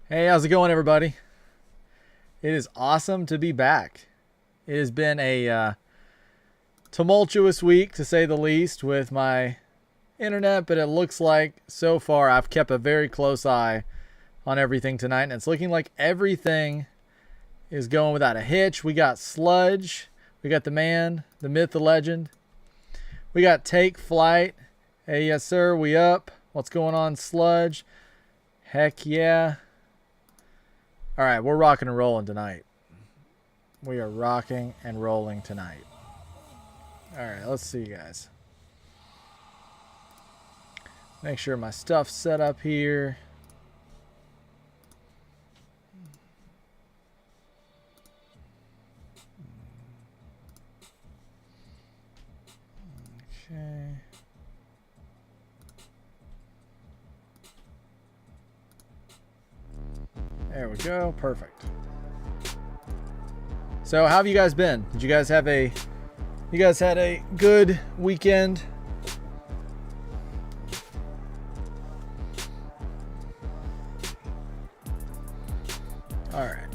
Hey, how's it going, everybody? It is awesome to be back. It has been a tumultuous week, to say the least, with my internet, but it looks like so far I've kept a very close eye on everything tonight, and it's looking like everything is going without a hitch. We got Sludge. We got the man, the myth, the legend. We got Take Flight. Hey, yes, sir. We up. What's going on, Sludge? Heck yeah. All right, we're rocking and rolling tonight. We are rocking and rolling tonight. All right, let's see, guys. Make sure my stuff's set up here. Okay. There we go. Perfect. So, how have you guys been? Did you guys have a... You guys had a good weekend? All right.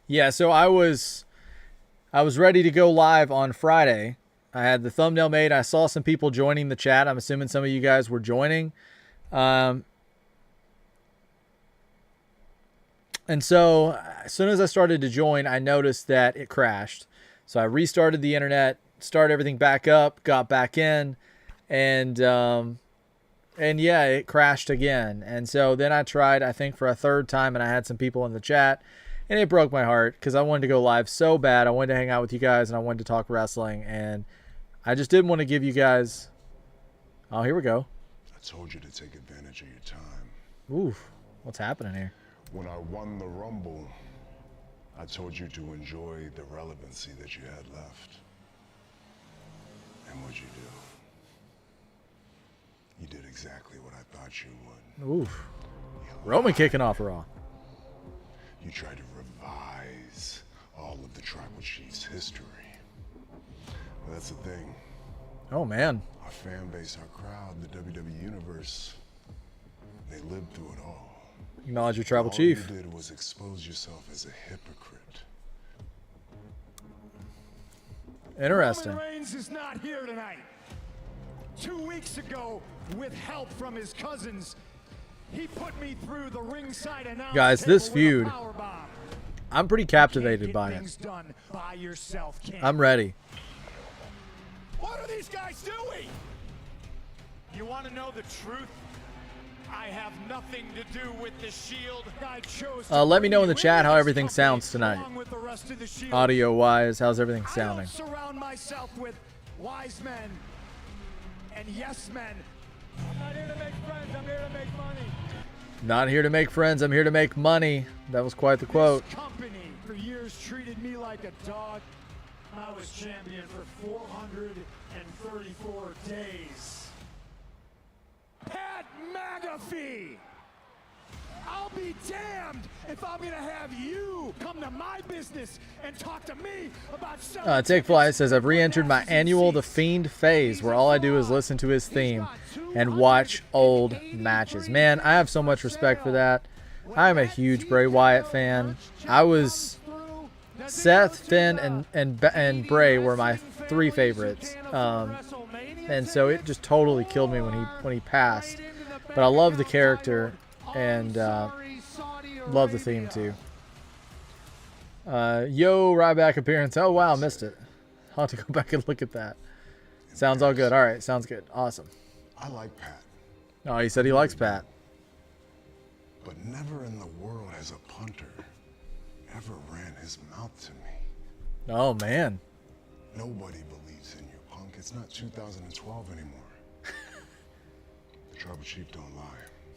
Yeah, so I was ready to go live on Friday. I had the thumbnail made. I saw some people joining the chat. I'm assuming some of you guys were joining. And so as soon as I started to join, I noticed that it crashed. So I restarted the internet, started everything back up, got back in, and yeah, it crashed again. And so then I tried, I think, for a third time, and I had some people in the chat, and it broke my heart because I wanted to go live so bad. I wanted to hang out with you guys, and I wanted to talk wrestling, and I just didn't want to give you guys... Oh, here we go. I told you to take advantage of your time. Oof, what's happening here? When I won the Rumble, I told you to enjoy the relevancy that you had left. And what'd you do? You did exactly what I thought you would. Oof. Roman kicking off Raw. You tried to revise all of the Tribal Chiefs' history. Well, that's the thing. Oh, man. Our fan base, our crowd, the WWE Universe, they lived through it all. Acknowledge your tribal All chief. you did was expose yourself as a hypocrite. Interesting. Roman Reigns is not here tonight. 2 weeks ago, with help from his cousins, he put me through the ringside announce Guys, this table with a feud, powerbomb. I'm pretty captivated by it. Things done by yourself, King. I'm ready. What are these guys doing? You want to know the truth? I have nothing to do with the Shield. I chose to Let me know in the bring chat you how this everything company sounds tonight. along with the rest of the Shield. Audio-wise, how's everything I sounding? don't surround myself with wise men and yes men. I'm not here to make friends. I'm here to make money. Not here to make friends, I'm here to make money. That was quite the quote. This company for years treated me like a dog. I was champion for 434 days. Pat McAfee! I'll be damned if I'm gonna have you come to my business and talk to me about selling Take Fly tickets says, I've re-entered my for thousands of annual The seats. Fiend phase, where all I do is listen to his theme and watch old matches. Man, I have so much respect for that. I'm a huge Bray Wyatt fan. I was... Seth, Finn, and Bray were my three favorites. And so it just totally killed me when he passed. But I love the character and love the theme too. Yo, Ryback appearance. Oh wow, missed it. I'll have to go back and look at that. Sounds all good. All right, sounds good. Awesome. I like Pat, Oh, he said he likes Pat. but never in the world has a punter ever ran his mouth to me. Oh man. Nobody believes in you, punk. It's not 2012 anymore. The Tribal Chief don't lie.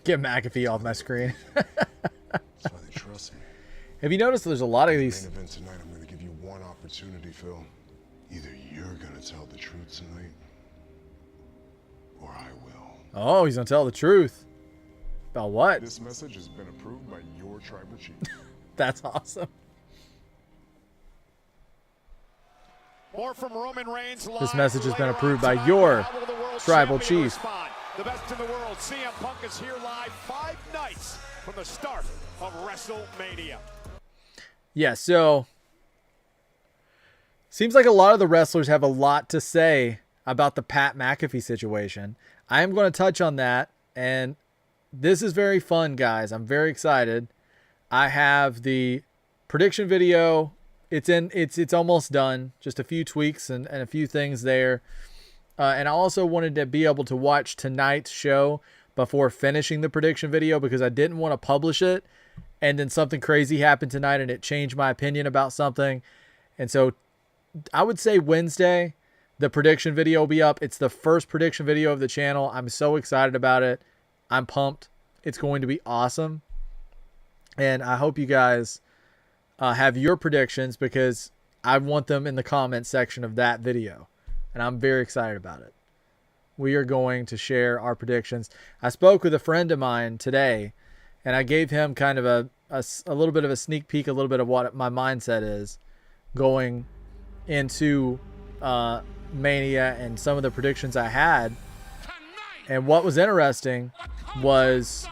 Get McAfee off my screen. That's why they trust me. Have you noticed there's a lot of Main these... event tonight, I'm going to give you one opportunity, Phil. Either you're going to tell the truth tonight, or I will. Oh, he's going to tell the truth. About what? This message has been approved by your Tribal Chief. That's awesome. More from Roman Reigns. This message has been approved by your tribal chief. The best in the world. CM Punk is here live 5 nights from the start of WrestleMania. Yeah, so seems like a lot of the wrestlers have a lot to say about the Pat McAfee situation. I am going to touch on that, and this is very fun, guys. I'm very excited. I have the prediction video. It's almost done. Just a few tweaks and a few things there. And I also wanted to be able to watch tonight's show before finishing the prediction video because I didn't want to publish it and then something crazy happened tonight and it changed my opinion about something. And so I would say Wednesday, the prediction video will be up. It's the first prediction video of the channel. I'm so excited about it. I'm pumped. It's going to be awesome. And I hope you guys have your predictions because I want them in the comment section of that video. And I'm very excited about it. We are going to share our predictions. I spoke with a friend of mine today, and I gave him kind of a little bit of a sneak peek, a little bit of what my mindset is going into Mania and some of the predictions I had. And what was interesting was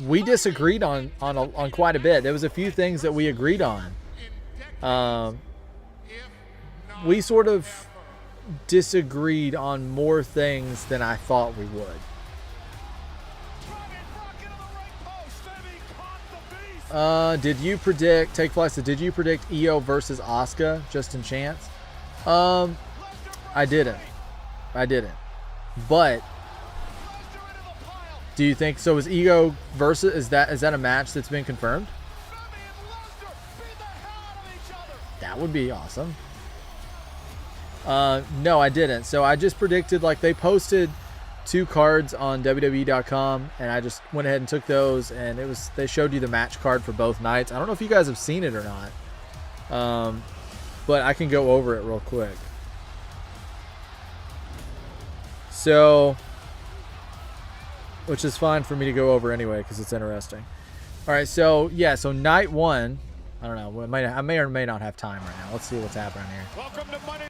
we disagreed on quite a bit. There was a few things that we agreed on. We sort of disagreed on more things than I thought we would. Did you predict, Take Flight said, did you predict Io versus Asuka just in chance? I didn't. But do you think so? Is Io versus, is that a match that's been confirmed? That would be awesome. No, I didn't. So I just predicted, like, they posted 2 cards on WWE.com, and I just went ahead and took those, and they showed you the match card for both nights. I don't know if you guys have seen it or not, but I can go over it real quick. So, which is fine for me to go over anyway because it's interesting. All right, so yeah, so night 1, I don't know, I may or may not have time right now. Let's see what's happening here. Welcome to Monday.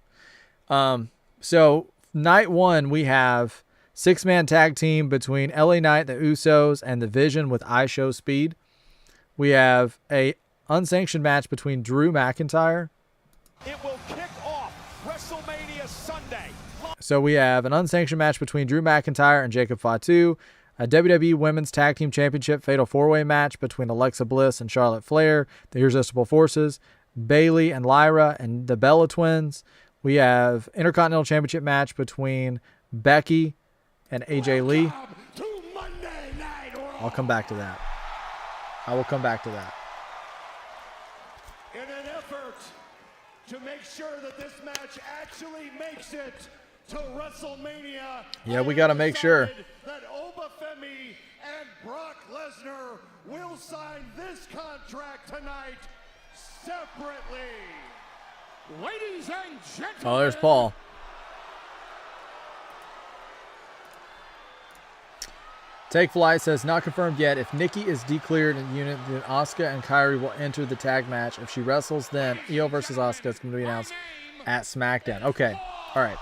So night 1, we have 6-man tag team between LA Knight, the Usos, and the Vision with iShow Speed. We have a unsanctioned match between Drew McIntyre. It will kick off WrestleMania Sunday. So we have an unsanctioned match between Drew McIntyre and Jacob Fatu, a WWE Women's Tag Team Championship Fatal 4-Way match between Alexa Bliss and Charlotte Flair, the Irresistible Forces, Bayley and Lyra, and the Bella Twins. We have Intercontinental Championship match between Becky and AJ Lee. I'll come back to that. I will come back to that. In an effort to make sure that this match actually makes it to WrestleMania. Yeah, we got to make sure that Obafemi and Brock Lesnar will sign this contract tonight separately. Ladies and gentlemen. Oh, there's Paul. Take Flight says, not confirmed yet. If Nikki is declared in unit, then Asuka and Kairi will enter the tag match. If she wrestles, then Io versus Asuka is going to be announced at SmackDown. Okay. All right.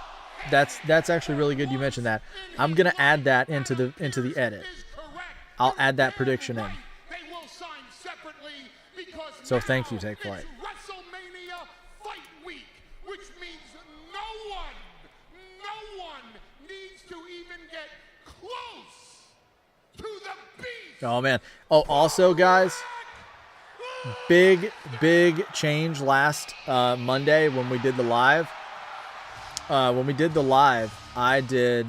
That's actually really good you mentioned that. I'm going to add that into the edit. I'll add that prediction in. So thank you, Take Flight. WrestleMania Fight Week, which means no one needs to even get close to the beast. Oh man. Oh, also guys, big change last Monday when we did the live. I did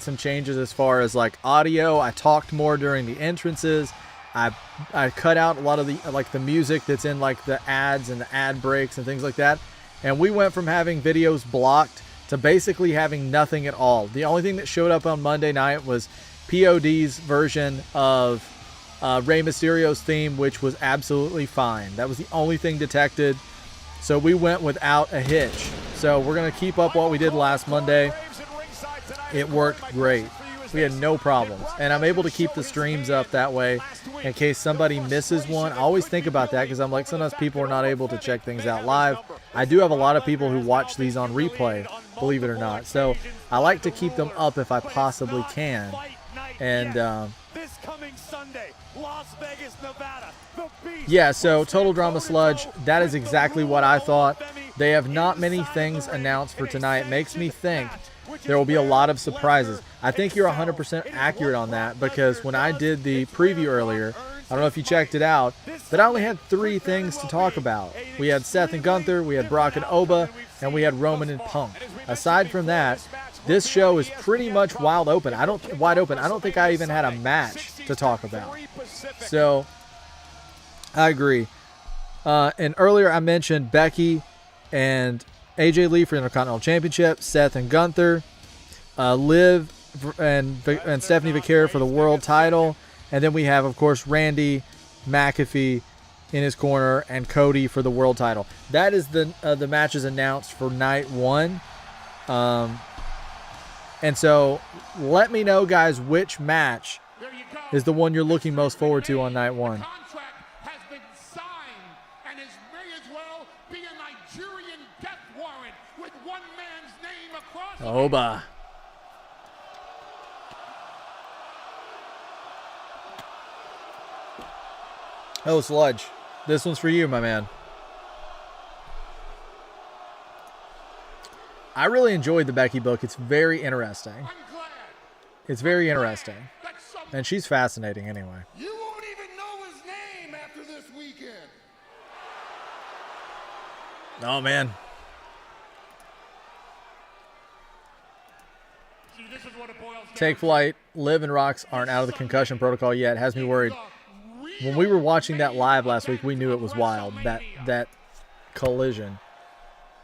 some changes as far as like audio. I talked more during the entrances. I cut out a lot of the music that's in like the ads and the ad breaks and things like that. And we went from having videos blocked to basically having nothing at all. The only thing that showed up on Monday night was POD's version of Rey Mysterio's theme, which was absolutely fine. That was the only thing detected. So we went without a hitch. So we're going to keep up what we did last Monday. It worked great. We had no problems. And I'm able to keep the streams up that way in case somebody misses one. I always think about that because I'm like, sometimes people are not able to check things out live. I do have a lot of people who watch these on replay, believe it or not. So I like to keep them up if I possibly can. And this coming Sunday, Las Vegas, Nevada, the Beast. yeah, so Total Drama Sludge, that is exactly what I thought. They have not many things announced for tonight. Makes me think there will be a lot of surprises. I think you're 100% accurate on that, because when I did the preview earlier, I don't know if you checked it out, but I only had 3 things to talk about. We had Seth and Gunther, we had Brock and Oba, and we had Roman and Punk. Aside from that, this show is pretty much wide open. I don't think I even had a match to talk about. So I agree. And earlier I mentioned Becky and AJ Lee for Intercontinental Championship, Seth and Gunther, Liv and Stephanie Vaquera for the world title, and then we have, of course, Randy McAfee in his corner and Cody for the world title. That is the matches announced for night 1. And so let me know, guys, which match is the one you're looking most forward to on night 1. Contract has been signed, and it may as well be a Nigerian death warrant with one man's name across. Oba. Oh, Sludge, this one's for you, my man. I really enjoyed the Becky book. It's very interesting. I'm glad It's very interesting. that some And she's fascinating anyway. you won't even know his name after this weekend. Oh, man. See, this is what it boils down Take flight. Liv and Rox aren't out of the concussion protocol yet. It has me worried. to. When we were watching that live last week, we knew it was wild. That collision.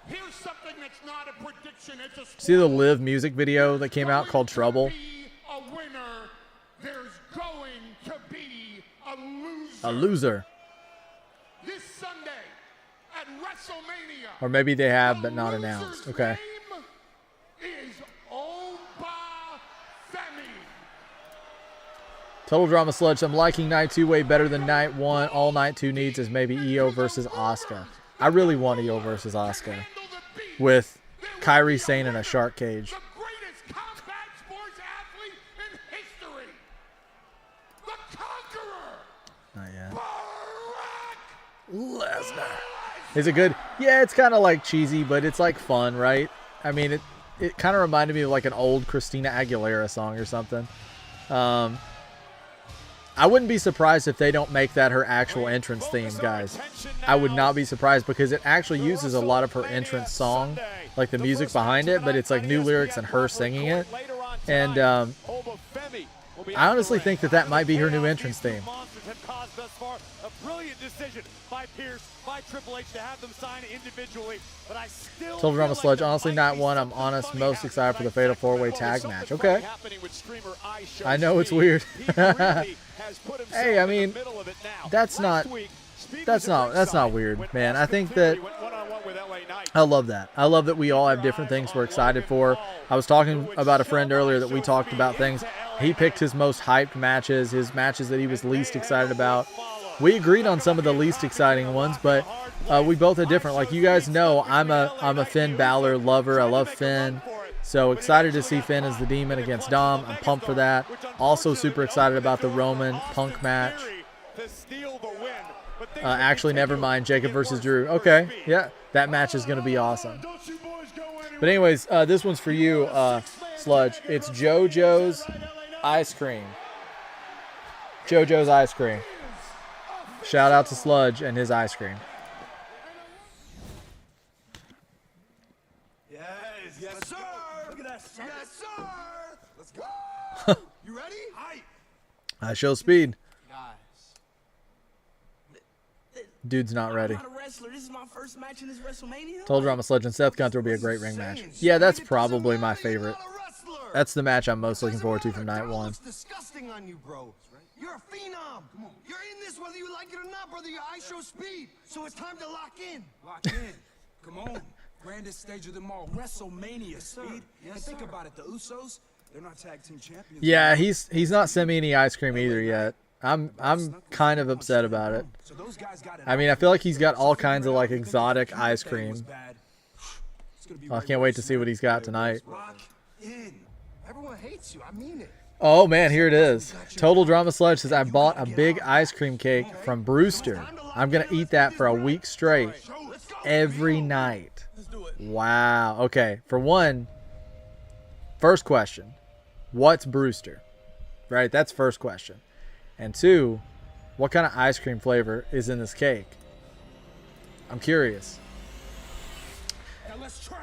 Here's something that's not a prediction. It's a See the Liv music video that came out called Trouble? Be a winner. There's going to be a loser. A loser. This Sunday at WrestleMania. Or maybe they have, but The not loser's announced. Okay. name is Oba Femi. Total Drama Sludge. I'm liking night 2 way better than night 1. All night 2 needs is maybe EO versus Asuka. I really want EO versus Asuka Handle the beat. with There will Kairi be a Sane in a winner. shark cage. The greatest combat sports athlete in history. The Conqueror. Not yet. Brock Lesnar. Is it good? Yeah, it's kind of like cheesy, but it's like fun, right? I mean, it kind of reminded me of like an old Christina Aguilera song or something. I wouldn't be surprised if they don't make that her actual entrance theme, guys. I would not be surprised, because it actually uses a lot of her entrance song, like the music behind it, but it's like new lyrics and her singing it. And I honestly think that might be her new entrance theme. A brilliant decision by Pierce, by Triple H to have them sign individually, but I still Total Drama feel like Sludge. there Honestly, might night be 1, I'm something honest, funny most happening excited for the tonight. Fatal 4-Way Well, tag there's match. something Okay. funny happening with streamer iShow I know it's Speed. weird. He really has put himself Hey, I in the mean, middle of it now. that's Last not- week, Speed that's was at not ringside weird, when man. I Austin think Theory that- went one-on-one with LA Knight. I love that. I love that we all have different things we're excited for. I was talking about a friend earlier that we talked about things. He picked his most hyped matches, his matches that he was least excited about. We agreed on some of the least exciting ones, but we both are different. Like you guys know, I'm a Finn Balor lover. I love Finn. So excited to see Finn as the Demon against Dom. I'm pumped for that. Also super excited about the Roman Punk match. Actually, never mind. Jacob versus Drew. Okay, yeah, that match is going to be awesome. But anyways, this one's for you, Sludge. It's JoJo's Ice Cream. JoJo's Ice Cream. Shout out to Sludge and his ice cream. Yes, sir. Look at that. Yes, sir. Let's go. You ready? Hi. I show speed. Guys, Dude's not ready. I'm not a wrestler. This is my first match in this WrestleMania. Told Drama Sludge and Seth Gunther will be a great ring match. Yeah, that's probably my favorite. That's the match I'm most looking forward to from night 1. Looks disgusting on you, bro. You're a phenom. Come on. You're in this whether you like it or not, brother. Your eyes show speed. So it's time to lock in. Lock in. Come on. Grandest stage of them all. WrestleMania, Speed. Yes, And think sir. about it. The Usos, they're not tag team champions. Yeah, he's not sent me any ice cream either yet. I'm kind of upset about it. So those guys got it. I mean, I feel like he's got all kinds of like exotic ice cream. I can't wait to see what he's got tonight. Lock in. Everyone hates you. I mean it. Oh man, here it is. Total Drama Sludge says, I bought a big ice cream cake from Brewster. I'm going to eat that for a week straight. Every night. Wow. Okay. For one, first question. What's Brewster? Right? That's first question. And two, what kind of ice cream flavor is in this cake? I'm curious.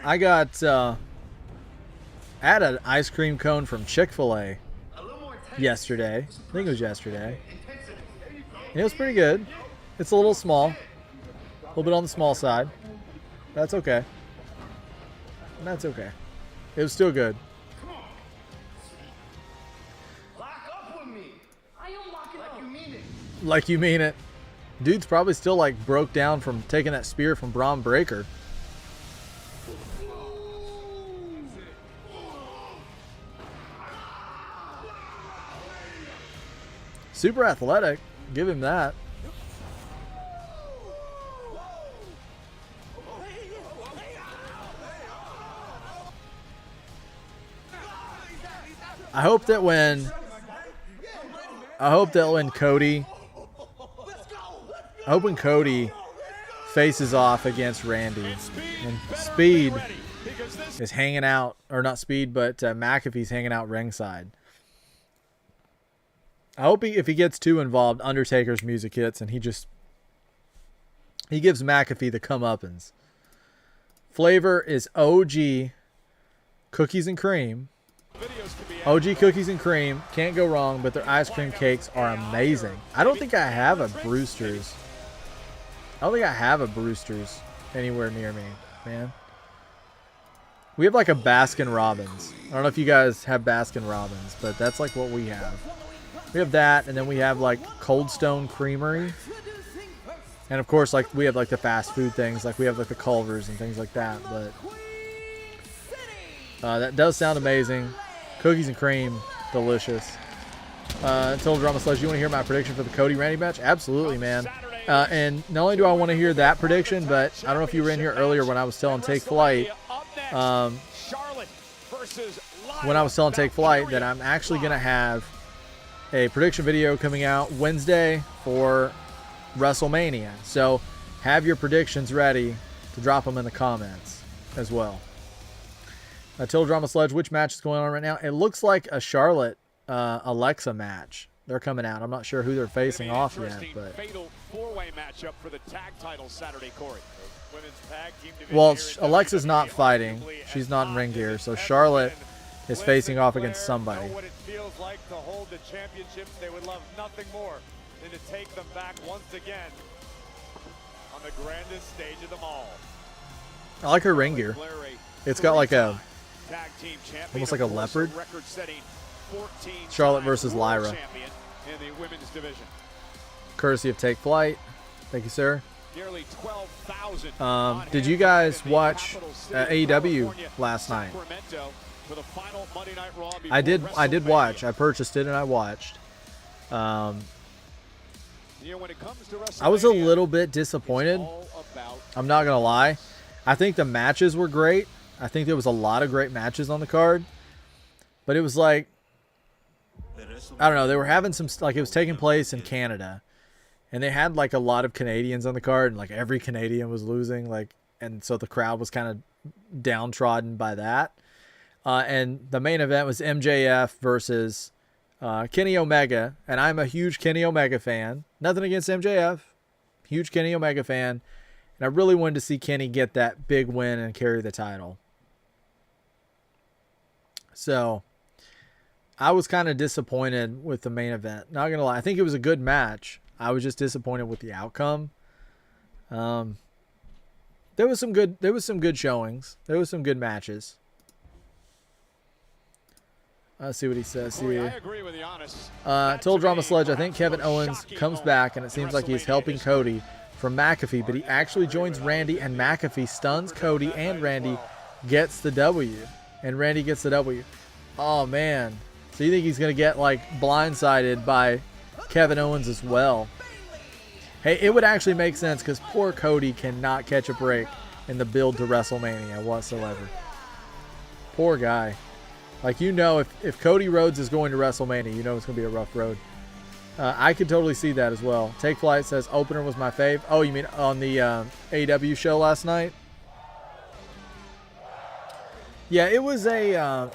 I got I had an ice cream cone from Chick-fil-A yesterday. I think it was yesterday. And it was pretty good. It's a little small. A little bit on the small side. That's okay. That's okay. It was still good. Lock up with me. I am locking up. Like you mean it. Like you mean it. Dude's probably still like broke down from taking that spear from Braun Breaker. Super athletic. Give him that. I hope that when Cody faces off against Randy and Speed is hanging out, or not Speed, but McAfee's hanging out ringside. I hope if he gets too involved, Undertaker's music hits and he gives McAfee the comeuppance. Flavor is OG cookies and cream. OG cookies and cream, can't go wrong, but their ice cream cakes are amazing. I don't think I have a Brewster's. Anywhere near me, man. We have like a Baskin Robbins. I don't know if you guys have Baskin Robbins, but that's like what we have. We have that, and then we have like Cold Stone Creamery. And of course, like we have like the fast food things, like we have like the Culvers and things like that, but that does sound amazing. Cookies and cream, delicious. Total Drama Sludge, you want to hear my prediction for the Cody Randy match? Absolutely, man. And not only do I want to hear that prediction, but I don't know if you were in here earlier when I was telling Take Flight. When I was telling Take Flight that I'm actually going to have a prediction video coming out Wednesday for WrestleMania. So have your predictions ready to drop them in the comments as well. Total Drama Sludge, which match is going on right now? It looks like a Charlotte Alexa match. They're coming out. I'm not sure who they're facing off yet, but fatal four-way matchup for the tag title Saturday, Corey. Women's tag team division. Well, Alexa's not fighting. She's not in ring gear, so Charlotte is facing off against somebody. Know what it feels like to hold the championships. They would love nothing more than to take them back once again on the grandest stage of them all. I like her ring gear. It's got like a tag team champion, almost like a leopard. Record-setting 14 Charlotte versus Lyra. Champion in the women's division. Courtesy of Take Flight. Thank you, sir. Nearly 12,000. Did you guys watch AEW last night? I did watch. I purchased it and I watched. I was a little bit disappointed. I'm not gonna lie. I think the matches were great. I think there was a lot of great matches on the card, but it was like, I don't know. They were having some, like, it was taking place in Canada, and they had like a lot of Canadians on the card, and like every Canadian was losing, like, and so the crowd was kind of downtrodden by that. And the main event was MJF versus Kenny Omega, and I'm a huge Kenny Omega fan. Nothing against MJF, huge Kenny Omega fan, and I really wanted to see Kenny get that big win and carry the title. So I was kind of disappointed with the main event. Not gonna lie, I think it was a good match. I was just disappointed with the outcome. There was some good showings. There was some good matches. Let's see what he says here. I agree with you, honest. Total Drama Sludge, I think Kevin Owens comes back, and it seems like he's helping Cody from McAfee, but he actually joins Randy, and McAfee stuns Cody, and Randy gets the W. And Randy gets the W. Oh, man. So you think he's going to get, like, blindsided by Kevin Owens as well. Hey, it would actually make sense because poor Cody cannot catch a break in the build to WrestleMania whatsoever. Poor guy. Like, you know, if Cody Rhodes is going to WrestleMania, you know it's going to be a rough road. I could totally see that as well. Take Flight says, opener was my fave. Oh, you mean on the AEW show last night? Yeah, it was a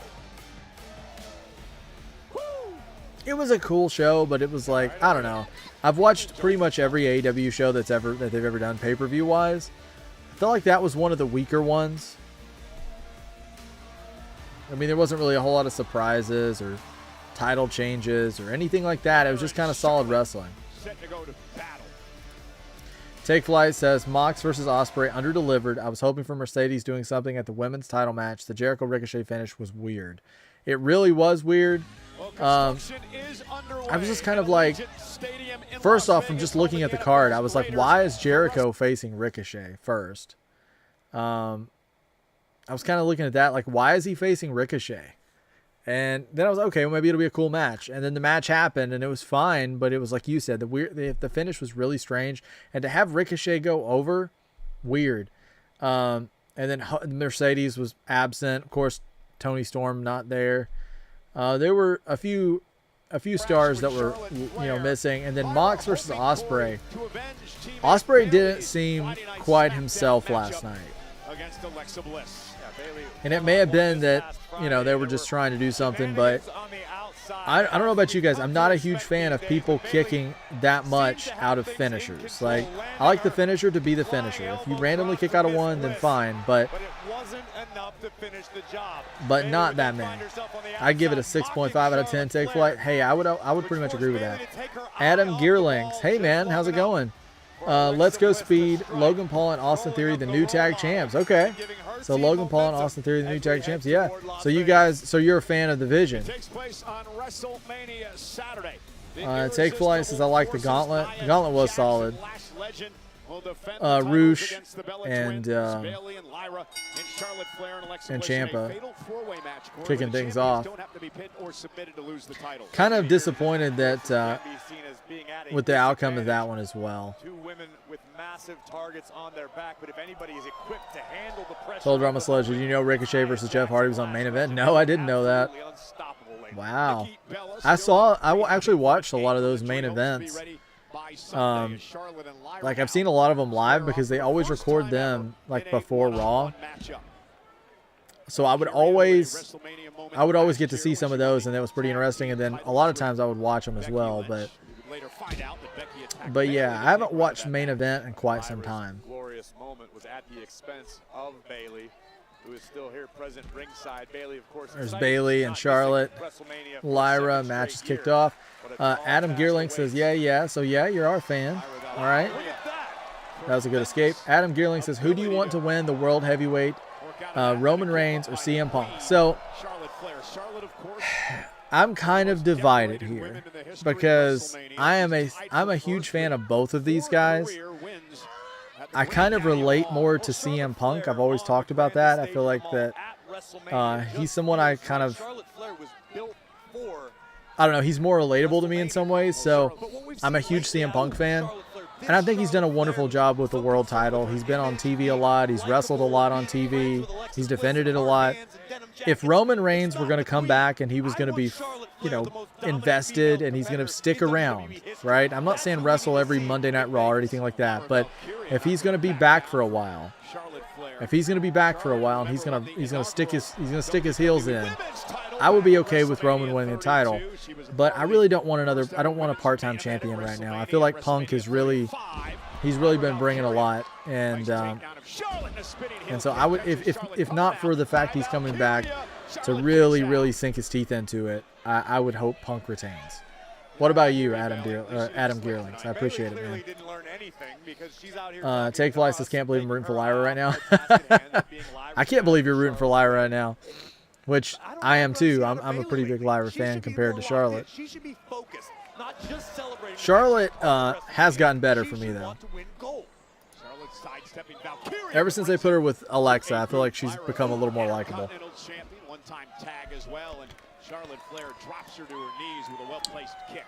cool show, but it was like, I don't know. I've watched pretty much every AEW show that they've ever done pay-per-view wise. I felt like that was one of the weaker ones. I mean, there wasn't really a whole lot of surprises or title changes or anything like that. It was just kind of solid wrestling. Take Flight says, Mox versus Ospreay underdelivered. I was hoping for Mercedes doing something at the women's title match. The Jericho Ricochet finish was weird. It really was weird. I was just kind of like, first off, from just looking at the card, I was like, why is Jericho facing Ricochet first? I was kind of looking at that, like, why is he facing Ricochet? And then I was like, okay, well, maybe it'll be a cool match. And then the match happened, and it was fine, but it was like you said, the finish was really strange. And to have Ricochet go over, weird. And then Mercedes was absent. Of course, Tony Storm not there. There were a few stars that were, missing. And then Mox versus Ospreay. Ospreay didn't seem quite himself last night. And it may have been that, they were just trying to do something, but I don't know about you guys. I'm not a huge fan of people kicking that much out of finishers. Like, I like the finisher to be the finisher. If you randomly kick out of one, then fine, but not that many. I give it a 6.5 out of 10. Take Flight. Hey, I would pretty much agree with that. Adam Gearlinks. Hey, man, how's it going? Let's Go Speed, Logan Paul and Austin Theory, the new tag champs. Okay. So Logan Paul and Austin Theory, the new tag champs. Yeah. So you're a fan of the Vision. Take Flight says, I like the Gauntlet. The Gauntlet was solid. Roosh and Ciampa kicking things off. Kind of disappointed that with the outcome of that one as well. Told Rama Sledge, did you know Ricochet versus Jeff Hardy was on main event? No, I didn't know that. Wow. I actually watched a lot of those main events. Like, I've seen a lot of them live because they always record them like before Raw. So I would always get to see some of those, and that was pretty interesting. And then a lot of times I would watch them as well. But yeah, I haven't watched main event in quite some time. Glorious moment was at the expense of Bayley, who is still here present ringside. Bayley, of course. There's Bayley and Charlotte. Lyra, match is kicked off. Adam Gearlink says, yeah. So, yeah, you're our fan. All right. That was a good escape. Adam Gearlink says, who do you want to win the World Heavyweight, Roman Reigns or CM Punk? So, I'm kind of divided here because I'm a huge fan of both of these guys. I kind of relate more to CM Punk. I've always talked about that. I feel like that he's someone I kind of, I don't know, he's more relatable to me in some ways. So I'm a huge CM Punk fan. And I think he's done a wonderful job with the world title. He's been on TV a lot. He's wrestled a lot on TV. He's defended it a lot. If Roman Reigns were going to come back and he was going to be, invested and he's going to stick around, right? I'm not saying wrestle every Monday Night Raw or anything like that, but if he's going to be back for a while, and he's going to stick his heels in, I would be okay with Roman winning the title. But I really don't want I don't want a part-time champion right now. I feel like Punk he's really been bringing a lot, and so I would, if not for the fact he's coming back to really sink his teeth into it, I would hope Punk retains. What about you, Adam Gearlings? I appreciate it, man. Take Flight says, can't believe I'm rooting for Lyra right now. I can't believe you're rooting for Lyra right now, which I am too. I'm a pretty big Lyra fan compared to Charlotte. Charlotte has gotten better for me, though. Ever since they put her with Alexa, I feel like she's become a little more likable. One-time tag as well, and Charlotte Flair drops her to her knees with a well-placed kick.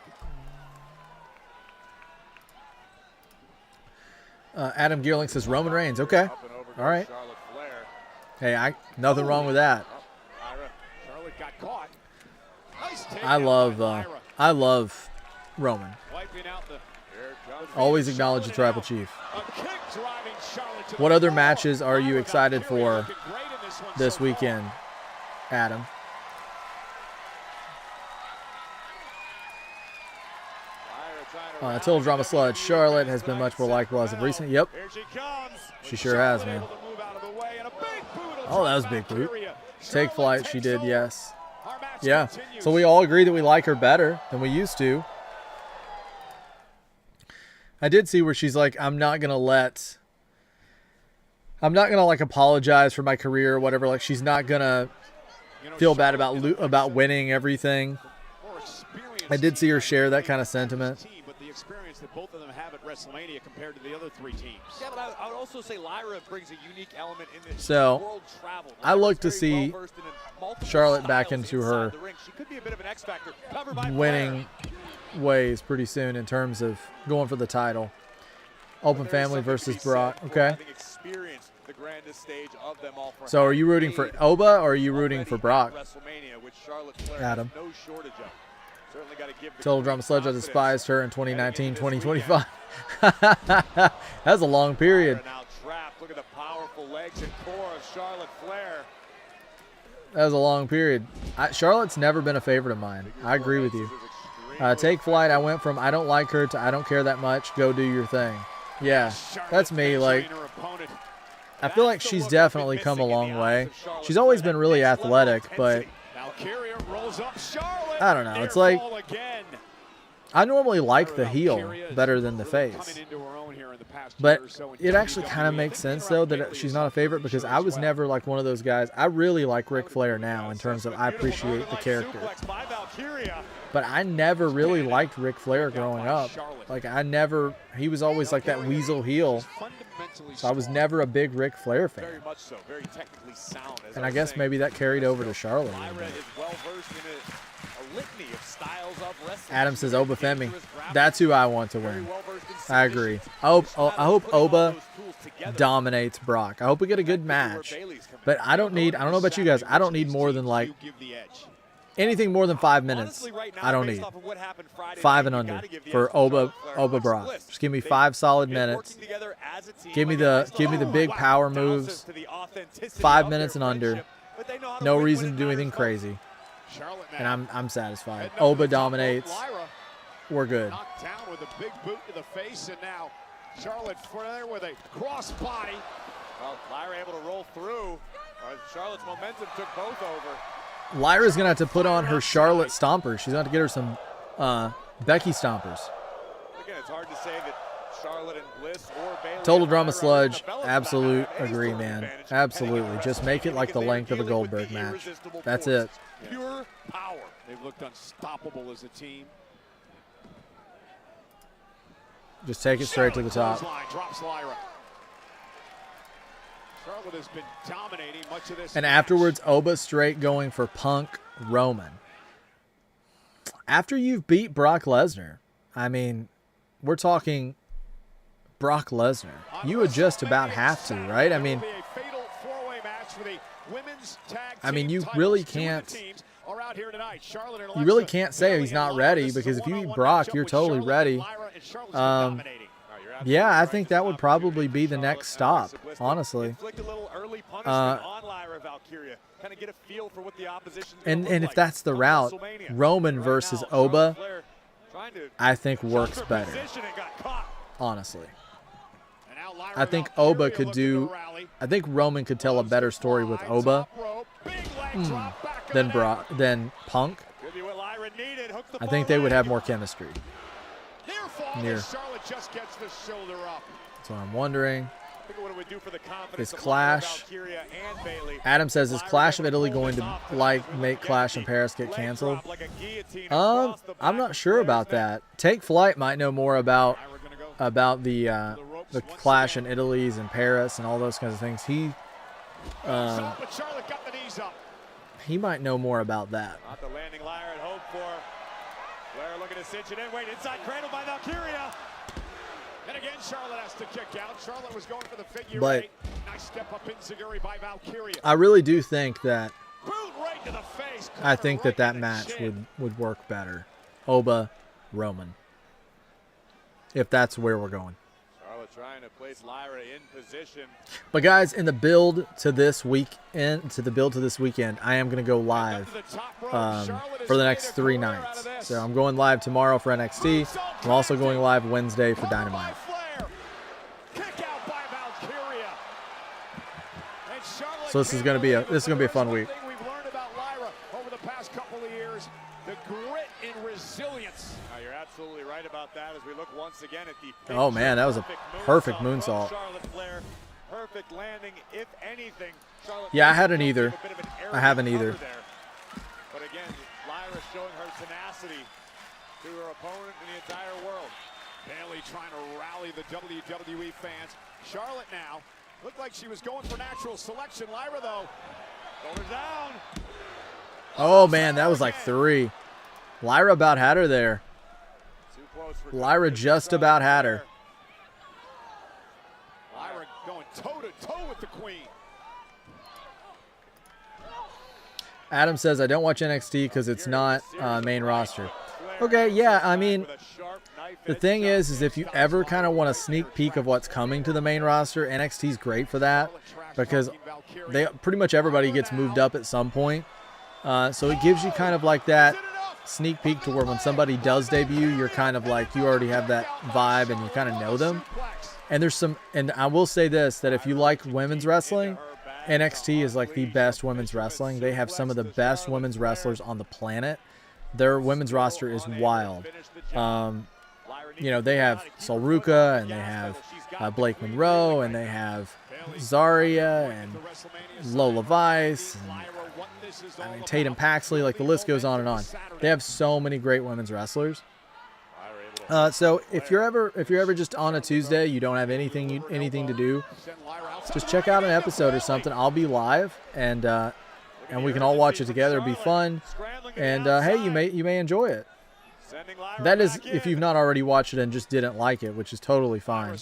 Adam Gearling says Roman Reigns. Okay. All right. Hey, nothing wrong with that. Charlotte got caught. Nice I love Roman. Wiping out the Always acknowledge the tribal chief. a kick driving Charlotte to What the other floor. matches are you excited for Looking great in this one this so far. weekend, Adam? Total Drama Sludge. Charlotte has been much more likable as of recent. Yep. Here she comes. She sure has, man. Able to move out of the way, and a big boot will Oh, that was a drop big boot. Valkyria. Take Charlotte Flight, she takes did, over. yes. Our match Yeah. continues. So we all agree that we like her better than we used to. I did see where she's like, I'm not gonna like apologize for my career or whatever. Like she's not gonna feel bad about winning everything. More experienced I did see her team share that than kind of the sentiment. team, but the experience that both of them have at Wrestlemania compared to the other three teams. Yeah, but I would also say Lyra brings a unique element in this So, world travel. I look to Lyra's see very well-versed in multiple Charlotte back styles into inside her the ring. She could be a bit of an X factor. Covered by winning ways pretty soon in terms of going for the title. Open But there is family something to versus be said Brock. for Okay. having experienced the grandest stage of them all for So are half you rooting a for decade. Oba or are you rooting Already for at Brock? WrestleMania, which Charlotte Flair Adam. has no shortage of. Certainly gotta give the Total Queen Drama Sledge, I confidence despised her in heading into 2019, this 2025. That's a long period. Lyra now trapped. Look at the powerful legs and core of Charlotte Flair. That was a long period. Charlotte's never been a favorite of mine. I agree with you. Take Flight, I went from I don't like her to I don't care that much. Go do your thing. Yeah, that's me. Like, I feel like she's definitely come a long way. She's always been really athletic, but Valkyria rolls up Charlotte. I don't know. Near It's like fall again. I normally like the heel better than the face. Coming into her own here in the past But year or so in it actually WWE. kind of makes sense, though, that she's not a favorite because I was never like one of those guys. I really like Ric Flair now in terms of I appreciate the character. Suplex by Valkyria. But I never really liked Ric Flair growing up. Like, he was always like that weasel heel. Fundamentally So I was strong. never a big Ric Flair Very fan. much so. Very technically sound. As And I I was guess saying. maybe that carried over to Charlotte. a little Lyra bit. is well versed in a litany of styles of wrestling. Adam says She's Oba very Femi. dangerous grappler, That's who I want to very win. well-versed in I agree. submissions. I hope Her style I of hope putting all Oba those tools together. dominates Brock. I hope we get a good match. But I don't know about you guys. I don't need more than like You give the edge. anything more than 5 minutes. Honestly, right now, I don't based need off of what happened Friday 5 night, and you under gotta give the for edge to Charlotte Flair Oba versus Brock. Bliss. Just give me They've 5 solid been minutes. working together as a team Give me like a the nice give me the little big wow, power relative moves. to the authenticity 5 of minutes their and under. friendship, but they know how to No win when reason it to do anything matters crazy. Charlotte And now I'm satisfied. heading up to Oba the top rope. dominates. Lyra We're good. knocked down with a big boot to the face, and now Charlotte Flair with a cross body. Well, Lyra able to roll through. Charlotte's momentum took both over. Lyra's gonna have to put on her Charlotte stompers. She's gonna have to get her some Becky stompers. Again, it's hard to say that Charlotte and Bliss or Bayley. Total and Drama Lyra Sludge, have developed absolute that agree, advantage man. heading into Absolutely. Just make it like the because length of a they're dealing with Goldberg the match. irresistible That's it. forces. Pure power. They've looked unstoppable as a team. Just take it straight to the top. Clothesline drops Lyra. Charlotte has been dominating much of this. And match. afterwards, Oba straight going for Punk Roman. After you've beat Brock Lesnar, I mean, we're talking Brock Lesnar. You would just about have to, right? I mean, you really can't. You really can't say he's not ready because if you beat Brock, you're totally ready. Yeah, I think that would probably be the next stop, honestly. And if that's the route, Roman versus Oba, I think works better, honestly. I think Oba could do. I think Roman could tell a better story with Oba than Punk. I think they would have more chemistry. Near. So I'm wondering. Is Clash? Adam says, is Clash of Italy going to make Clash in Paris get canceled? I'm not sure about that. Take Flight might know more about the Clash in Italy's and Paris and all those kinds of things. He might know more about that. Not the landing Lyra had hoped for. Flair looking to cinch it in. Wait, inside cradle by Valkyria. And again, Again, Charlotte has to kick out. Charlotte was going for the figure But eight. Nice step up enziguri by Valkyria. I really do think that Boot right to the face. I think that Right that in the match chin. would work better. Oba, Roman. If that's where we're going. Charlotte trying to place Lyra in position. But guys, in the build to this weekend, I am going to go live for the next 3 nights. So I'm going live tomorrow for NXT. I'm also going live Wednesday for Dynamite. So this is going to be a fun week. We've learned about Lyra over the past couple of years, the grit and resilience. You're absolutely right about that as we look once again at the Oh man, that was a perfect moonsault. Charlotte Flair. Perfect landing, if anything. Charlotte Yeah, I Flair hadn't either. a bit of an I haven't arrogant either. cover there. But again, Lyra showing her tenacity to her opponent in the entire world. Bayley trying to rally the WWE fans. Charlotte now looked like she was going for natural selection. Lyra though, shoulders down. Oh man, that was like 3. Lyra about had her there. Too close for Lyra just about had her. Lyra going toe to toe with the queen. Adam says, I don't watch NXT because it's not main roster. Okay, yeah, I mean, the thing is if you ever kind of want a sneak peek of what's coming to the main roster, NXT's great for that because pretty much everybody gets moved up at some point. So it gives you kind of like that sneak peek to where when somebody does debut, you're kind of like, you already have that vibe and you kind of know them. And there's some, and I will say this, that if you like women's wrestling, NXT is like the best women's wrestling. They have some of the best women's wrestlers on the planet. Their women's roster is wild. You know, they have Solruka and they have Blake Monroe and they have Zarya and Lola Vice and Tatum Paxley. Like the list goes on and on. They have so many great women's wrestlers. So if you're ever just on a Tuesday, you don't have anything to do, just check out an episode or something. I'll be live and we can all watch it together. It'll be fun, and hey, you may enjoy it. That is, if you've not already watched it and just didn't like it, which is totally fine.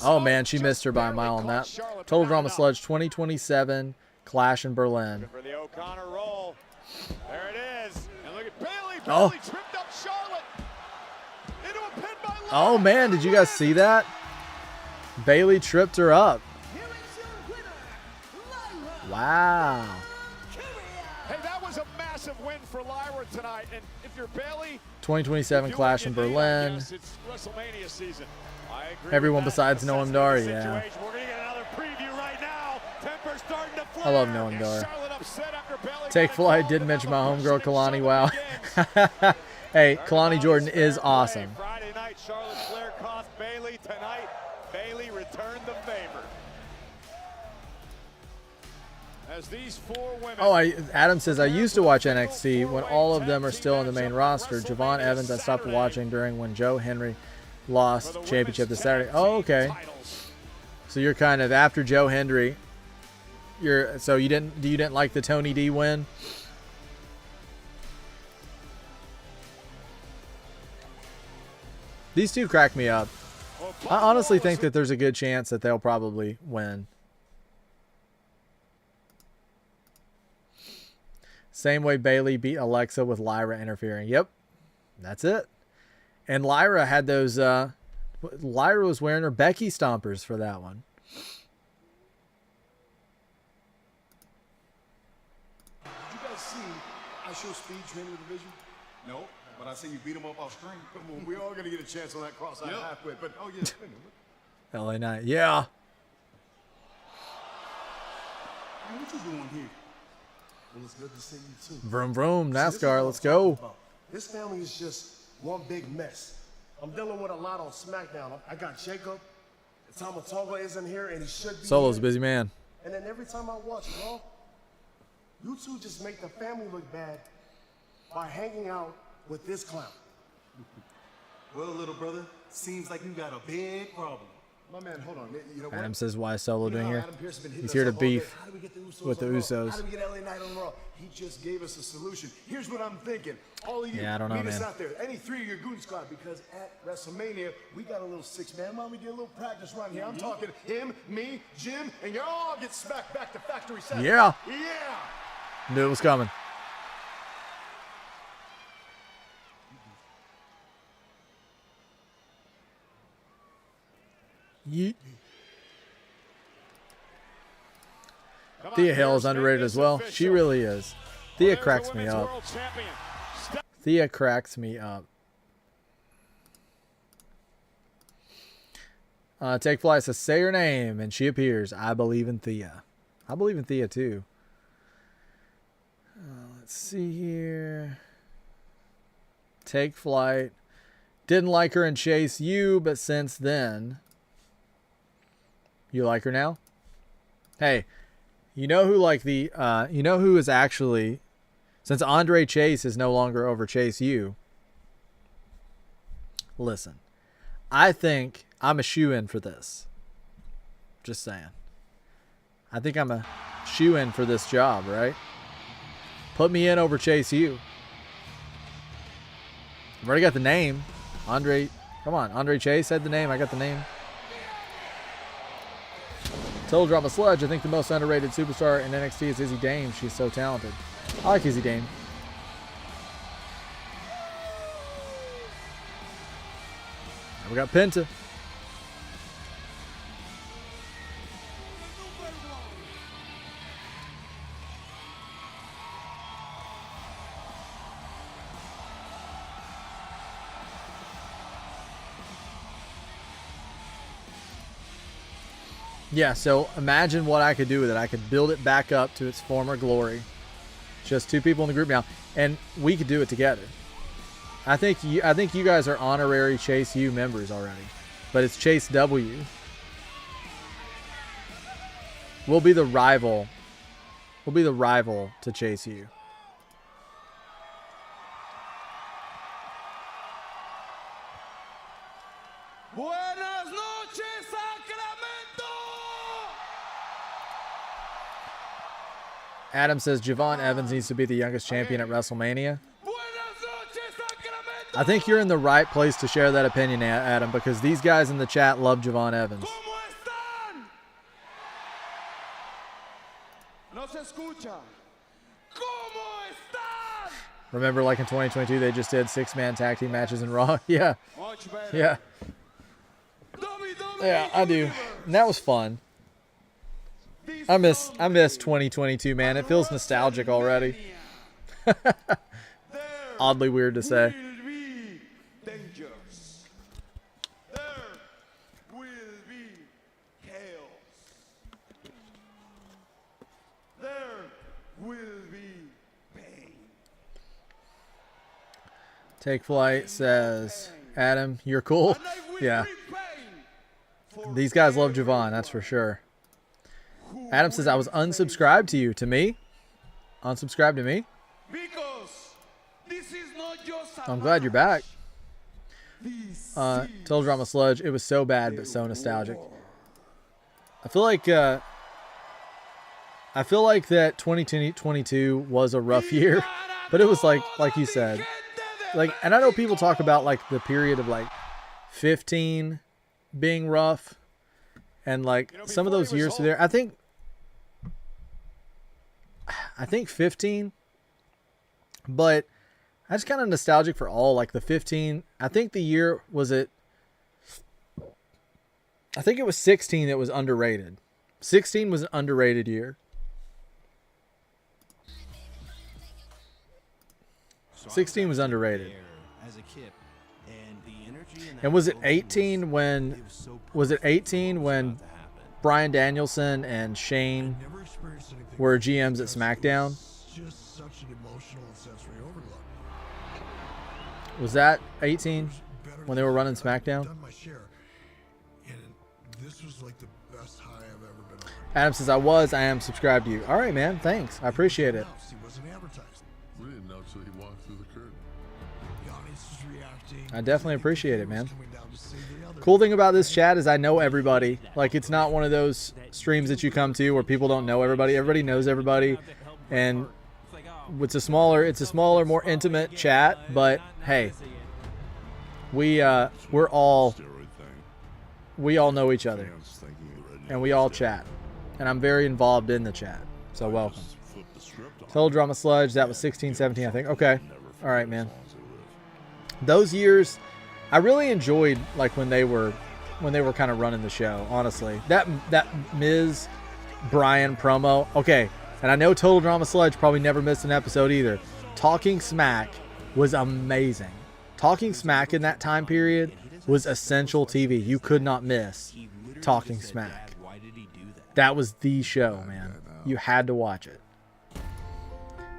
Oh man, she missed her by a mile on that. Total Drama Sludge 2027 Clash in Berlin. For the O'Connor roll. There it is. And look at Bayley. Oh. Bayley tripped up Charlotte into a pin by Lyra. Oh man, did you guys see that? Bayley tripped her up. Wow. Hey, that was a massive win for Lyra tonight. And if you're Bayley, 2027 Clash in Berlin. yes, it's WrestleMania season. I agree Everyone with that besides Noam assessment Dar, of the yeah. situation. We're going to get another preview right now. Temper's starting to flare. I love Noam Dar. Charlotte upset after Bayley Take got Flight involved didn't in mention the my homegirl pushing Kalani. Wow. again. Hey, Kalani Jordan is awesome. Friday night, Charlotte Flair cost Bayley. Tonight, Bayley returned the favor. As these 4 women. Oh, Adam says, I used to watch NXT when all of them are still in the main roster. Javon Evans, I stopped watching during when Joe Henry lost championship this Saturday. Oh, okay. So you're kind of after Joe Hendry. You didn't like the Tony D win? These two crack me up. I honestly think that there's a good chance that they'll probably win. Same way Bayley beat Alexa with Lyra interfering. Yep, that's it. And Lyra had those. Lyra was wearing her Becky stompers for that one. Did you guys see I show speed training division? No, but I see you beat him up off screen. Come on, we're all gonna get a chance on that cross-eyed halfway. But oh yeah, wait a minute. LA Knight, yeah. Man, what you doing here? Well, it's good to see you too. Vroom vroom, See, this is NASCAR, what let's I'm talking go. about. This family is just one big mess. I'm dealing with a lot on SmackDown. I got Jacob. Tama Tonga isn't here, and he should be. Solo's a here. busy man. And then every time I watch Raw, you two just make the family look bad by hanging out with this clown. Well, little brother, seems like you got a big problem. My man, hold on. You know what? Adam says, why is Solo doing here? Adam Pearce has been hitting He's us here to up all day. beef How do we get the Usos with the on Raw? Usos. How do we get LA Knight on Raw? He just gave us a solution. Here's what I'm thinking. All of you, Yeah, I don't know, meet us man. out there. Any three of your goon squad, because at WrestleMania, we got a little six-man. Why don't we get a little practice run here? I'm talking him, me, Jim, and you all get smacked back to factory setting. Yeah. Yeah. Knew it was coming. Yeet. Thea Hale is underrated as well. She really is. Thea cracks me up. Thea cracks me up. Take Flight says, say her name, and she appears. I believe in Thea. I believe in Thea too. Let's see here. Take Flight. Didn't like her in Chase U, but since then, you like her now? Hey, you know who you know who is actually, since Andre Chase is no longer over Chase U. Listen, I think I'm a shoe-in for this. Just saying. I think I'm a shoe-in for this job, right? Put me in over Chase U. I've already got the name. Andre, come on. Andre Chase had the name. I got the name. Total Drama Sludge. I think the most underrated superstar in NXT is Izzy Dame. She's so talented. I like Izzy Dame. And we got Penta. Yeah, so imagine what I could do with it. I could build it back up to its former glory. Just two people in the group now, and we could do it together. I think you guys are honorary Chase U members already, but it's Chase W. We'll be the rival. We'll be the rival to Chase U. Buenas noches, Sacramento! Adam says Javon Evans needs to be the youngest champion at WrestleMania. I think you're in the right place to share that opinion, Adam, because these guys in the chat love Javon Evans. No se escucha. ¿Cómo están? Remember, like in 2022, they just did 6-man tag team matches in Raw? Yeah. Much better. Yeah. Yeah, I do. And that was fun. I miss 2022, man. It feels nostalgic already. Oddly weird to say. Dangerous. There will be chaos. There will be pain. Take Flight says, Adam, you're cool. Yeah. These guys love Javon, that's for sure. Adam says, I was unsubscribed to you. To me? Unsubscribed to me? Because this is not just I'm glad you're back. Total Drama Sludge. It was so bad, but so nostalgic. I feel like that 2022 was a rough year, but it was like you said, and I know people talk about like the period of like 15 being rough, and like some of those years there. I think 15, but I just kind of nostalgic for all like the 15. I think the year was it. I think it was 16 that was underrated. 16 was an underrated year. 16 was underrated. And was it 18 when Bryan Danielson and Shane were GMs at SmackDown? Just such an emotional and sensory overload. Was that 18 when they were running SmackDown? Done my share, and this was like the best high I've ever been on. Adam says, I am subscribed to you. All right, man. Thanks. I appreciate it. He wasn't advertised. We didn't know till he walked through the curtain. The audience was reacting. I definitely appreciate it, man. Coming down to see the other Cool thing about this chat is I know everybody. Like, it's not one of those streams that you come to where people don't know everybody. Everybody knows everybody, and it's a smaller, more intimate chat. But hey, we all know each other, and we all chat, and I'm very involved in the chat. So welcome. Total Drama Sludge, that was 16, 17, I think. Okay, all right, man. Those years, I really enjoyed, like, when they were kind of running the show. Honestly, that Miz Bryan promo. Okay, and I know Total Drama Sludge probably never missed an episode either. Talking Smack was amazing. Talking Smack in that time period was essential TV. You could not miss Talking Smack. That was the show, man. You had to watch it.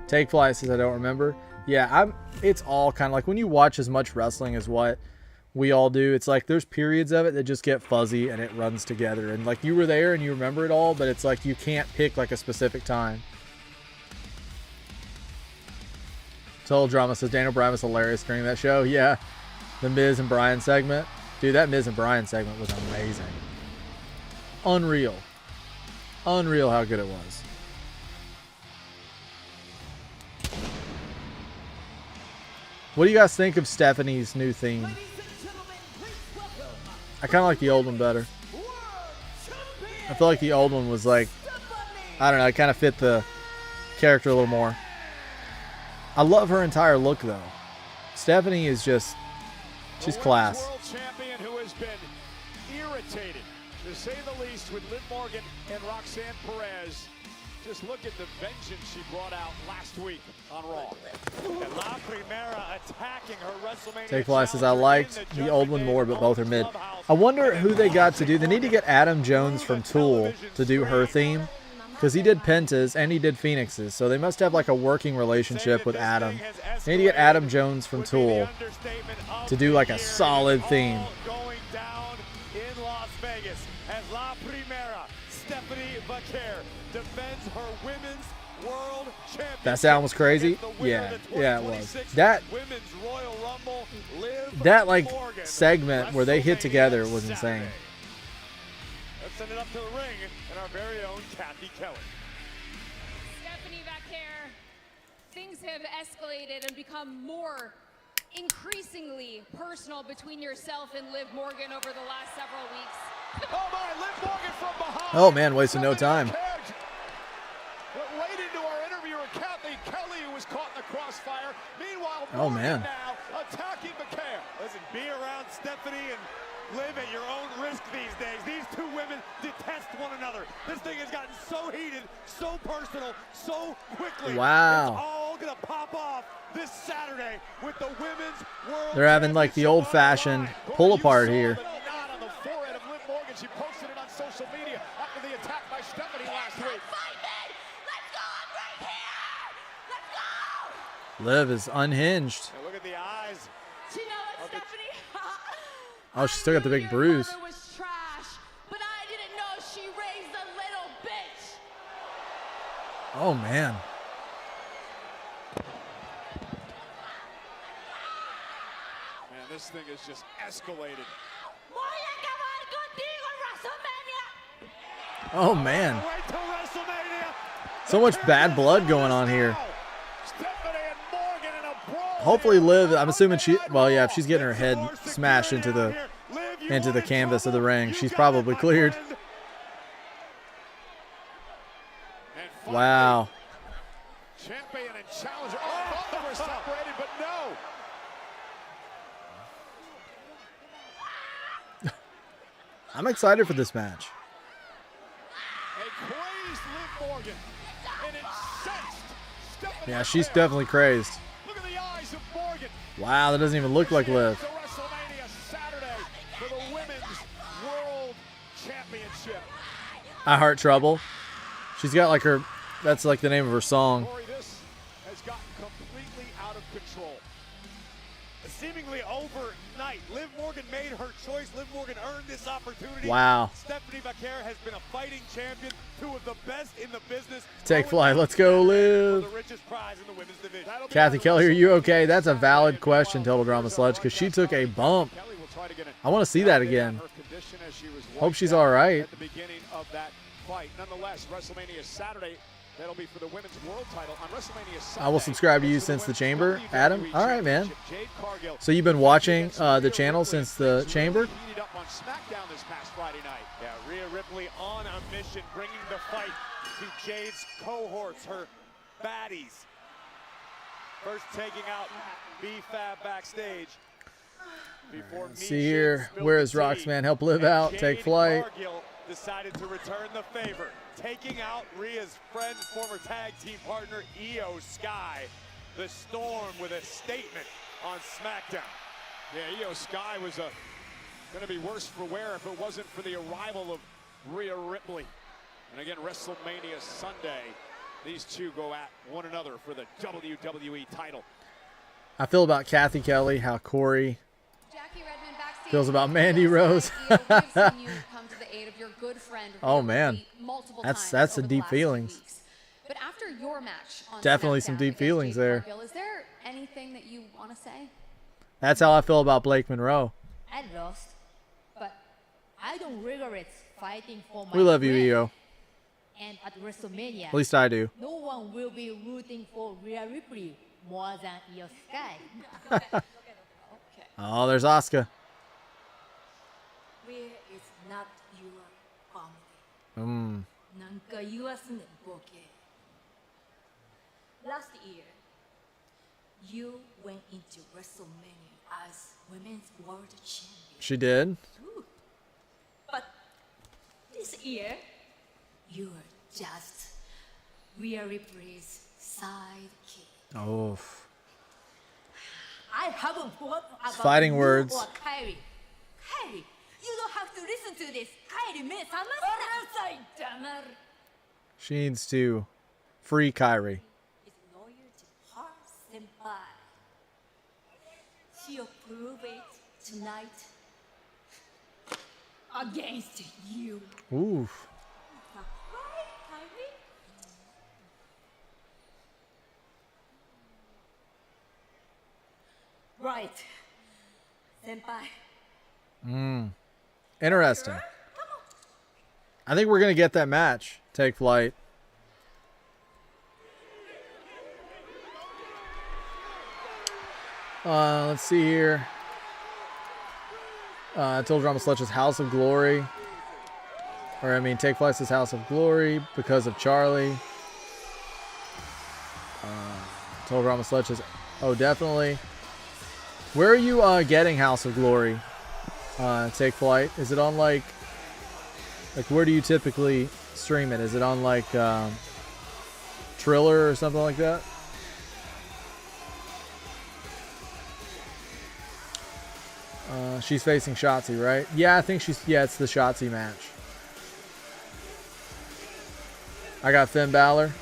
Take Fly says, I don't remember. Yeah, it's all kind of like when you watch as much wrestling as what we all do, it's like there's periods of it that just get fuzzy and it runs together. And like you were there and you remember it all, but it's like you can't pick like a specific time. Total Drama says, Daniel Bryan was hilarious during that show. Yeah, the Miz and Bryan segment. Dude, that Miz and Bryan segment was amazing. Unreal. Unreal how good it was. What do you guys think of Stephanie's new theme? I kind of like the old one better. I feel like the old one was like, I don't know, it kind of fit the character a little more. I love her entire look though. Stephanie is just, she's class. World champion who has been irritated, to say the least, with Liv Morgan and Roxanne Perez. Just look at the vengeance she brought out last week on Raw. And La Primera attacking her WrestleMania. Take Fly says, I liked the old one more, but both are mid. I wonder who they got to do. They need to get Adam Jones from Tool to do her theme, because he did Penta's and he did Phoenix's. So they must have like a working relationship with Adam. They need to get Adam Jones from Tool to do like a solid theme. Going down in Las Vegas as La Primera, Stephanie Vaquer, defends her women's world championship. That sound was crazy. Yeah, it was. That Women's Royal Rumble, Liv like Morgan, segment where they hit together was insane. Let's send it up to the ring and our very own Kathy Kelly. Stephanie Vaquer, things have escalated and become more increasingly personal between yourself and Liv Morgan over the last several weeks. Oh my, Liv Morgan from behind. Oh man, wasting no time. Went late into our interviewer, Kathy Kelly, who was caught in the crossfire. Meanwhile, oh man, now attacking Vaquer. Listen, be around Stephanie and Liv at your own risk these days. These two women detest one another. This thing has gotten so heated, so personal, so quickly. Wow. It's all gonna pop off this Saturday with the women's world. They're having like the old-fashioned pull apart here. On the forehead of Liv Morgan. She posted it on social media after the attack by Stephanie last week. Liv is unhinged. Now look at the eyes. You know what, Stephanie? Oh, she still got the big bruise. Your mother was trash, but I didn't know she raised a little bitch. Oh man. Man, this thing is just escalated. Oh man. Wait till WrestleMania. So much bad blood going on here. Hopefully Liv, I'm assuming well yeah, if she's getting her head smashed into the canvas of the ring, she's probably cleared. Wow. Champion and challenger. Oh, thought they were separated, but no. I'm excited for this match. A crazed Liv Morgan. An incensed Stephanie. Yeah, she's definitely crazed. Look at the eyes of Morgan. Wow, that doesn't even look like Liv. To WrestleMania Saturday for the Women's World Championship. I Heart Trouble. She's got like her, that's like the name of her song. Corey, this has gotten completely out of control. Seemingly overnight, Liv Morgan Morgan made her choice. Liv Morgan earned this opportunity. Wow. Stephanie Vaquer has been a fighting champion, two of the best in the business. Take flight. Let's go, Liv. The richest prize in the women's division. Kathy Kelly, are you okay? That's a valid question, Total Drama Sludge, because she took a bump. I want to see that again. Hope she's all right. At the beginning of that fight. Nonetheless, WrestleMania Saturday, that'll be for the women's world title on WrestleMania Saturday. I will subscribe to you since the chamber, Adam. All right, man. So you've been watching the channel since the chamber? Heated up on SmackDown this past Friday night. Yeah, Rhea Ripley on a mission, bringing the fight to Jade's cohorts, her baddies. First taking out B-Fab backstage. Before See here, where is Roxman? Help Liv out. Take flight. Cargill decided to return the favor, taking out Rhea's friend, former tag team partner, Io Sky. The Storm with a statement on SmackDown. Yeah, Io Sky was going to be worse for wear if it wasn't for the arrival of Rhea Ripley. And again, WrestleMania Sunday, these two go at one another for the WWE title. I feel about Kathy Kelly, how Corey Jackie Redmond backstage feels about Mandy Rose. Oh man, that's some deep feelings. But after your match on Definitely SmackDown some deep against feelings Jade there. Cargill, is there anything that you want to say? That's how I feel about Blake Monroe. I lost, but I don't regret fighting for my We love you, brand. Io. And at WrestleMania, At least I do. no one will be rooting for Rhea Ripley more than Io Sky. Oh, there's Asuka. Rhea is not your family. なんか言わすねん、ボケ。Last year, you went into WrestleMania as Women's World Champion. She did. But this year, you're just Rhea Ripley's sidekick. Oh. I haven't forgotten about Fighting you words. or Kyrie. Kyrie, you don't have to listen to this. Kyrie, me, She needs to free Kyrie. is loyal to her senpai. She'll prove it tonight against you. Oof. Kyrie? Right. Senpai. Interesting. I think we're going to get that match. Take flight. Let's see here. Total Drama Sludge's House of Glory. Or, I mean, Take Flight's House of Glory because of Charlie. Total Drama Sludge's... Oh, definitely. Where are you getting House of Glory? Take Flight. Is it on, like, where do you typically stream it? Is it on, like, Triller or something like that? She's facing Shotzi, right? Yeah, I think she's... Yeah, it's the Shotzi match. I got Finn Balor.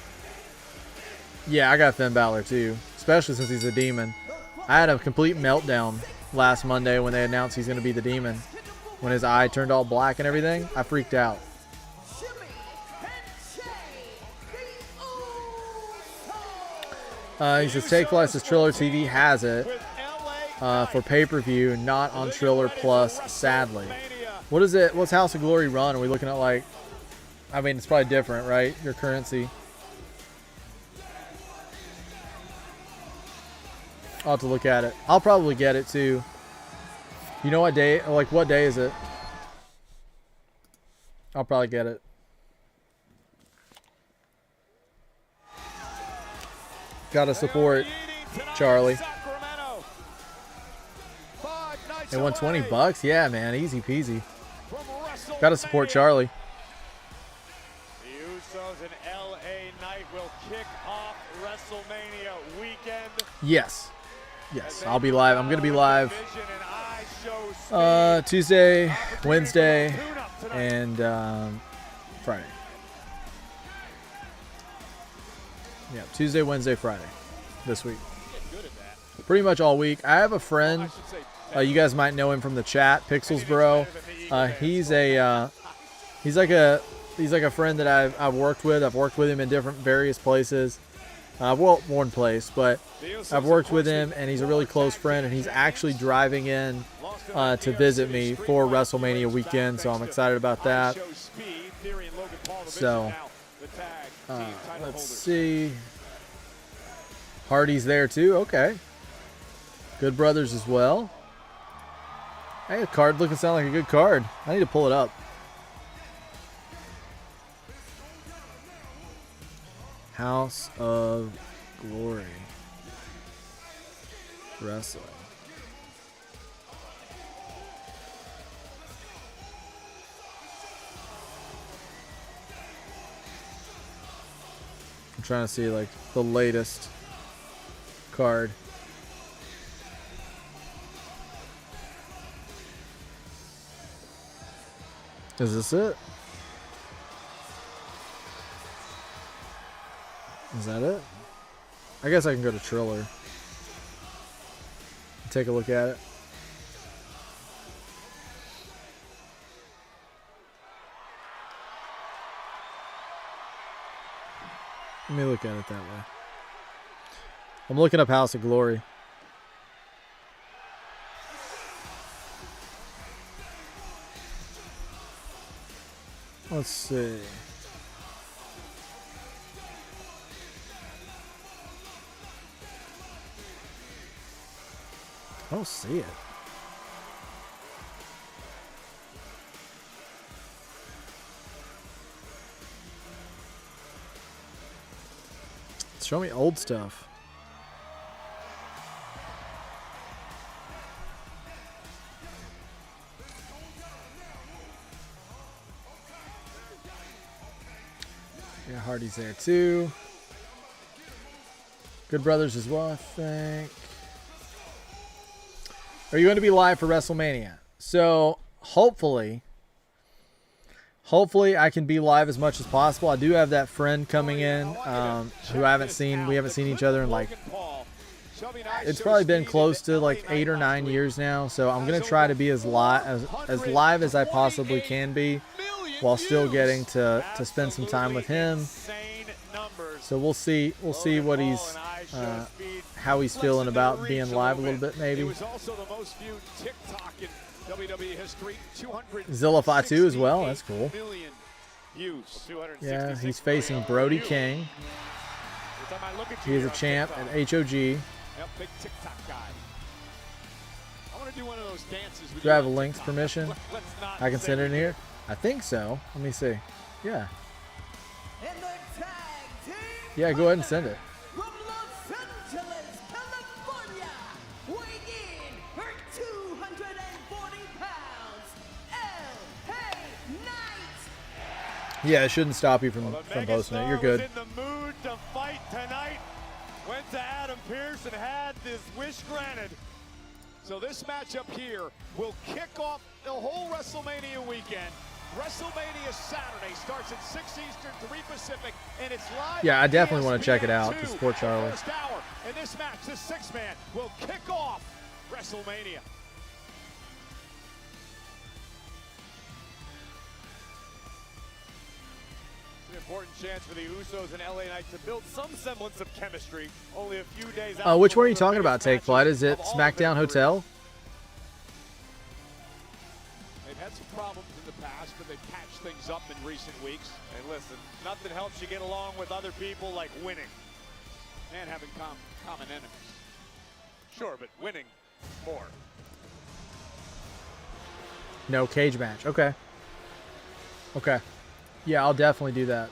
Yeah, I got Finn Balor, too. Especially since he's a demon. I had a complete meltdown last Monday when they announced he's going to be the demon. When his eye turned all black and everything, I freaked out. He says, Take Flight says Triller TV has it for pay-per-view, not on Triller Plus, sadly. What is it? What's House of Glory run? Are we looking at, like... I mean, it's probably different, right? Your currency. I'll have to look at it. I'll probably get it, too. You know what day? Like, what day is it? I'll probably get it. Gotta support Charlie. They won $20? Yeah, man. Easy peasy. Gotta support Charlie. The Usos and LA Knight will kick off WrestleMania weekend. Yes. Yes, I'll be live. I'm going to be live Tuesday, Wednesday, and Friday. Yeah, Tuesday, Wednesday, Friday this week. Pretty much all week. I have a friend You guys might know him from the chat, Pixels Bro. He's like a friend that I've worked with. I've worked with him in various places. Well, one place, but I've worked with him, and he's a really close friend, and he's actually driving in to visit me for WrestleMania weekend, so I'm excited about that. So, let's see. Hardy's there too. Okay. Good Brothers as well. Hey, a card looking sound like a good card. I need to pull it up. House of Glory Wrestling. I'm trying to see like the latest card. Is this it? Is that it? I guess I can go to Triller. Take a look at it. Let me look at it that way. I'm looking up House of Glory. Let's see. I don't see it. Show me old stuff. Yeah, Hardy's there too. Good Brothers as well, I think. Are you going to be live for WrestleMania? So hopefully I can be live as much as possible. I do have that friend coming in who I haven't seen. We haven't seen each other in like, it's probably been close to like 8 or 9 years now. So I'm going to try to be as live as I possibly can be while still getting to spend some time with him. So we'll see what he's how he's feeling about being live a little bit, maybe. Zillify 2 as well. That's cool. Yeah, he's facing Brody King. He is a champ at HOG. Big TikTok guy. I want to do one of those dances. Do I have a link's permission? I can send it in here. I think so. Let me see. Yeah. Yeah, go ahead and send it. From Los Angeles, California, weighing in her 240 pounds, L.A. Knight. Yeah, it shouldn't stop you from posting it. You're good. In the mood to fight tonight. Went to Adam Pearce and had this wish granted. So this matchup here will kick off the whole WrestleMania weekend. WrestleMania Saturday starts at 6 Eastern, 3 Pacific, and it's live. Yeah, I definitely want to check it out to support Charlie. First hour, and this match, this six-man, will kick off WrestleMania. It's an important chance for the Usos and LA Knight to build some semblance of chemistry. Only a few days out. Which one are you talking about, Take Flight? Is it SmackDown Hotel? They've had some problems in the past, but they've patched things up in recent weeks. And listen, nothing helps you get along with other people like winning. And having common enemies. Sure, but winning more. No cage match. Okay. Okay. Yeah, I'll definitely do that.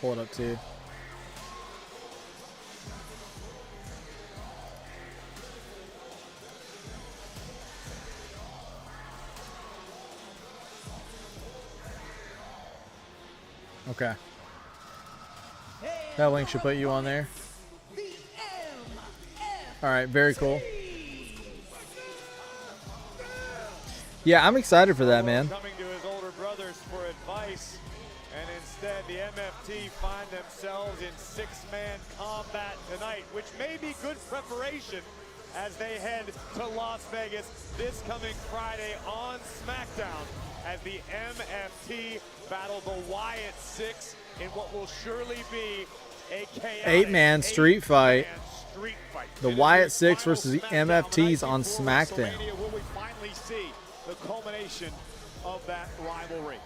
Pull it up too. Okay. That link should put you on there. All right, very cool. Yeah, I'm excited for that, man. Coming to his older brothers for advice, and instead instead, the MFT find themselves in six-man combat tonight, which may be good preparation as they head to Las Vegas this coming Friday on SmackDown as the MFT battle the Wyatt Six in what will surely be a chaotic eight-man street fight. The It is Wyatt Six final versus the SmackDown MFTs night on before SmackDown. WrestleMania. Will we finally see the culmination of that rivalry?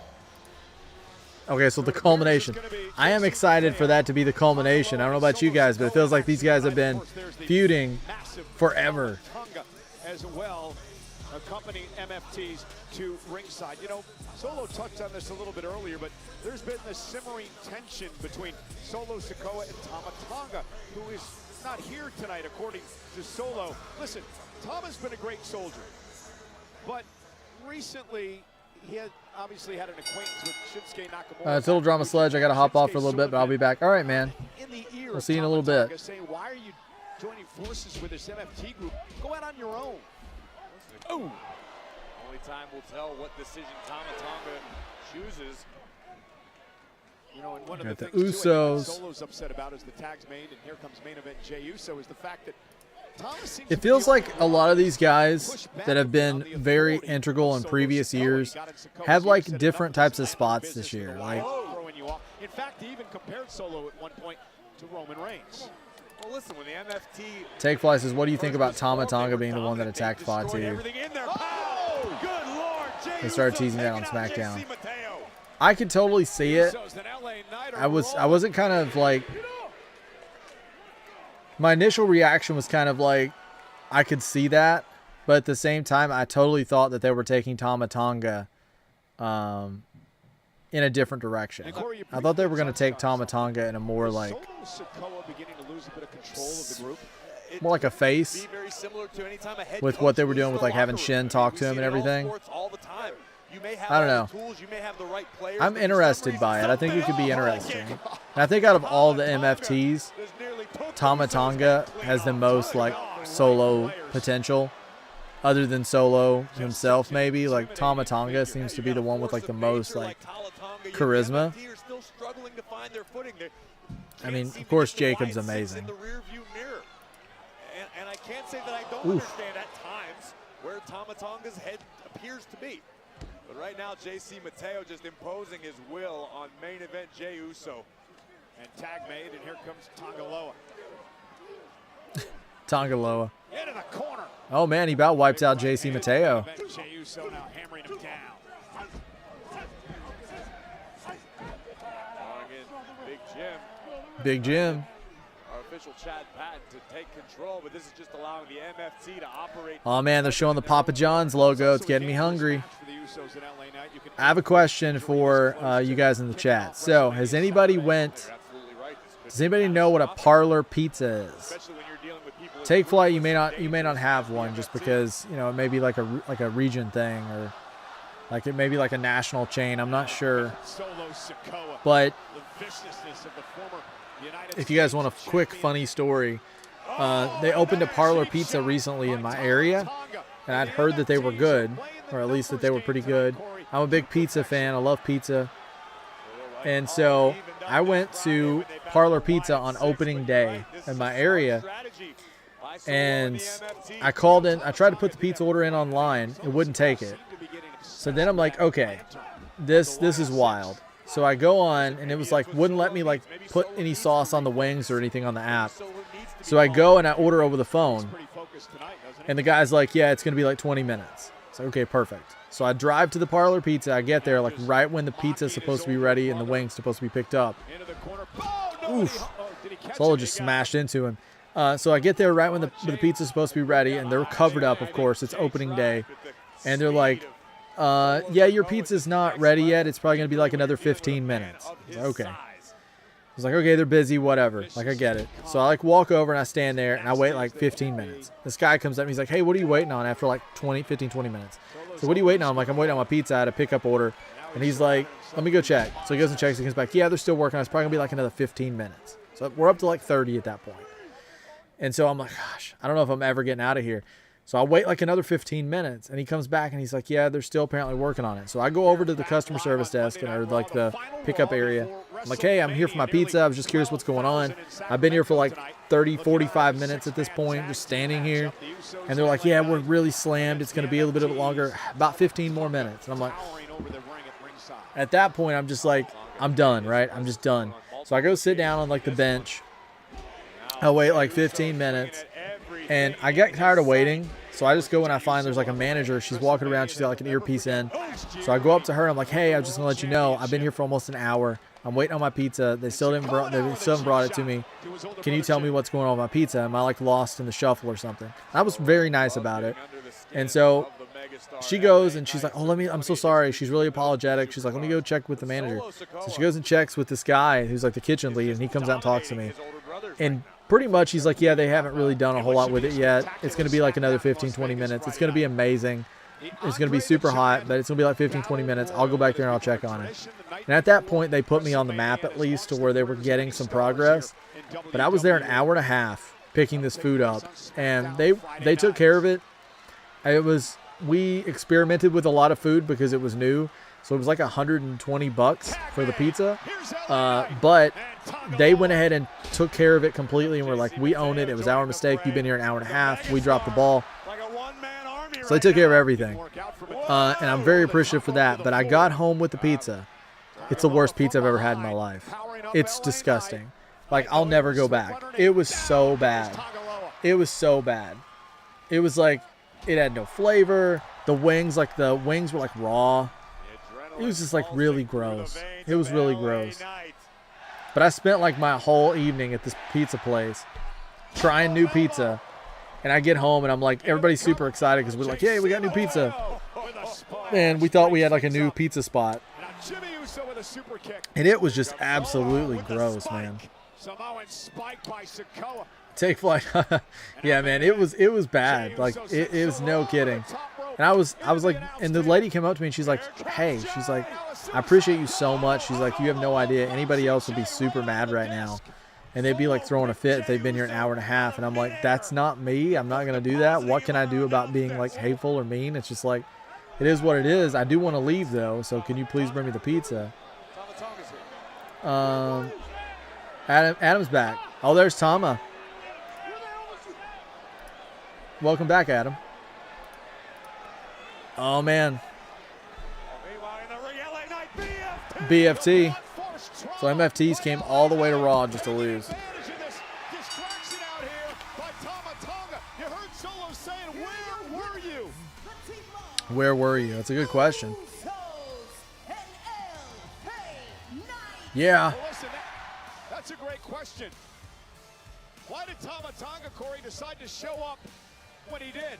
Okay, so the culmination. I am excited for that to be the culmination. I don't know about you guys, but it feels like these guys have been feuding forever. As well, accompanying MFTs to ringside. You know, Solo touched on this a little bit earlier, but there's been this simmering tension between Solo Sikoa and Tama Tonga, who is not here tonight, according to Solo. Listen, Tama's been a great soldier, but recently he had obviously had an acquaintance with Shinsuke Nakamura. It's a little drama sledge. I got to hop off for a little bit, but I'll be back. All right, man. We'll see you in a little bit. Saying, why are you joining forces with this MFT group? Go out on your own. Oh! Only time will tell what decision Tama Tonga chooses. You know, and one of Got the the things too, I think Usos. Solo's upset about is the tags made, and here comes main event Jey Uso, is the fact that Thomas seems It to feels be like a lot of these guys push back that have been on the very authority integral in Solo previous Sikoa. years He got in Sikoa's have ear, like said different enough types is of spots business this year. for the Like, Wyatt, throwing you off. In fact, he even compared Solo at one point to Roman Reigns. Well, listen, when the MFT Take Fly says, what do you think about Tama Tonga being the one that attacked Fatu? everything in their power. Good Lord, Jey They started Uso teasing that on taking out SmackDown. JC Mateo. I could totally see it. Usos and LA Knight are I wasn't kind of like, my initial reaction was kind of like, I could see that, but at the same time, I totally thought that they were taking Tama Tonga in a different direction. I thought they were going to take Tama Tonga in a more like, Solo Sikoa beginning to lose a bit of control of the group. more like a face Be very similar to any time a head with coach what they were leaves doing with the like having locker room. Shin I mean, talk we to him see and it in all everything. sports all the time. You may have I don't all know. the tools, you may have the right players, I'm but for some interested reason, by it. I think it could be something interesting. clicking. And I think out of all the MFTs, There's nearly totally Tama Tonga has the most like solo potential, other than Solo himself maybe. Like Tama Tonga seems to be the one with like the most like charisma. I mean, of course, Jacob's amazing. And I can't say that I don't Oof. understand at times where Tama Tonga's head appears to be. But right now, JC Mateo just imposing his will on main event Jey Uso. And tag made, and here comes Tongaloa. Tongaloa. Into the corner. Oh man, he about wiped out JC Mateo. Jey Uso now hammering him down. Calling in Big Jim, Big Jim. our official Chad Patton, to take control, but this is just allowing the MFT to operate. Oh man, they're showing the Papa John's logo. It's getting me hungry. I have a question for you guys in the chat. So, has anybody went? Does anybody know what a parlor pizza is? Take Flight, you may not have one just because you know it may be like a region thing or like it may be like a national chain. I'm not sure. But if you guys want a quick funny story, they opened a parlor pizza recently in my area, and I'd heard that they were good, or at least that they were pretty good. I'm a big pizza fan. I love pizza. And so I went to Parlor Pizza on opening day in my area, and I called in. I tried to put the pizza order in online. It wouldn't take it. So then I'm like, okay, this is wild. So I go on, and it was like wouldn't let me like put any sauce on the wings or anything on the app. So I go and I order over the phone, and the guy's like, yeah, it's gonna be like 20 minutes. So okay, perfect. So I drive to the Parlor Pizza. I get there like right when the pizza's supposed to be ready and the wings supposed to be picked up. Oof. Solo just smashed into him. So I get there right when the pizza's supposed to be ready, and they're covered up, of course. It's opening day. And they're like, yeah, your pizza's not ready yet. It's probably going to be like another 15 minutes. I was like, okay. I was like, okay, they're busy, whatever. Like, I get it. So I like walk over and I stand there and I wait like 15 minutes. This guy comes up and he's like, hey, what are you waiting on after like 15, 20 minutes? So what are you waiting on? I'm like, I'm waiting on my pizza. I had a pickup order. And he's like, let me go check. So he goes and checks. He comes back. Yeah, they're still working on it. It's probably going to be like another 15 minutes. So we're up to like 30 at that point. And so I'm like, gosh, I don't know if I'm ever getting out of here. So I'll wait like another 15 minutes, and he comes back and he's like, yeah, they're still apparently working on it. So I go over to the customer service desk or like the pickup area. I'm like, hey, I'm here for my pizza. I was just curious what's going on. I've been here for like 30, 45 minutes at this point, just standing here. And they're like, yeah, we're really slammed. It's going to be a little bit longer, about 15 more minutes. And I'm like, at that point, I'm just like, I'm done, right? I'm just done. So I go sit down on like the bench. I wait like 15 minutes, and I get tired of waiting. So I just go and I find there's like a manager. She's walking around. She's got like an earpiece in. So I go up to her. I'm like, hey, I'm just going to let you know, I've been here for almost an hour. I'm waiting on my pizza. They still haven't brought it to me. Can you tell me what's going on with my pizza? Am I like lost in the shuffle or something? I was very nice about it. And so she goes and she's like, oh, I'm so sorry. She's really apologetic. She's like, let me go check with the manager. So she goes and checks with this guy who's like the kitchen lead, and he comes out and talks to me. And pretty much he's like, yeah, they haven't really done a whole lot with it yet. It's going to be like another 15, 20 minutes. It's going to be amazing. It's going to be super hot, but it's going to be like 15, 20 minutes. I'll go back there and I'll check on it. And at that point, they put me on the map at least to where they were getting some progress. But I was there an hour and a half picking this food up, and they took care of it. We experimented with a lot of food because it was new. So it was like $120 for the pizza. But they went ahead and took care of it completely, and were like, we own it. It was our mistake. You've been here an hour and a half. We dropped the ball. So they took care of everything. And I'm very appreciative for that. But I got home with the pizza. It's the worst pizza I've ever had in my life. It's disgusting. Like, I'll never go back. It was so bad. It was so bad. It was like, it had no flavor. The wings were like raw. It was just like really gross. It was really gross. But I spent like my whole evening at this pizza place trying new pizza. And I get home and I'm like, everybody's super excited because we're like, yay, we got new pizza. And we thought we had like a new pizza spot. And it was just absolutely gross, man. Take flight. Yeah, man, it was bad. Like it was no kidding. And I was like, and the lady came up to me and she's like, hey, she's like, I appreciate you so much. She's like, you have no idea. Anybody else would be super mad right now. And they'd be like throwing a fit if they've been here an hour and a half. And I'm like, that's not me. I'm not going to do that. What can I do about being like hateful or mean? It's just like, it is what it is. I do want to leave though. So can you please bring me the pizza? Adam's back. Oh, there's Tama. Welcome back, Adam. Oh, man. BFT. So MFTs came all the way to Raw just to lose. Where were you? That's a good question. Yeah. That's a great question. Why did Tama Tonga, Corey, decide to show up when he did?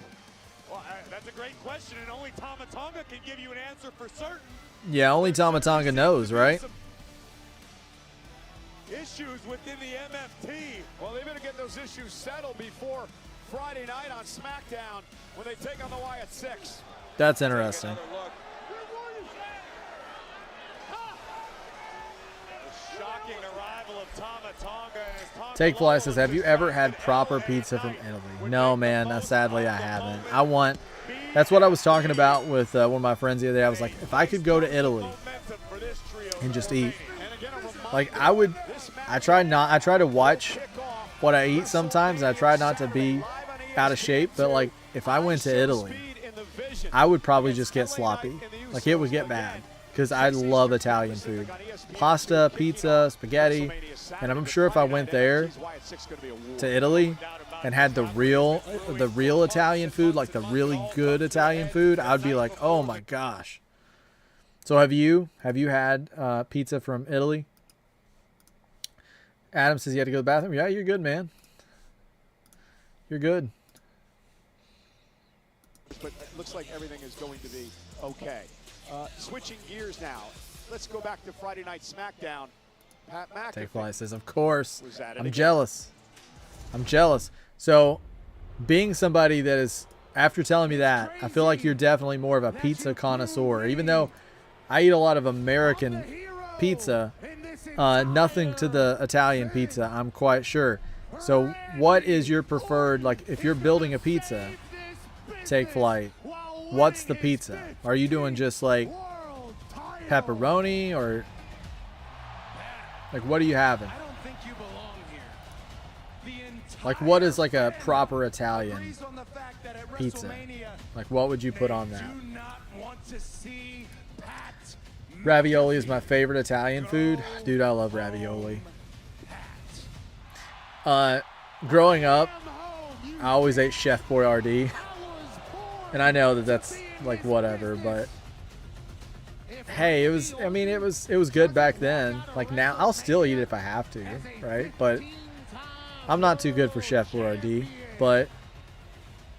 Well, that's a great question, and only Tama Tonga can give you an answer for certain. Yeah, only Tama Tonga knows, right? Issues within the MFT. Well, they better get those issues settled before Friday night on SmackDown when they take on the Wyatt Six. That's interesting. Shocking arrival of Tama Tonga. Take Fly says, have you ever had proper pizza from Italy? No, man. Sadly, I haven't. That's what I was talking about with one of my friends the other day. I was like, if I could go to Italy and just eat, like I try to watch what I eat sometimes, and I try not to be out of shape, but like if I went to Italy, I would probably just get sloppy. Like it would get bad. Because I love Italian food. Pasta, pizza, spaghetti. And I'm sure if I went there to Italy and had the real Italian food, like the really good Italian food, I'd be like, oh my gosh. So have you had pizza from Italy? Adam says you had to go to the bathroom. Yeah, you're good, man. You're good. But it looks like everything is going to be okay. Switching gears now, let's go back to Friday Night SmackDown. Pat McAfee. Take Fly says, of course. I'm jealous. I'm jealous. So, being somebody that is, after telling me that, I feel like you're definitely more of a pizza connoisseur. Even though I eat a lot of American pizza, nothing to the Italian pizza, I'm quite sure. So, what is your preferred, like, if you're building a pizza, Take Flight, what's the pizza? Are you doing just like pepperoni or like what are you having? Like what is like a proper Italian pizza? Like what would you put on that? Ravioli is my favorite Italian food. Dude, I love ravioli. Growing up, I always ate Chef Boyardee. And I know that that's like whatever, but hey, it was good back then. Like now, I'll still eat it if I have to, right? But I'm not too good for Chef Boyardee, but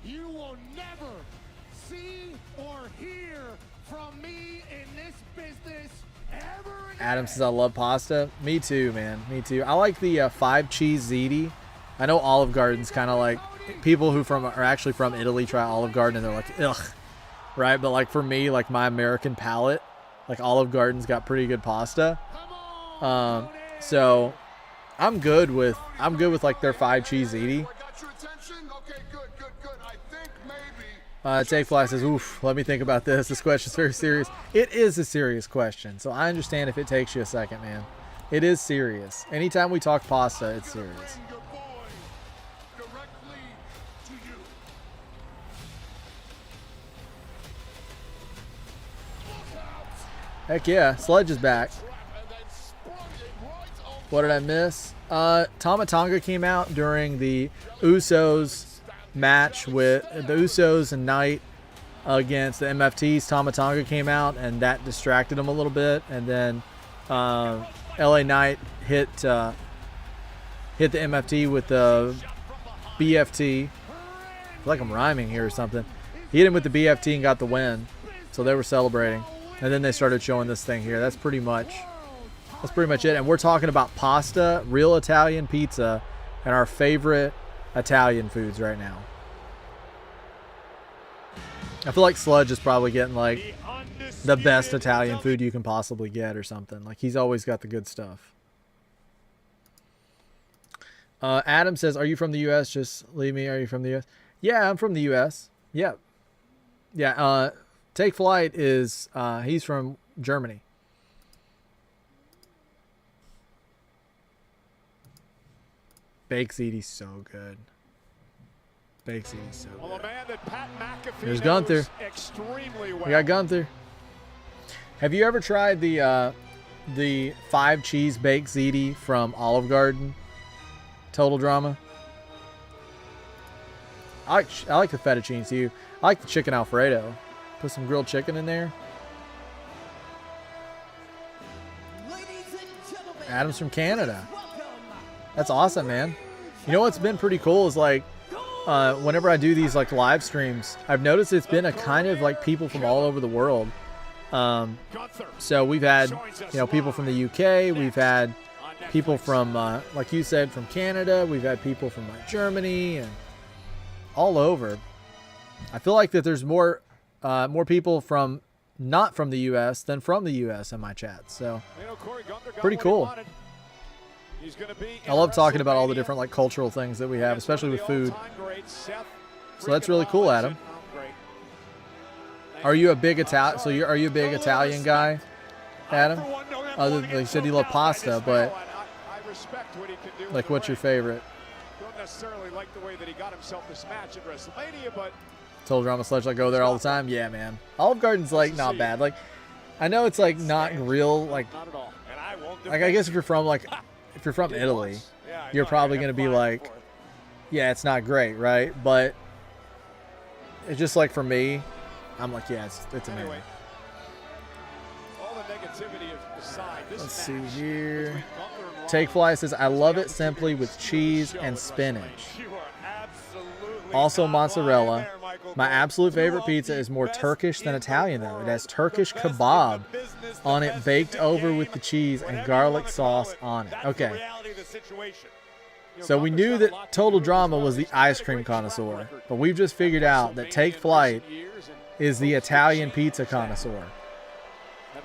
You will never see or hear from me in this business ever again. Adam says I love pasta. Me too, man. Me too. I like the 5 cheese ziti. I know Olive Garden's kind of like people who are actually from Italy try Olive Garden and they're like ugh, right? But like for me, like my American palate, like Olive Garden's got pretty good pasta. So I'm good with like their 5 cheese ziti. Take Fly says, oof, let me think about this. This question's very serious. It is a serious question, so I understand if it takes you a second, man. It is serious. Anytime we talk pasta, it's serious. Heck yeah, Sledge is back. What did I miss? Tama Tonga came out during the Usos match with the Usos and Knight against the MFTs. Tama Tonga came out and that distracted him a little bit, and then LA Knight hit the MFT with the BFT. I feel like I'm rhyming here or something. He hit him with the BFT and got the win, so they were celebrating. And then they started showing this thing here. That's pretty much it. And we're talking about pasta, real Italian pizza, and our favorite Italian foods right now. I feel like Sludge is probably getting like the best Italian food you can possibly get or something. Like he's always got the good stuff. Adam says, are you from the U.S.? Just leave me. Are you from the U.S.? Yeah, I'm from the U.S. Yeah. Yeah. Take Flight is, he's from Germany. Baked ziti's so good. Baked ziti's so good. Well, a man that Pat McAfee There's Gunther. Extremely well. We got Gunther. Have you ever tried the 5 cheese baked ziti from Olive Garden? Total Drama. I like the fettuccine too. I like the chicken Alfredo. Put some grilled chicken in there. Adam's from Canada. That's awesome, man. You know what's been pretty cool is like whenever I do these like live streams, I've noticed it's been a kind of like people from all over the world. So we've had people from the UK, we've had people from like you said from Canada, we've had people from like Germany and all over. I feel like that there's more people from not from the U.S. than from the U.S. in my chat. So pretty cool. I love talking about all the different like cultural things that we have, especially with food. So that's really cool, Adam. Are you a big Italian? So are you a big Italian guy, Adam? Other than you said you love pasta, but like what's your favorite? Don't necessarily like the way that he got himself this match at WrestleMania, but Total Drama Sledge, I go there all the time. Yeah, man. Olive Garden's like not bad. Like, I know it's like not real. Like, I guess if you're from Italy, you're probably gonna be like, yeah, it's not great, right? But it's just like for me, I'm like, yeah, it's amazing. all the negativity aside, this Let's see here. Take Fly says, I love it simply with cheese and spinach. Also mozzarella. My absolute favorite pizza is more Turkish than Italian though. It has Turkish kebab on it baked over with the cheese and garlic sauce on it. Okay. So we knew that Total Drama was the ice cream connoisseur, but we've just figured out that Take Flight is the Italian pizza connoisseur.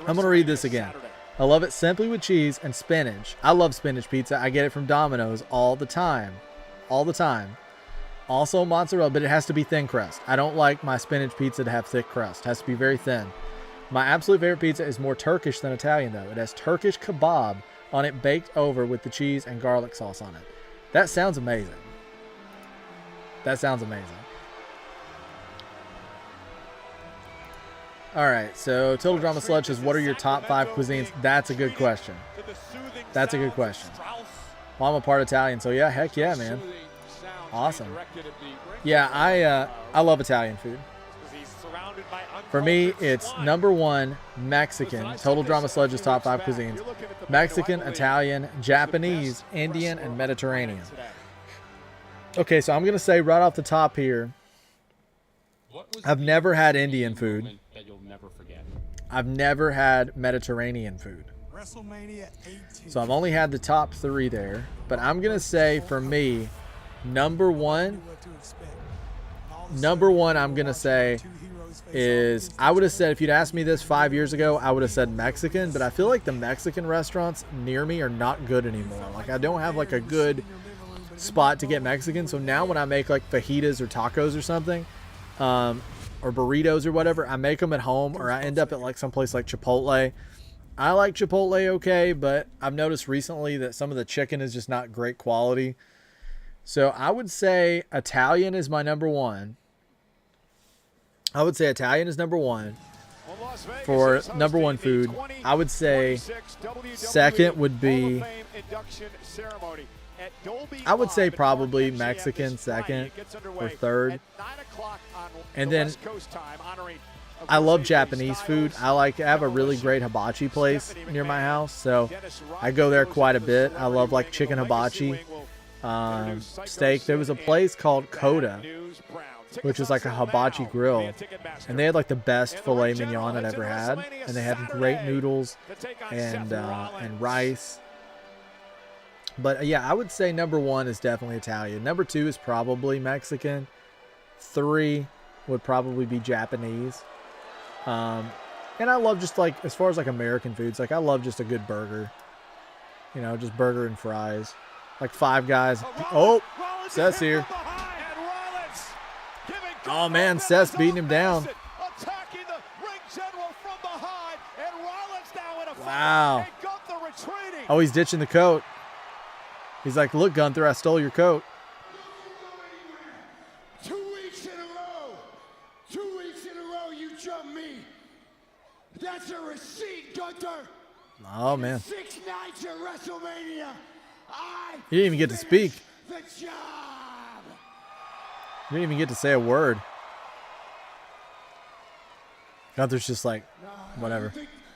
I'm going to read this again. I love it simply with cheese and spinach. I love spinach pizza. I get it from Domino's all the time. All the time. Also mozzarella, but it has to be thin crust. I don't like my spinach pizza to have thick crust. It has to be very thin. My absolute favorite pizza is more Turkish than Italian, though. It has Turkish kebab on it, baked over with the cheese and garlic sauce on it. That sounds amazing. That sounds amazing. All right, so Total Drama Sludge says, what are your top 5 cuisines? That's a good question. That's a good question. Well, I'm a part Italian, so yeah, heck yeah, man. Awesome. Yeah, I love Italian food. For me, it's number 1, Mexican. Total Drama Sludge's top 5 cuisines. Mexican, Italian, Japanese, Indian, and Mediterranean. Okay, so I'm going to say right off the top here, I've never had Indian food. I've never had Mediterranean food. So I've only had the top 3 there. But I'm going to say for me, number one I'm going to say is, I would have said, if you'd asked me this 5 years ago, I would have said Mexican. But I feel like the Mexican restaurants near me are not good anymore. Like, I don't have like a good spot to get Mexican. So now when I make like fajitas or tacos or something, or burritos or whatever, I make them at home, or I end up at like someplace like Chipotle. I like Chipotle okay, but I've noticed recently that some of the chicken is just not great quality. So I would say Italian is my number 1. I would say Italian is number 1 for number 1 food. I would say second would be, I would say probably Mexican second or third. And then I love Japanese food. I have a really great hibachi place near my house, so I go there quite a bit. I love like chicken hibachi, steak. There was a place called Coda, which is like a hibachi grill, and they had like the best filet mignon I'd ever had, and they had great noodles and rice. But yeah, I would say number 1 is definitely Italian. Number 2 is probably Mexican. 3 would probably be Japanese. And I love just like, as far as like American foods, like I love just a good burger. You know, just burger and fries. Like Five Guys. Oh, Seth's here. Oh man, Seth's beating him down. Wow. Oh, he's ditching the coat. He's like, look, Gunther, I stole your coat. 2 weeks in a row. 2 weeks in a row you jump me. That's a receipt, Gunther. Oh, man. 6 nights at WrestleMania. You didn't even get to speak. The job. You didn't even get to say a word. Gunther's just like, whatever.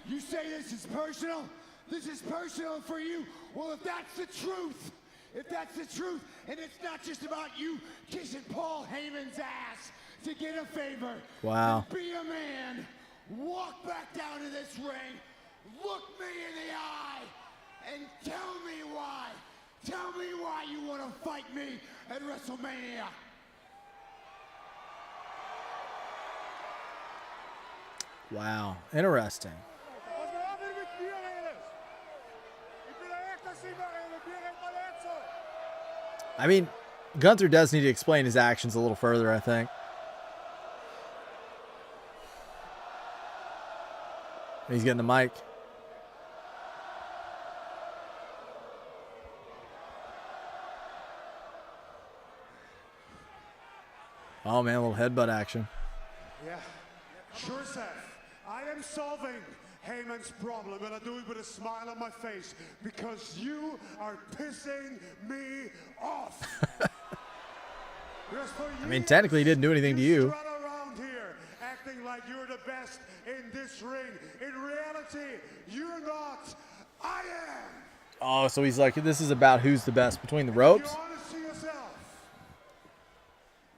You say this is personal? This is personal for you? Well, if that's the truth, and it's not just about you kissing Paul Heyman's ass to get a favor. Wow. Then be a man. Walk back down to this ring. Look me in the eye and tell me why. Tell me why you want to fight me at WrestleMania. Wow. Interesting. I mean, Gunther does need to explain his actions a little further, I think. He's getting the mic. Oh, man, a little headbutt action. Yeah, sure, Seth. I am solving Heyman's problem, and I do it with a smile on my face because you are pissing me off. I mean, technically, he didn't do anything to you. Run around here acting like you're the best in this ring. In reality, you're not. I am. Oh, so he's like, this is about who's the best between the ropes? You're honest to yourself.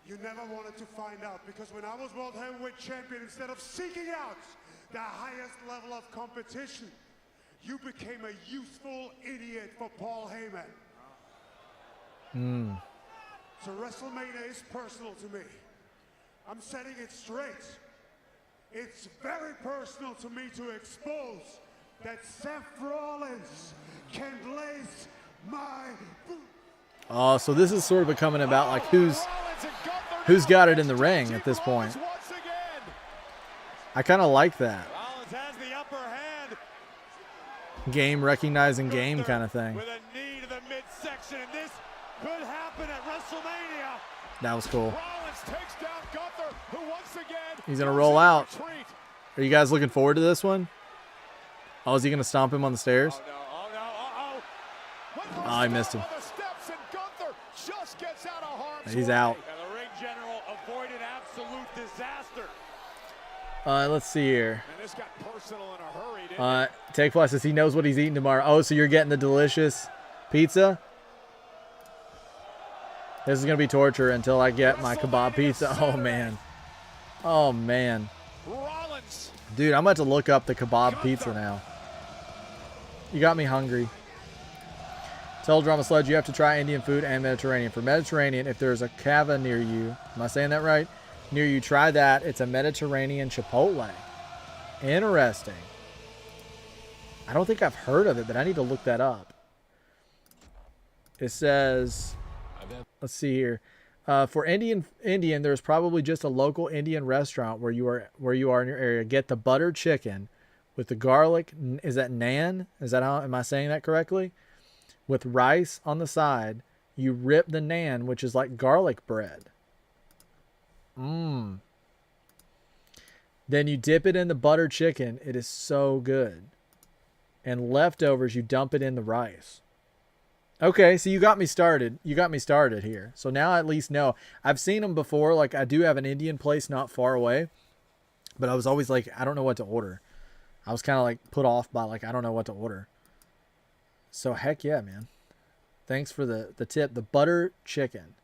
You never wanted to find out because when I was World Heavyweight Champion, instead of seeking out the highest level of competition, you became a useful idiot for Paul Heyman. So WrestleMania is personal to me. I'm setting it straight. It's very personal to me to expose that Seth Rollins can blaze my boot. Oh, so this is sort of becoming about like who's who's got it in the ring at this point. I kind of like that. Rollins has the upper hand. Game recognizing game kind of thing. With a knee to the midsection, and this could happen at WrestleMania. That was cool. Rollins takes down Gunther, who once again He's going to roll out. Are you guys looking forward to this one? Oh, is he going to stomp him on the stairs? Oh, no. Oh, no. Uh-oh. Oh, I missed him. Steps and Gunther just gets out of harm's He's way. out. And the ring general avoided absolute disaster. Let's see here. And this got personal in a hurry, didn't it? Take Plus says he knows what he's eating tomorrow. Oh, so you're getting the delicious pizza? This is going to be torture until I get my kebab pizza. Oh, man. Oh, man. Rollins. Dude, I'm about to look up the kebab pizza now. You got me hungry. Tell Drama Sledge you have to try Indian food and Mediterranean. For Mediterranean, if there's a cava near you, am I saying that right? Near you, try that. It's a Mediterranean Chipotle. Interesting. I don't think I've heard of it, but I need to look that up. It says, let's see here. For Indian, there's probably just a local Indian restaurant where you are in your area. Get the buttered chicken with the garlic. Is that naan? Is that how? Am I saying that correctly? With rice on the side, you rip the naan, which is like garlic bread. Then you dip it in the buttered chicken. It is so good. And leftovers, you dump it in the rice. Okay, so you got me started. You got me started here. So now I at least know. I've seen them before. Like, I do have an Indian place not far away. But I was always like, I don't know what to order. I was kind of like put off by like, I don't know what to order. So heck yeah, man. Thanks for the tip. The butter chicken.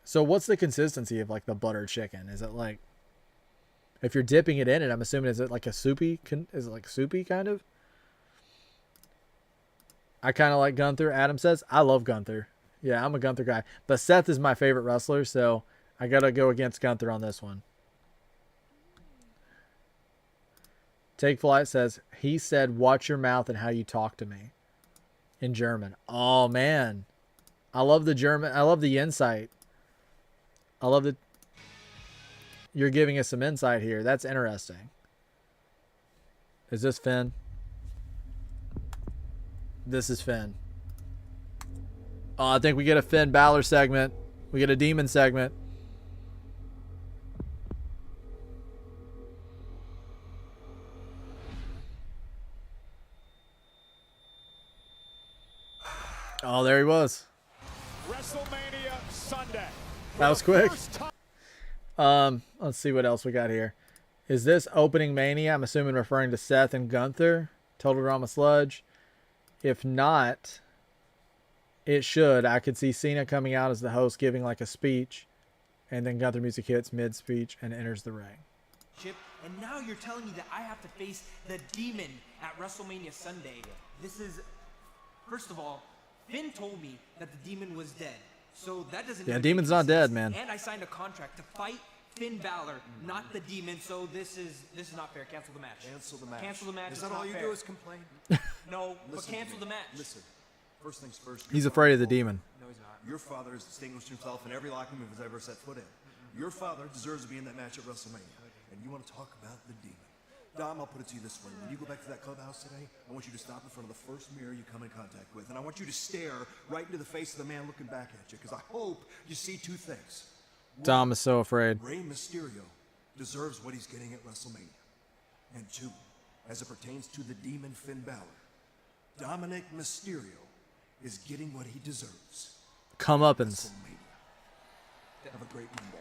So what's the consistency of like the butter chicken? Is it like, if you're dipping it in it, I'm assuming, is it like a soupy? Is it like soupy kind of? I kind of like Gunther. Adam says, I love Gunther. Yeah, I'm a Gunther guy. But Seth is my favorite wrestler, so I got to go against Gunther on this one. Take Flight says, he said, watch your mouth and how you talk to me. In German. Oh, man. I love the German. I love the insight. I love that you're giving us some insight here. That's interesting. Is this Finn? This is Finn. Oh, I think we get a Finn Balor segment. We get a Demon segment. Oh, there he was. WrestleMania Sunday. That was quick. Let's see what else we got here. Is this opening Mania? I'm assuming referring to Seth and Gunther. Total Drama Sludge. If not, it should. I could see Cena coming out as the host, giving like a speech, and then Gunther music hits mid-speech and enters the ring. Chip, and now you're telling me that I have to face the Demon at WrestleMania Sunday. This is, first of all, Finn told me that the Demon was dead. So that doesn't. Yeah, Demon's not dead, man. And I signed a contract to fight Finn Balor, not the Demon. So this is not fair. Cancel the match. Cancel the match. Cancel the match. Is that all you do is complain? No, Listen but cancel to me. the match. Listen, first things first. He's afraid of the Demon. No, he's not. Your father has distinguished himself in every locker room he's ever set foot in. Your father deserves to be in that match at WrestleMania. And you want to talk about the Demon. Dom, I'll put it to you this way. When you go back to that clubhouse today, I want you to stop in front of the first mirror you come in contact with. And I want you to stare right into the face of the man looking back at you. Because I hope you see two things. Dom is so afraid. Rey Mysterio deserves what he's getting at WrestleMania. And two, as it pertains to the Demon Finn Balor, Dominic Mysterio is getting what he deserves. Comeuppance. Have a great Monday.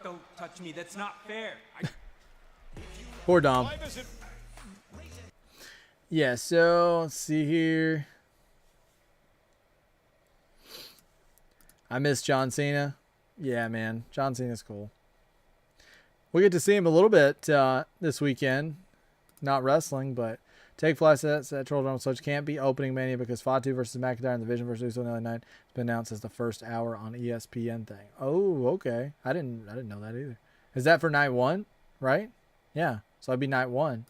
Don't touch me. That's not fair. Poor Dom. Yeah, so let's see here. I miss John Cena. Yeah, man. John Cena's cool. We get to see him a little bit this weekend. Not wrestling, but Take Flight says that Troll Drama Sludge can't be opening Mania because Fatu versus McIntyre and the Vision versus Uso night has been announced as the first hour on ESPN thing. Oh, okay. I didn't know that either. Is that for night one? Right? Yeah. So that'd be night one.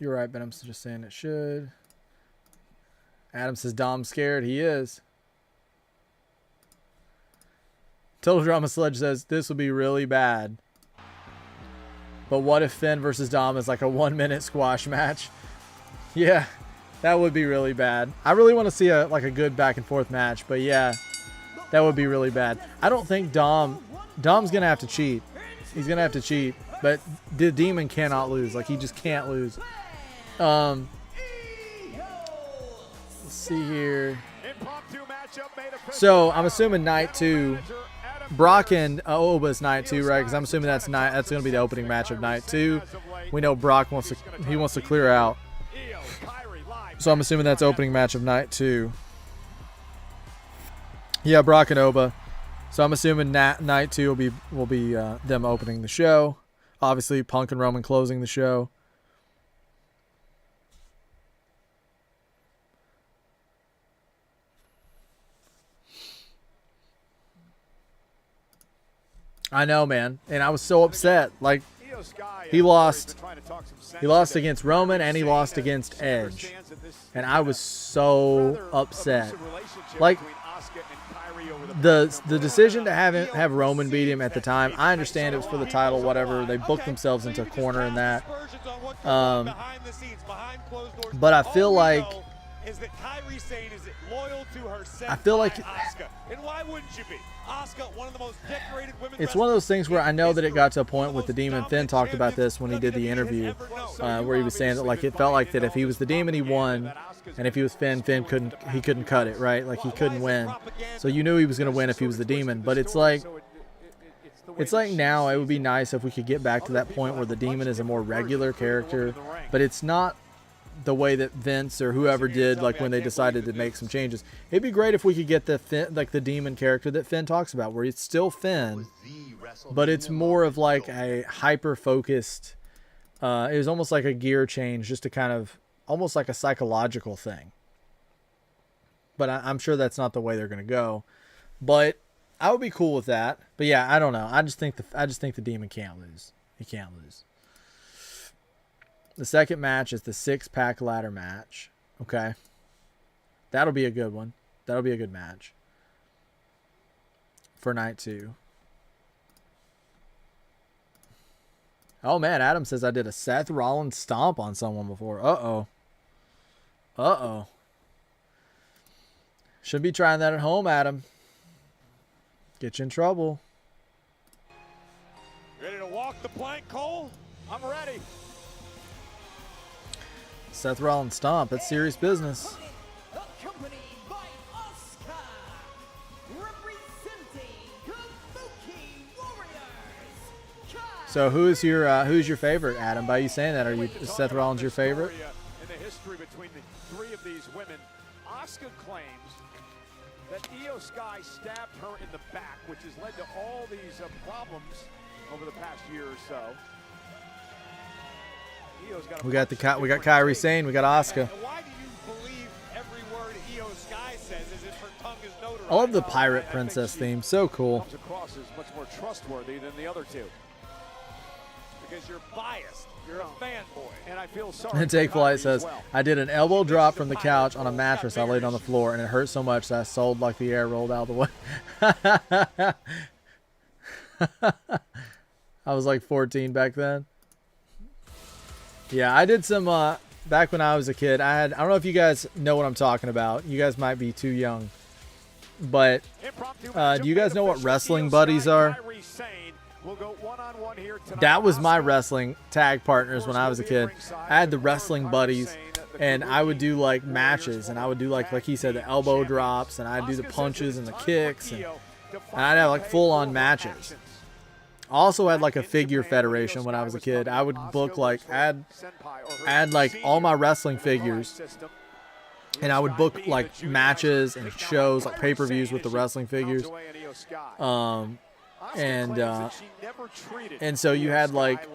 You're right, Benham's just saying it should. Adam says Dom's scared. He is. Total Drama Sledge says this will be really bad. But what if Finn versus Dom is like a 1-minute squash match? Yeah, that would be really bad. I really want to see a good back and forth match, but yeah, that would be really bad. I don't think Dom's gonna have to cheat. He's gonna have to cheat, but the Demon cannot lose. Like, he just can't lose. Let's see here. So I'm assuming night 2. Brock and Oba's night 2, right? Because I'm assuming that's going to be the opening match of night 2. We know Brock wants to clear out, so I'm assuming that's opening match of night 2. Yeah, Brock and Oba. So I'm assuming night 2 will be them opening the show. Obviously, Punk and Roman closing the show. I know, man, and I was so upset. Like, he lost against Roman and he lost against Edge, and I was so upset. Like, the decision to have Roman beat him at the time, I understand it was for the title, whatever. They booked themselves into a corner in that. But I feel like and why wouldn't you be? Asuka, one of the most decorated women. It's one of those things where I know that it got to a point with the Demon. Finn talked about this when he did the interview, where he was saying that, like, it felt like that if he was the Demon, he won, and if he was Finn couldn't cut it, right? Like, he couldn't win. So you knew he was going to win if he was the Demon. But it's like now it would be nice if we could get back to that point where the Demon is a more regular character, but it's not the way that Vince or whoever did, like, when they decided to make some changes. It'd be great if we could get the Demon character that Finn talks about, where it's still Finn, but it's more of like a hyper-focused, it was almost like a gear change, just to kind of, almost like a psychological thing. But I'm sure that's not the way they're going to go. But I would be cool with that. But yeah, I don't know. I just think the Demon can't lose. He can't lose. The second match is the 6-pack ladder match. Okay. That'll be a good one. That'll be a good match for night 2. Oh, man. Adam says I did a Seth Rollins stomp on someone before. Uh-oh. Uh-oh. Should be trying that at home, Adam. Get you in trouble. Ready to walk the plank, Cole? I'm ready. Seth Rollins stomp. That's serious business. Accompanied by Asuka, representing Kabuki Warriors. So who's your favorite, Adam? By you saying that, is Seth Rollins your favorite? In the history between the 3 of these women, Asuka claims that Io Sky stabbed her in the back, which has led to all these problems over the past year or so. We got Kairi Sane. We got Asuka. Why do you believe every word Io Sky says as if her tongue is notarized? I love the Pirate Princess theme. So cool. Comes across as much more trustworthy than the other 2. Because you're biased. You're a fanboy. And I feel sorry. And Take Flight says, I did an elbow drop from the couch on a mattress I laid on the floor, and it hurt so much that I sold like the air rolled out of the way. I was like 14 back then. Yeah, I did some, back when I was a kid, I don't know if you guys know what I'm talking about. You guys might be too young. But, do you guys know what wrestling buddies are? That was my wrestling tag partners when I was a kid. I had the wrestling buddies, and I would do, like, matches, and I would do, like he said, the elbow drops, and I'd do the punches and the kicks, and I'd have, like, full-on matches. Also had like a figure federation when I was a kid. I would book like add like all my wrestling figures, and I would book like matches and shows, like pay-per-views with the wrestling figures. And so you had like,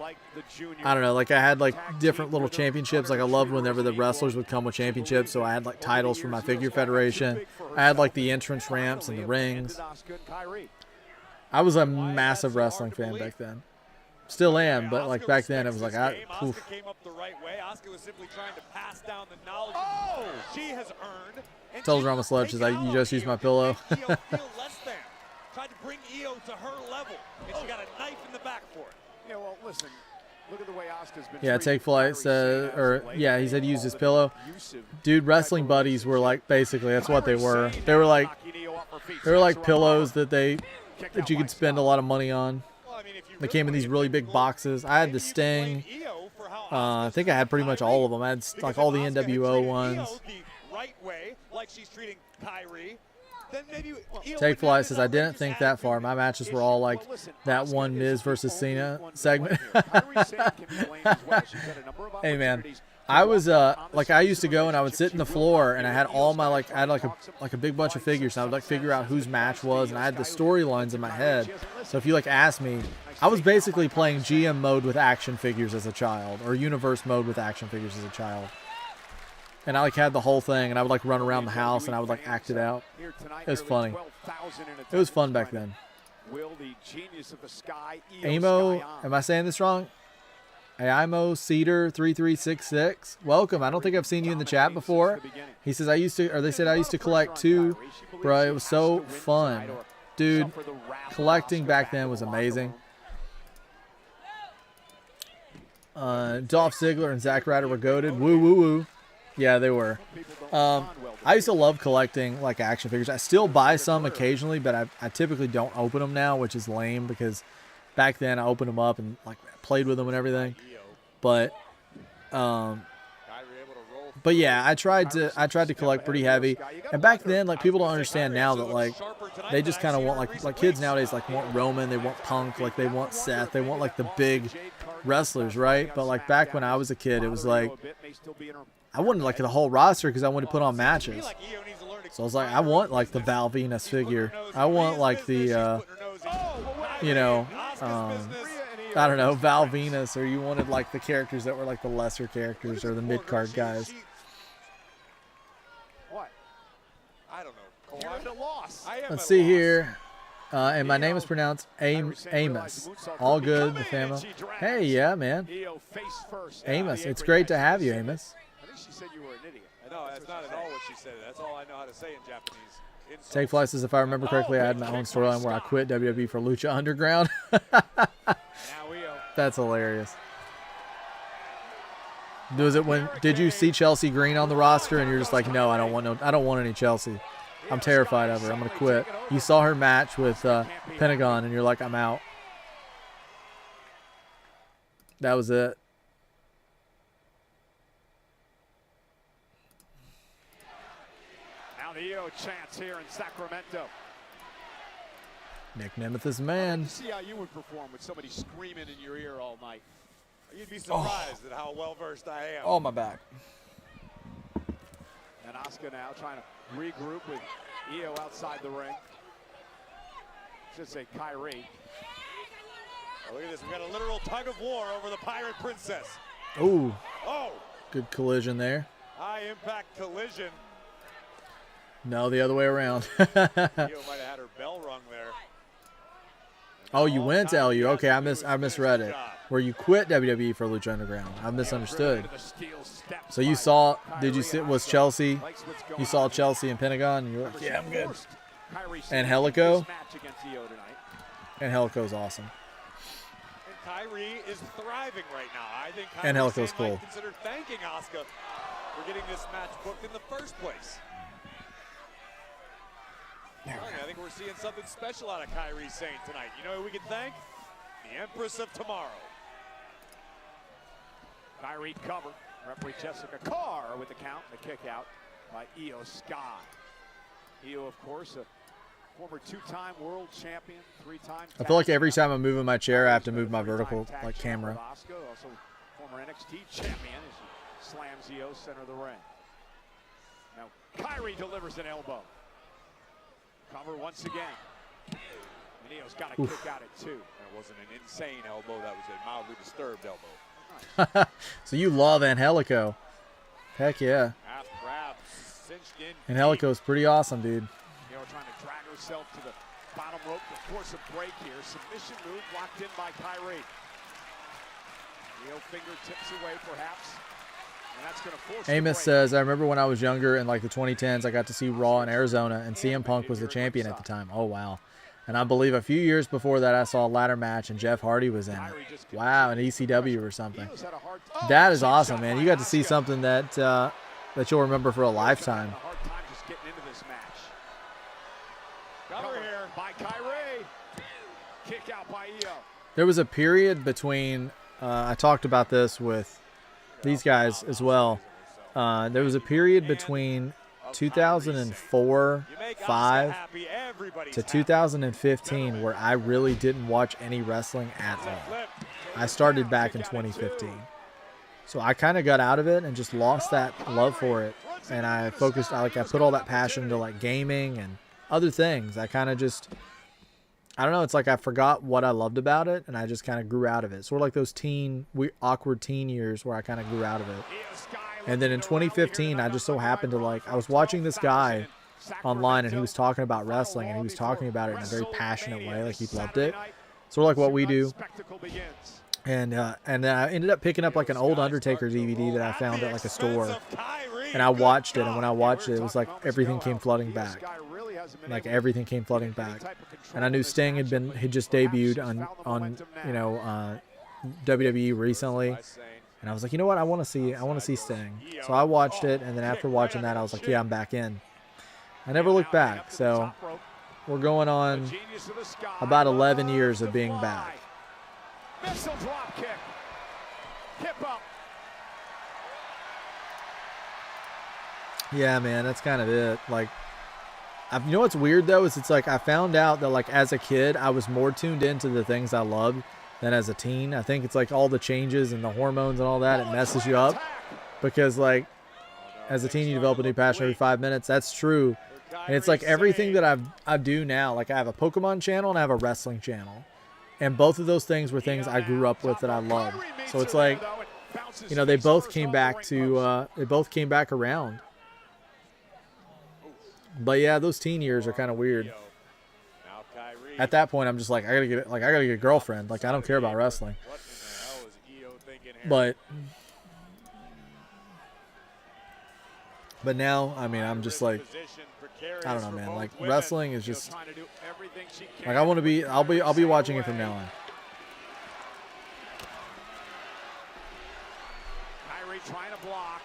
I don't know, like I had like different little championships. Like I loved whenever the wrestlers would come with championships. So I had like titles for my figure federation. I had like the entrance ramps and the rings. I was a massive wrestling fan back then. Still am, but like back then it was like, oof. Asuka came up the right way. Asuka was simply trying to pass down the knowledge she has earned. And Tells her I'm a slut. She's like, you just used my pillow. Io feel less than. Tried to bring Io to her level, and she got a knife in the back for it. Yeah, well, listen. Look at the way Asuka's been Yeah, Take Flight said, or yeah, he said use his pillow. Dude, wrestling buddies were like basically that's what they were. They were like pillows that you could spend a lot of money on. They came in these really big boxes. I had the Sting. I think I had pretty much all of them. I had like all the NWO ones. Take Flight says, I didn't think that far. My matches were all like that one Miz versus Cena segment. Hey, man. I was like I used to go and I would sit in the floor and I had all my I had like a big bunch of figures and I would like figure out whose match was and I had the storylines in my head. So if you like ask me, I was basically playing GM mode with action figures as a child or universe mode with action figures as a child. And I like had the whole thing and I would like run around the house and I would like act it out. It was funny. It was fun back then. Amo, am I saying this wrong? Amo Cedar 3366. Welcome. I don't think I've seen you in the chat before. He says they said I used to collect too. Bro, it was so fun. Dude, collecting back then was amazing. Dolph Ziggler and Zack Ryder were goated. Woo woo woo. Yeah, they were. I used to love collecting like action figures. I still buy some occasionally, but I typically don't open them now, which is lame because back then I opened them up and like played with them and everything. But yeah, I tried to collect pretty heavy. And back then, like people don't understand now that like they just kind of want like kids nowadays like want Roman, they want Punk, like they want Seth, they want like the big wrestlers, right? But like back when I was a kid, it was like I wanted like the whole roster because I wanted to put on matches. So I was like, I want like the Val Venus figure. I want like the I don't know, Val Venus, or you wanted like the characters that were like the lesser characters or the mid-card guys. What? I don't know. Let's see here. And my name is pronounced Amos. All good, the family. Hey, yeah, man. Amos, it's great to have you, Amos. I think she said you were an idiot. No, that's not at all what she said. That's all I know how to say in Japanese. Take Flight says, if I remember correctly, I had my own storyline where I quit WWE for Lucha Underground. That's hilarious. Did you see Chelsea Green on the roster and you're just like, no, I don't want any Chelsea. I'm terrified of her. I'm gonna quit. You saw her match with Pentagon and you're like, I'm out. That was it. Now the Io chance here in Sacramento. Nick Nemeth is man. See how you would perform with somebody screaming in your ear all night. You'd be surprised at how well versed I am. Oh, my back. And Asuka now trying to regroup with Io outside the ring. Should say Kyrie. Oh, look at this. We got a literal tug of war over the Pirate Princess. Ooh. Oh. Good collision there. High impact collision. No, the other way around. Io might have had her bell rung there. Oh, you went to LU. Okay, I misread it. Where you quit WWE for Lucha Underground. I misunderstood. So you saw, was Chelsea? You saw Chelsea and Pentagon, and you were like, yeah, I'm good. And Helico? And Helico's awesome. And Kyrie is thriving right now. I think and Helico's cool. might consider thanking Asuka for getting this match booked in the first place. I think we're seeing something special out of Kyrie Sane tonight. You know who we can thank? The Empress of Tomorrow. Kyrie cover. Referee Jessica Carr with the count and the kick out by Io Sky. Io, of course, a former two-time world champion, three-time. I feel like every time I'm moving my chair, I have to move my vertical like camera. Also former NXT champion as she slams Io center of the ring. Now Kyrie delivers an elbow. Cover once again. And Io's got a kick out at two. That wasn't an insane elbow. That was a mildly disturbed elbow. So you love Angelico. Heck yeah. Half grab, cinched in. Angelico's pretty awesome, dude. Io trying to drag herself to the bottom rope to force a break here. Submission move locked in by Kyrie. Io fingertips away, perhaps. And that's going to force Amos says, I remember when I was younger in like the 2010s, I got to see Raw in Arizona, and CM Punk was the champion at the time. Oh, wow. And I believe a few years before that, I saw a ladder match, and Jeff Hardy was in it. Wow, an ECW or something. That is awesome, man. You got to see something that that you'll remember for a lifetime. Hard time just getting into this match. Cover here by Kyrie. Kick out by Io. There was a period between, I talked about this with these guys as well. There was a period between 2004, 5 to 2015 where I really didn't watch any wrestling at all. I started back in 2015. So I kind of got out of it and just lost that love for it. And I focused, I put all that passion into like gaming and other things. I kind of just, I don't know, it's like I forgot what I loved about it and I just kind of grew out of it. Sort of like those awkward teen years where I kind of grew out of it. And then in 2015, I just so happened to I was watching this guy online and he was talking about wrestling and he was talking about it in a very passionate way, like he loved it. Sort of like what we do. And then I ended up picking up like an old Undertaker DVD that I found at like a store. And I watched it, and when I watched it, it was like everything came flooding back. Like everything came flooding back. And I knew Sting had just debuted on WWE recently. And I was like, you know what? I want to see Sting. So I watched it, and then after watching that, I was like, yeah, I'm back in. I never looked back. So we're going on about 11 years of being back. Missile drop kick. Hip up. Yeah, man, that's kind of it. Like, you know what's weird though is it's like I found out that like as a kid I was more tuned into the things I loved than as a teen. I think it's like all the changes and the hormones and all that, it messes you up because like as a teen you develop a new passion every 5 minutes. That's true. And it's like everything that I do now. Like I have a Pokemon channel and I have a wrestling channel. And both of those things were things I grew up with that I loved. So it's like, you know, they both came back around. But yeah, those teen years are kind of weird. At that point, I'm just like, I gotta get a girlfriend. Like I don't care about wrestling. But now, I mean, I'm just like, I don't know, man. Like wrestling is just like I'll be watching it from now on. Kyrie trying to block.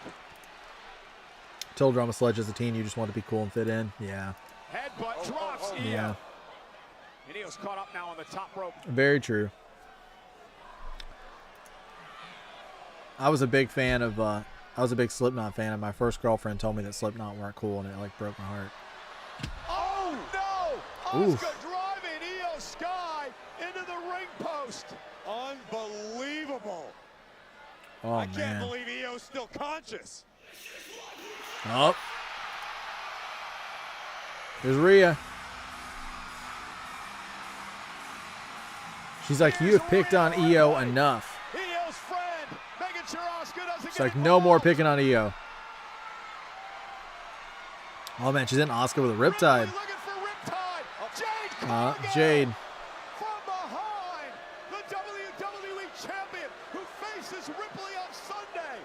Told Drama Sledge as a teen you just want to be cool and fit in. Yeah. Headbutt drops. Yeah. And Io's caught up now on the top rope. Very true. I was a big fan of I was a big Slipknot fan, and my first girlfriend told me that Slipknot weren't cool, and it like broke my heart. Oh no! Asuka driving Io Sky into the ring post. Unbelievable. Oh I man. can't believe Io's still conscious. Oh. There's Rhea. She's like, you have picked on Io enough. Io's friend, making sure Asuka doesn't It's like, no more picking on Io. Oh man, she's in Asuka with a riptide. Jade. From behind, the WWE champion who faces Ripley on Sunday.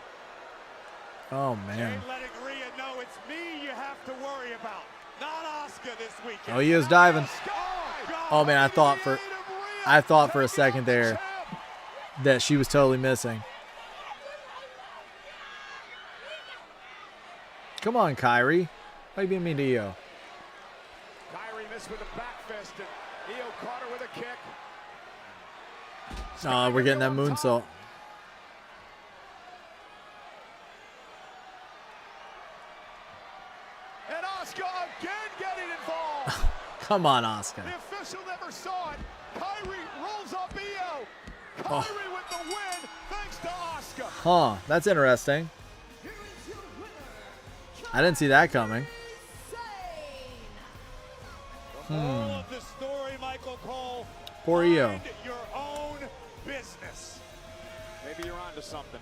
Oh man. Jade letting Rhea know it's me you have to worry about, not Asuka this weekend. Oh, Io's diving. Oh man, I thought for a second there that she was totally missing. Come on, Kyrie. Why are you being mean to Io? Kyrie missed with a back fist, and Io caught her with a kick. Oh, we're getting that moonsault. And Asuka again getting involved. Come on, Asuka. The official never saw it. Kyrie rolls up Io. Kyrie with the win, thanks to Asuka. Huh, that's interesting. I didn't see that coming. All of the story, Michael Cole. Poor Io. Mind your own business. Maybe you're onto something.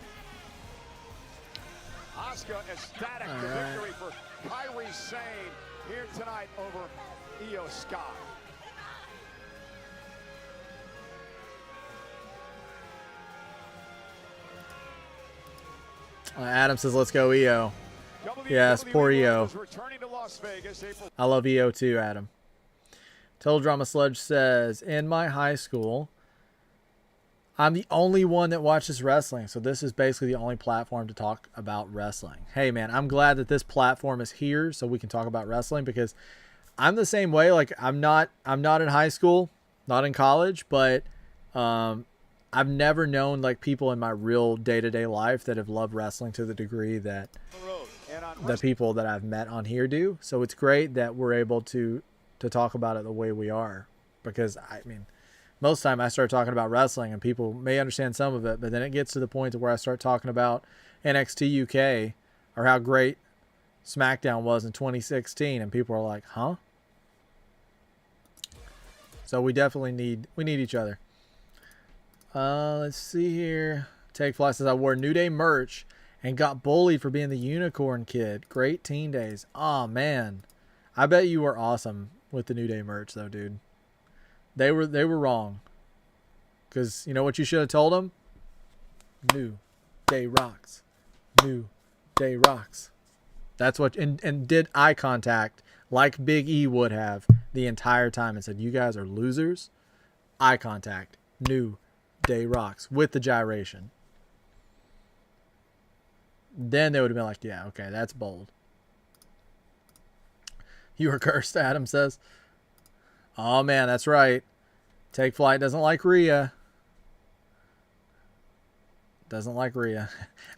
Asuka ecstatic. The victory for Kyrie Sane here tonight over Io Sky. Adam says, let's go EO. Yes, poor EO. I love EO too, Adam. Total Drama Sludge says, in my high school, I'm the only one that watches wrestling. So this is basically the only platform to talk about wrestling. Hey, man, I'm glad that this platform is here so we can talk about wrestling, because I'm the same way. Like, I'm not in high school, not in college, but I've never known like people in my real day-to-day life that have loved wrestling to the degree that the people that I've met on here do. So it's great that we're able to talk about it the way we are, because I mean, most time I start talking about wrestling and people may understand some of it, but then it gets to the point to where I start talking about NXT UK or how great SmackDown was in 2016, and people are like, huh? So we definitely need each other. Let's see here. Take Fly says, I wore New Day merch and got bullied for being the unicorn kid. Great teen days. Oh man, I bet you were awesome with the New Day merch though, dude. They were wrong. Because you know what you should have told them? New Day rocks. New Day rocks. That's what, and did eye contact like Big E would have the entire time and said, you guys are losers. Eye contact. New Day rocks with the gyration. Then they would have been like, yeah, okay, that's bold. You were cursed, Adam says. Oh man, that's right. Take Flight doesn't like Rhea. Doesn't like Rhea.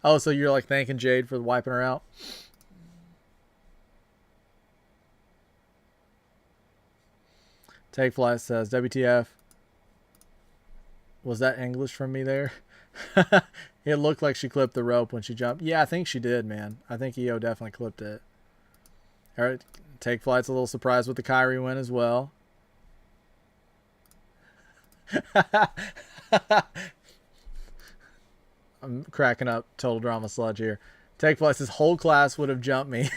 Oh, so you're like thanking Jade for wiping her out? Take Flight says, WTF. Was that English from me there? It looked like she clipped the rope when she jumped. Yeah, I think she did, man. I think EO definitely clipped it. All right, Take Flight's a little surprised with the Kyrie win as well. I'm cracking up. Total Drama Sludge here. Take Flight says, whole class would have jumped me.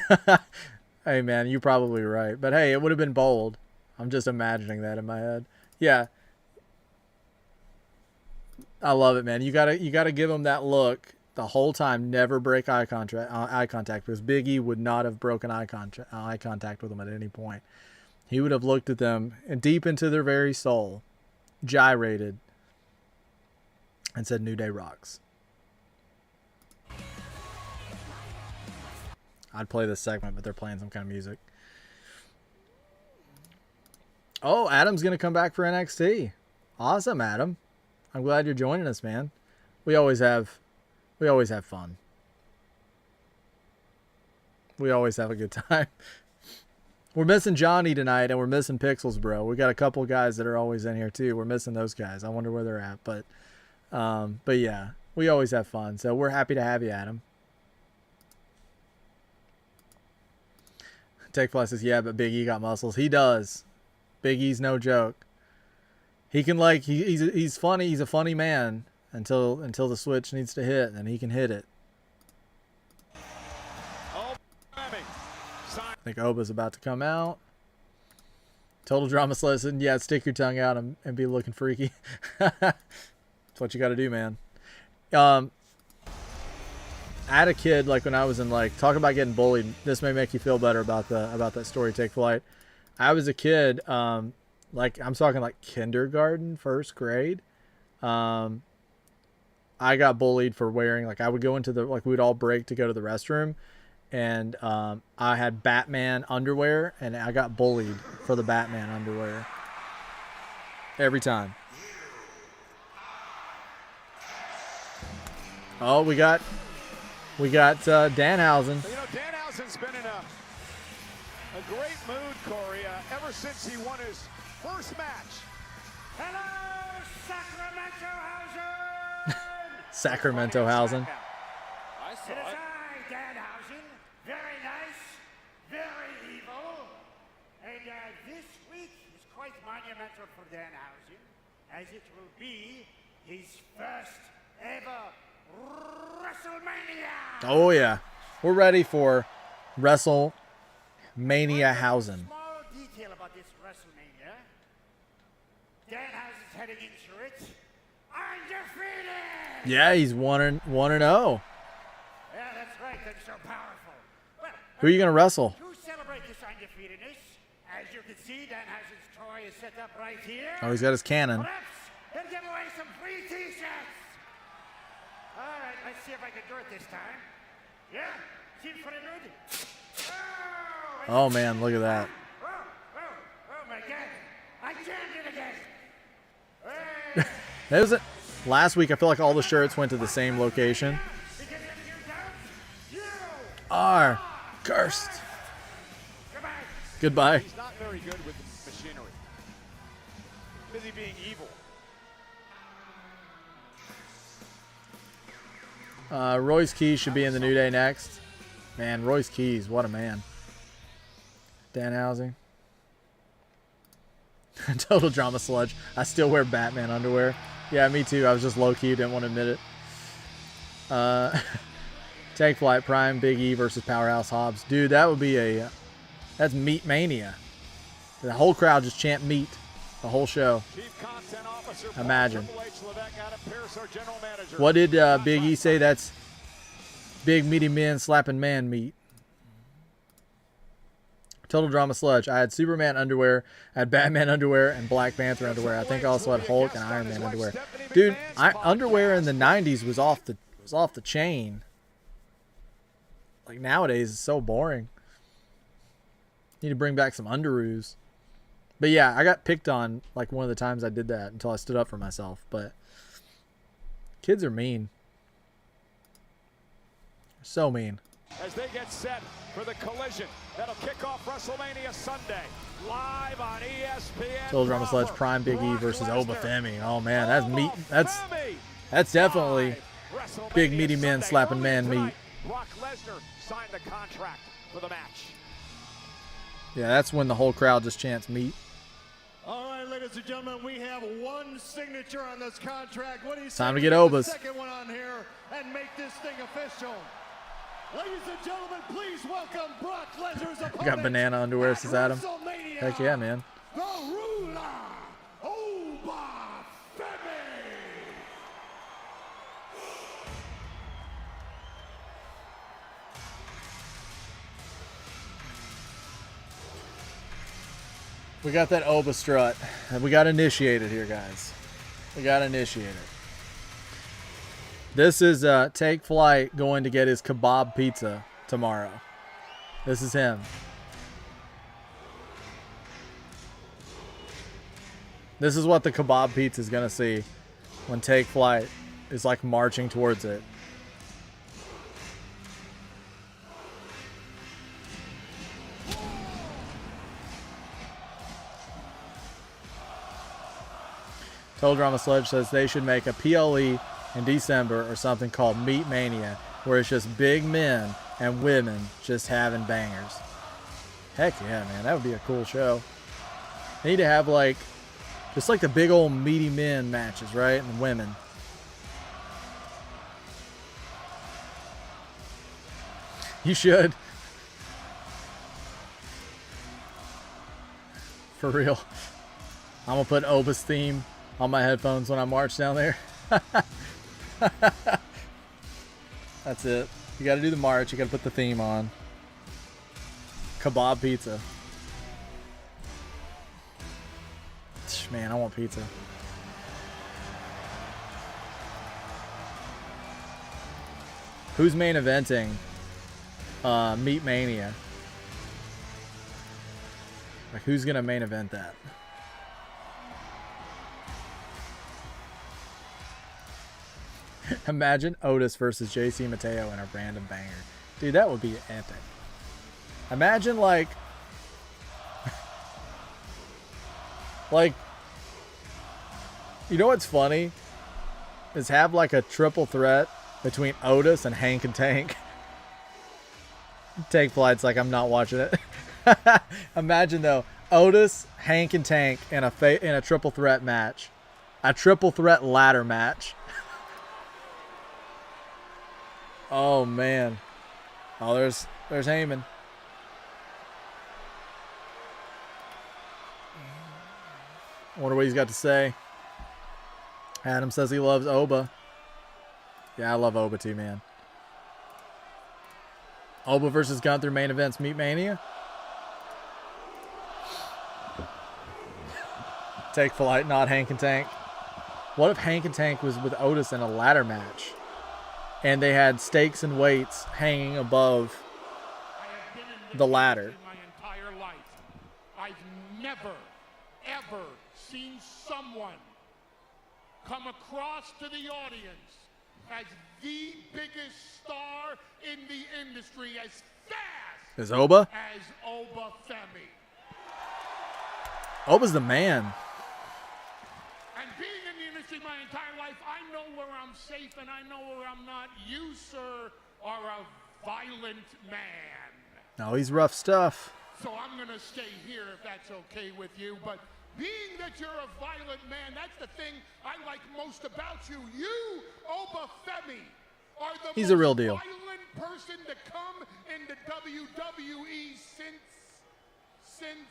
Hey, man, you're probably right. But hey, it would have been bold. I'm just imagining that in my head. Yeah. I love it, man. You gotta give him that look the whole time. Never break eye contact, because Big E would not have broken eye contact with them at any point. He would have looked at them and deep into their very soul, gyrated, and said, "New Day rocks." I'd play this segment, but they're playing some kind of music. Oh, Adam's gonna come back for NXT. Awesome, Adam. I'm glad you're joining us, man. We always have fun. We always have a good time. We're missing Johnny tonight, and we're missing Pixels, bro. We got a couple guys that are always in here too. We're missing those guys. I wonder where they're at, but yeah, we always have fun. So we're happy to have you, Adam. Take Fly says, yeah, but Big E got muscles. He does. Big E's no joke. He can he's funny. He's a funny man until the switch needs to hit, and he can hit it. I think Oba's about to come out. Total Drama lesson. Yeah, stick your tongue out and be looking freaky. That's what you got to do, man. I had a kid, like when I was in, like, talk about getting bullied. This may make you feel better about that story. Take Flight. I was a kid. Like, I'm talking like kindergarten, first grade. I got bullied for wearing, like, I would go into we would all break to go to the restroom, and I had Batman underwear, and I got bullied for the Batman underwear every time. Oh, we got Danhausen. You know, Danhausen's been in a great mood, Corey, ever since he won his first match. Hello, Sacramento Hausen! Sacramento Hausen. I saw it. It is I, Danhausen. Very nice, very evil. And this week is quite monumental for Danhausen, as it will be his first ever Wrestlemania. Oh yeah, we're ready for Wrestlemania Hausen. Small detail about this WrestleMania. Danhausen's heading into it undefeated. Yeah, he's 1-0. Well, right, and so powerful. Well, Who are you gonna wrestle? to celebrate this undefeatedness, as you can see, Danhausen's toy is set up right here. Oh, he's got his cannon. Perhaps he'll give away some free T-shirts. All right, let's see if I can do it this time. Yeah, seems pretty good. Oh man, look at that. Oh my God! I jammed it again. That was it. Last week, I feel like all the shirts went to the same location. Are cursed. Goodbye. He's not very good with machinery. Busy being evil. Royce Keys should be in the New Day next. Man, Royce Keys, what a man. Danhausen. Total drama sludge. I still wear Batman underwear. Yeah, me too. I was just low-key, didn't want to admit it. Take Flight Prime, Big E versus Powerhouse Hobbs. Dude, that would be a... That's Meat Mania. The whole crowd just chant meat. The whole show. Imagine. What did Big E say? That's big meaty men slapping man meat. Total drama sludge. I had Superman underwear, I had Batman underwear, and Black Panther underwear. I think I also had Hulk and Iron Man underwear. Dude, underwear in the 90s was off the chain. Like nowadays, it's so boring. Need to bring back some underoos. But yeah, I got picked on like one of the times I did that until I stood up for myself. But kids are mean. So mean. As they get set for the collision that'll kick off WrestleMania Sunday, live on ESPN. Total drama sludge. Prime Big E versus Obafemi. Oh man, that's meat. That's definitely big meaty men slapping man meat. Brock Lesnar signed the contract for the match. Yeah, that's when the whole crowd just chants meat. All right, ladies and gentlemen, we have one signature on this contract. What do you say? Time to get Obas. Second one on here and make this thing official. Ladies and gentlemen, please welcome Brock Lesnar's opponent. Got banana underwear, says Adam. Heck yeah, man. The ruler, Obafemi. We got that Oba strut. And we got initiated here, guys. We got initiated. This is Take Flight going to get his kebab pizza tomorrow. This is him. This is what the kebab pizza is going to see when Take Flight is like marching towards it. Total Drama Sledge says they should make a PLE in December or something called Meat Mania, where it's just big men and women just having bangers. Heck yeah, man. That would be a cool show. They need to have like, just like the big old meaty men matches, right? And women. You should. For real. I'm going to put Oba's theme on my headphones when I march down there. That's it. You got to do the march. You got to put the theme on. Kebab pizza. Man, I want pizza. Who's main eventing Meat Mania? Like, who's going to main event that? Imagine Otis versus JC Mateo in a random banger. Dude, that would be epic. Imagine, like... like... You know what's funny? Is have, like, a triple threat between Otis and Hank and Tank. Take Flight's like, I'm not watching it. Imagine, though, Otis, Hank, and Tank in a triple threat match. A triple threat ladder match. Oh, man. Oh, there's Heyman. I wonder what he's got to say. Adam says he loves Oba. Yeah, I love Oba too, man. Oba versus Gunther main events Meat Mania. Take Flight, not Hank and Tank. What if Hank and Tank was with Otis in a ladder match? And they had stakes and weights hanging above the ladder. My entire life, I've never, ever seen someone come across to the audience as the biggest star in the industry as fast Is Oba? as Oba Femi. Oba's the man. And being in the industry my entire life, I know where I'm safe and I know where I'm not. You, sir, are a violent man. No, he's rough stuff. So I'm going to stay here if that's okay with you. But being that you're a violent man, that's the thing I like most about you. You, Oba Femi, are the He's most a real deal. violent person to come into WWE since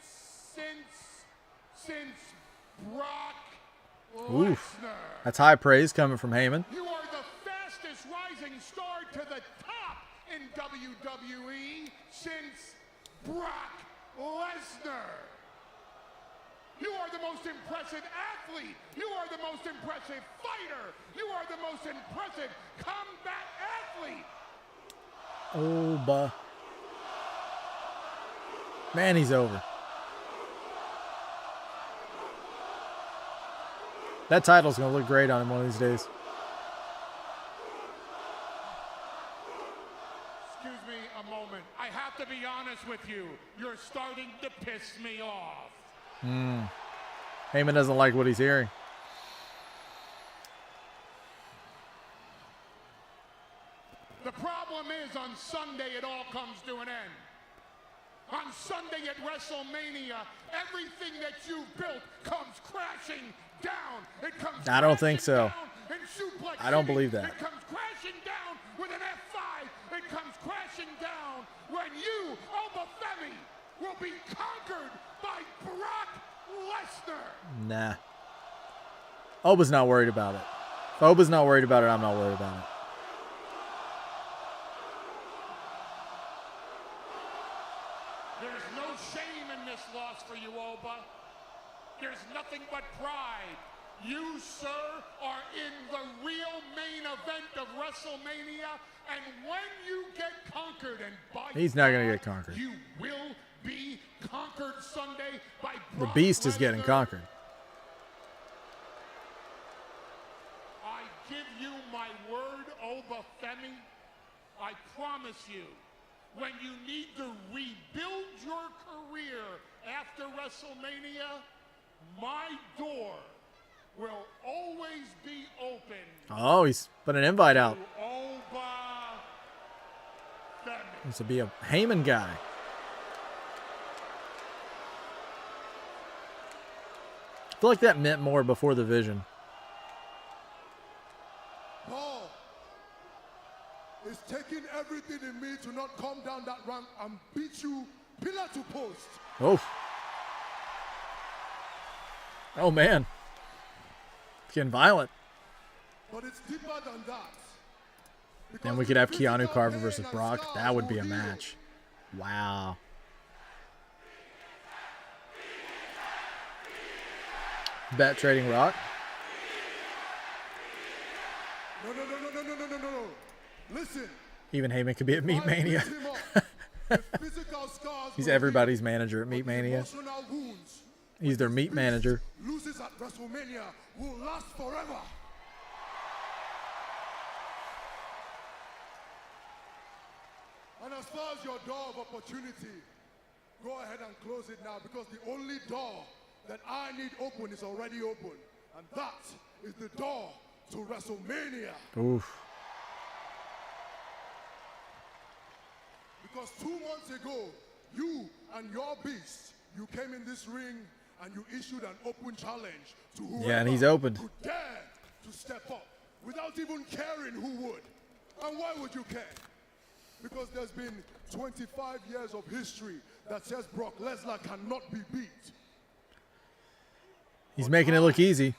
Brock Lesnar. Oof. That's high praise coming from Heyman. You are the fastest rising star to the top in WWE since Brock Lesnar. You are the most impressive athlete. You are the most impressive fighter. You are the most impressive combat athlete. Oba. Man, he's over. That title's going to look great on him one of these days. Excuse me a moment. I have to be honest with you. You're starting to piss me off. Heyman doesn't like what he's hearing. The problem is on Sunday it all comes to an end. On Sunday at WrestleMania, everything that you've built comes crashing down. It comes I don't think so. down in Suplex I don't City. believe that. It comes crashing down with an F5. It comes crashing down when you, Oba Femi, will be conquered by Brock Lesnar. Nah. Oba's not worried about it. If Oba's not worried about it, I'm not worried about it. There's no shame in this loss for you, Oba. There's nothing but pride. You, sir, are in the real main event of WrestleMania, and when you get conquered, and by He's not going to get conquered. you will be conquered Sunday by The Brock Beast is getting Lesnar. conquered. I give you my word, Oba Femi. I promise you, when you need to rebuild your career after WrestleMania, my door will always be open. Oh, he's put an invite out. to Oba Femi. Needs to be a Heyman guy. I feel like that meant more before the Vision. Paul, it's taking everything in me to not come down that rank and beat you pillar to post. Oh. Oh, man. It's getting violent. But it's deeper than that. Then we could have Keanu Carver versus Brock. That would be a match. Wow. Bet trading Rock. No. Listen. Even Heyman could be at Meat Mania. He's everybody's manager at Meat Mania. He's their meat manager. Loses at WrestleMania will last forever. And as far as your door of opportunity, go ahead and close it now, because the only door that I need open is already open. And that is the door to WrestleMania. Oof. Because 2 months ago, you and your beast, you came in this ring and you issued an open challenge to whoever Yeah, and he's opened. could dare to step up without even caring who would. And why would you care? Because there's been 25 years of history that says Brock Lesnar cannot be beat. He's making it look easy.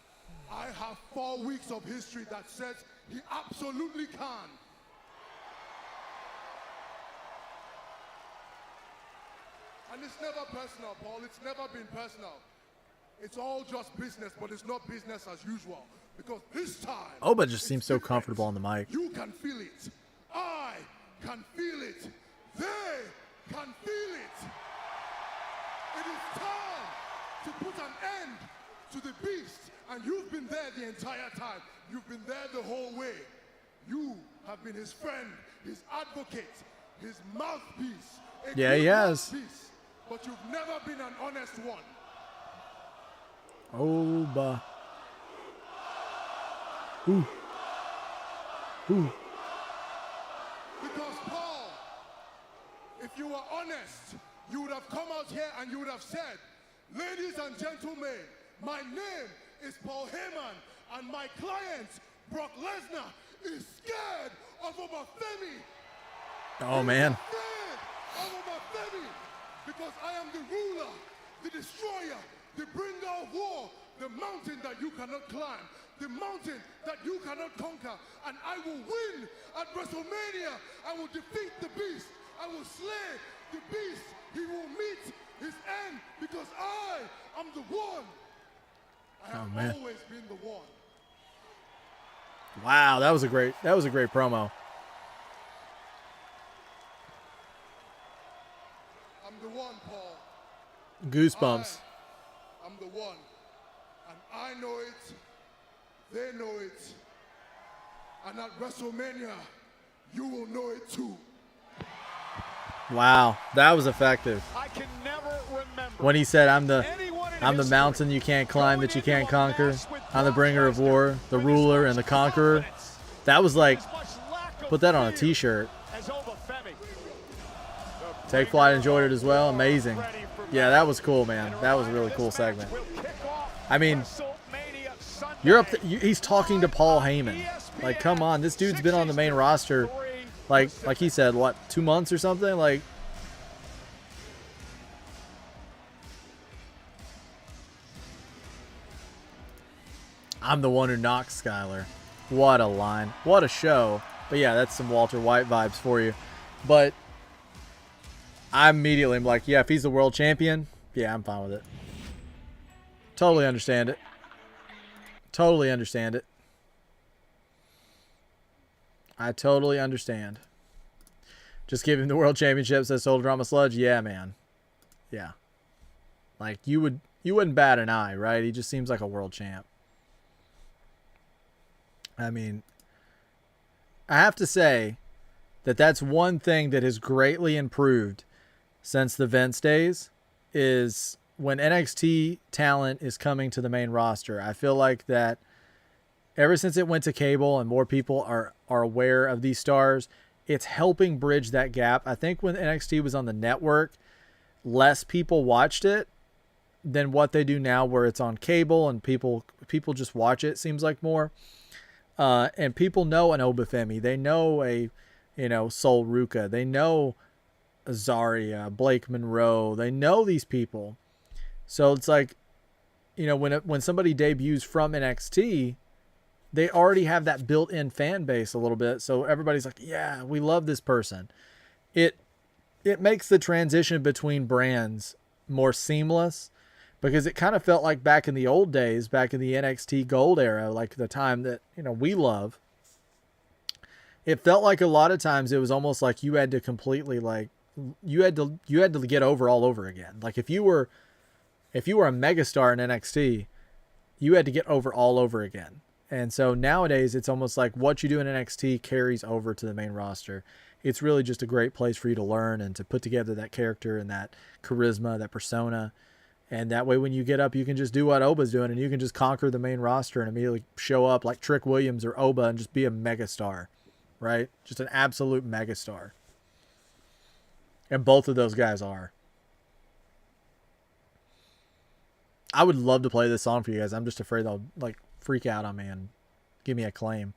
I have 4 weeks of history that says he absolutely can. And it's never personal, Paul. It's never been personal. It's all just business, but it's not business as usual. Because this time... Oba just seems so comfortable on the mic. You can feel it. I can feel it. They can feel it. It is time to put an end to the beast. And you've been there the entire time. You've been there the whole way. You have been his friend, his advocate, his mouthpiece. Yeah, he has. Mouthpiece, but you've never been an honest one. Oba. Ooh. Ooh. Because Paul, if you were honest, you would have come out here and you would have said, ladies and gentlemen, my name is Paul Heyman, and my client, Brock Lesnar, is scared of Obafemi. Oh, man. Scared of Obafemi, because I am the ruler, the destroyer, the bringer of war, the mountain that you cannot climb, the mountain that you cannot conquer, and I will win at WrestleMania. I will defeat the beast. I will slay the beast. He will meet his end because I am the one. I have always been the one. Wow, that was a great promo. I'm the one, Paul. Goosebumps. I'm the one. And I know it. They know it. And at WrestleMania, you will know it too. Wow, that was effective. I can never remember when he said, I'm the mountain you can't climb that you can't conquer. I'm the bringer of war, the ruler and the conqueror. That was like, put that on a t-shirt. Take Flight enjoyed it as well. Amazing. Yeah, that was cool, man. That was a really cool segment. I mean, you're up. He's talking to Paul Heyman. Like, come on, this dude's been on the main roster, like he said, what, 2 months or something? Like, I'm the one who knocked Skyler. What a line. What a show. But yeah, that's some Walter White vibes for you. But I immediately am like, yeah, if he's the world champion, yeah, I'm fine with it. Totally understand it. Totally understand it. I totally understand. Just give him the world championship, says Soul Drama Sludge. Yeah, man. Yeah. Like, you wouldn't bat an eye, right? He just seems like a world champ. I mean, I have to say that that's one thing that has greatly improved since the Vince days is when NXT talent is coming to the main roster. I feel like that ever since it went to cable and more people are aware of these stars, it's helping bridge that gap. I think when NXT was on the network, less people watched it than what they do now where it's on cable and people just watch it, seems like more. And people know an Obafemi. They know a, Sol Ruka. They know Azaria, Blake Monroe. They know these people. So it's like, when somebody debuts from NXT, they already have that built-in fan base a little bit. So everybody's like, yeah, we love this person. It makes the transition between brands more seamless because it kind of felt like back in the old days, back in the NXT Gold era, like the time that, we love. It felt like a lot of times it was almost like you had to completely you had to get over all over again. Like if you were a megastar in NXT, you had to get over all over again. And so nowadays it's almost like what you do in NXT carries over to the main roster. It's really just a great place for you to learn and to put together that character and that charisma, that persona. And that way when you get up, you can just do what Oba's doing and you can just conquer the main roster and immediately show up like Trick Williams or Oba and just be a megastar, right? Just an absolute megastar. And both of those guys are. I would love to play this song for you guys. I'm just afraid they'll freak out on me and give me a claim.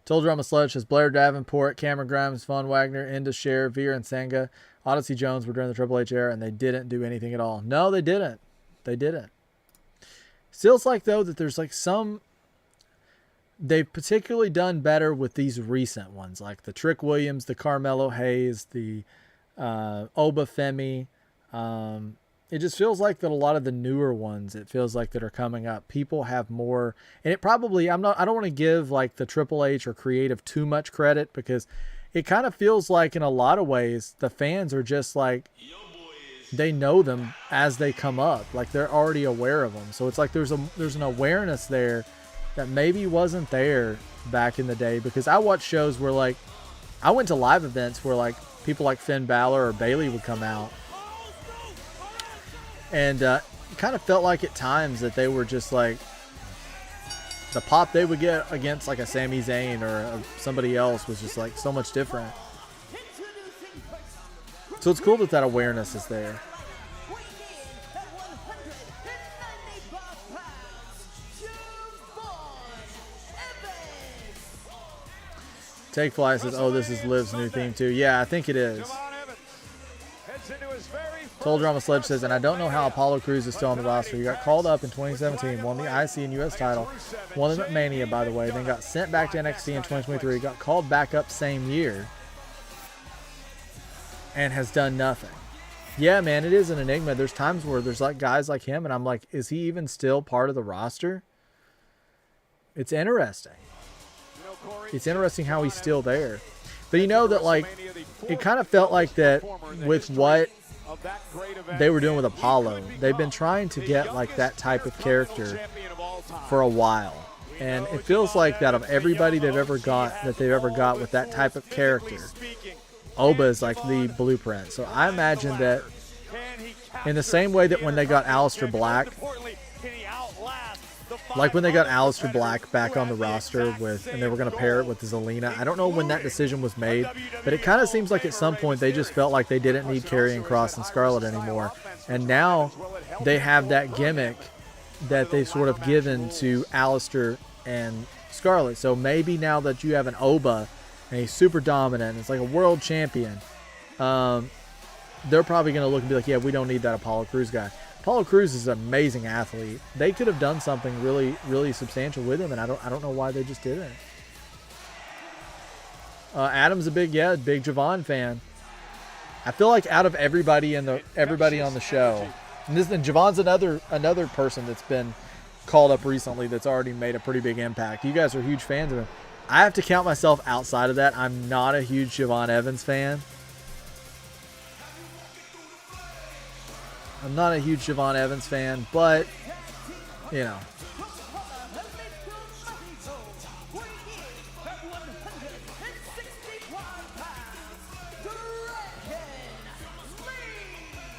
Told Drama Sludge says Blair Davenport, Cameron Grimes, Von Wagner, Inda Sher, Veer and Senga, Odyssey Jones were during the Triple H era and they didn't do anything at all. No, they didn't. They didn't. Feels like, though, that there's like they've particularly done better with these recent ones, like the Trick Williams, the Carmelo Hayes, the Oba Femi. It just feels like that a lot of the newer ones, it feels like that are coming up, people have more, and it probably, I don't want to give like the Triple H or creative too much credit, because it kind of feels like in a lot of ways the fans are just like, they know them as they come up, like they're already aware of them. So it's like there's an awareness there that maybe wasn't there back in the day, because I watched shows where, like, I went to live events where like people like Finn Balor or Bayley would come out, and it kind of felt like at times that they were just like, the pop they would get against like a Sami Zayn or somebody else was just like so much different. So it's cool that that awareness is there. Take Fly says, oh, this is Liv's new theme too. Yeah, I think it is. Told Drama Sledge says, and I don't know how Apollo Crews is still on the roster. He got called up in 2017, won the IC and US title, won the Mania, by the way, then got sent back to NXT in 2023, got called back up same year, and has done nothing. Yeah, man, it is an enigma. There's times where there's like guys like him, and I'm like, is he even still part of the roster? It's interesting. It's interesting how he's still there. But you know that, like, it kind of felt like that with what they were doing with Apollo. They've been trying to get like that type of character for a while. And it feels like that of everybody they've ever got with that type of character, Oba is like the blueprint. So I imagine that in the same way that when they got Aleister Black, like when they got Aleister Black back on the roster with, and they were going to pair it with Zelina. I don't know when that decision was made, but it kind of seems like at some point they just felt like they didn't need Karrion Kross and Scarlett anymore. And now they have that gimmick that they've sort of given to Aleister and Scarlett. So maybe now that you have an Oba and he's super dominant, and it's like a world champion, they're probably going to look and be like, yeah, we don't need that Apollo Crews guy. Apollo Crews is an amazing athlete. They could have done something really, really substantial with him, and I don't know why they just didn't. Adam's a big Javon fan. I feel like out of everybody on the show, and Javon's another person that's been called up recently that's already made a pretty big impact. You guys are huge fans of him. I have to count myself outside of that. I'm not a huge Javon Evans fan. I'm not a huge Javon Evans fan, but, you know.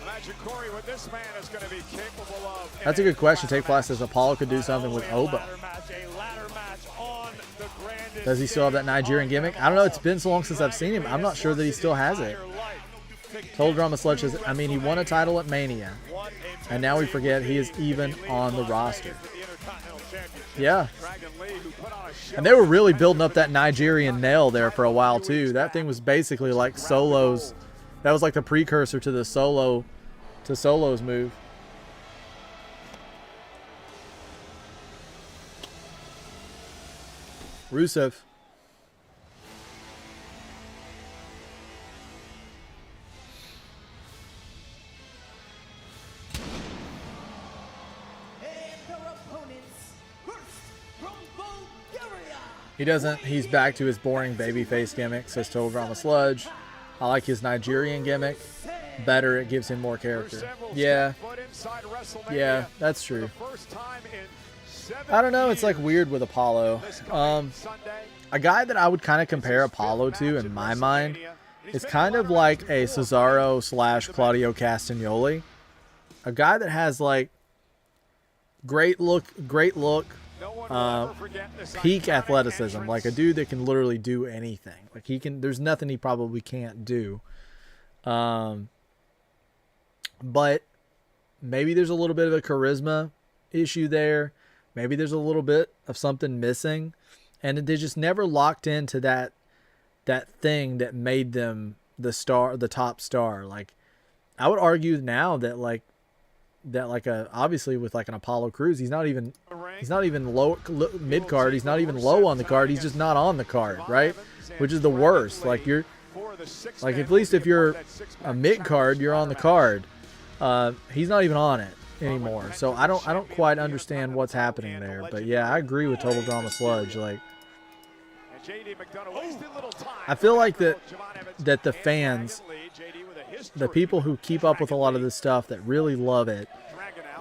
Imagine, Corey, what this man is going to be capable of. That's a good question. Take Flash says Apollo could do something with Oba. Does he still have that Nigerian gimmick? I don't know. It's been so long since I've seen him. I'm not sure that he still has it. Total Drama Sledge says, I mean, he won a title at Mania, and now we forget he is even on the roster. Yeah. And they were really building up that Nigerian nail there for a while, too. That thing was basically like Solo's. That was like the precursor to the Solo's move. Rusev. He's back to his boring babyface gimmick, says Total Drama Sludge. I like his Nigerian gimmick better. It gives him more character. Yeah, that's true. I don't know. It's like weird with Apollo. A guy that I would kind of compare Apollo to in my mind is kind of like a Cesaro / Claudio Castagnoli. A guy that has like great look, peak athleticism, like a dude that can literally do anything. Like there's nothing he probably can't do. But maybe there's a little bit of a charisma issue there. Maybe there's a little bit of something missing, and they just never locked into that thing that made them the top star. Like, I would argue now that like like obviously with like an Apollo Crews, he's not even low mid card. He's not even low on the card. He's just not on the card, right? Which is the worst. Like at least if you're a mid card, you're on the card. He's not even on it anymore. So I don't quite understand what's happening there. But yeah, I agree with Total Drama Sludge. Like, I feel like that the fans, the people who keep up with a lot of this stuff that really love it,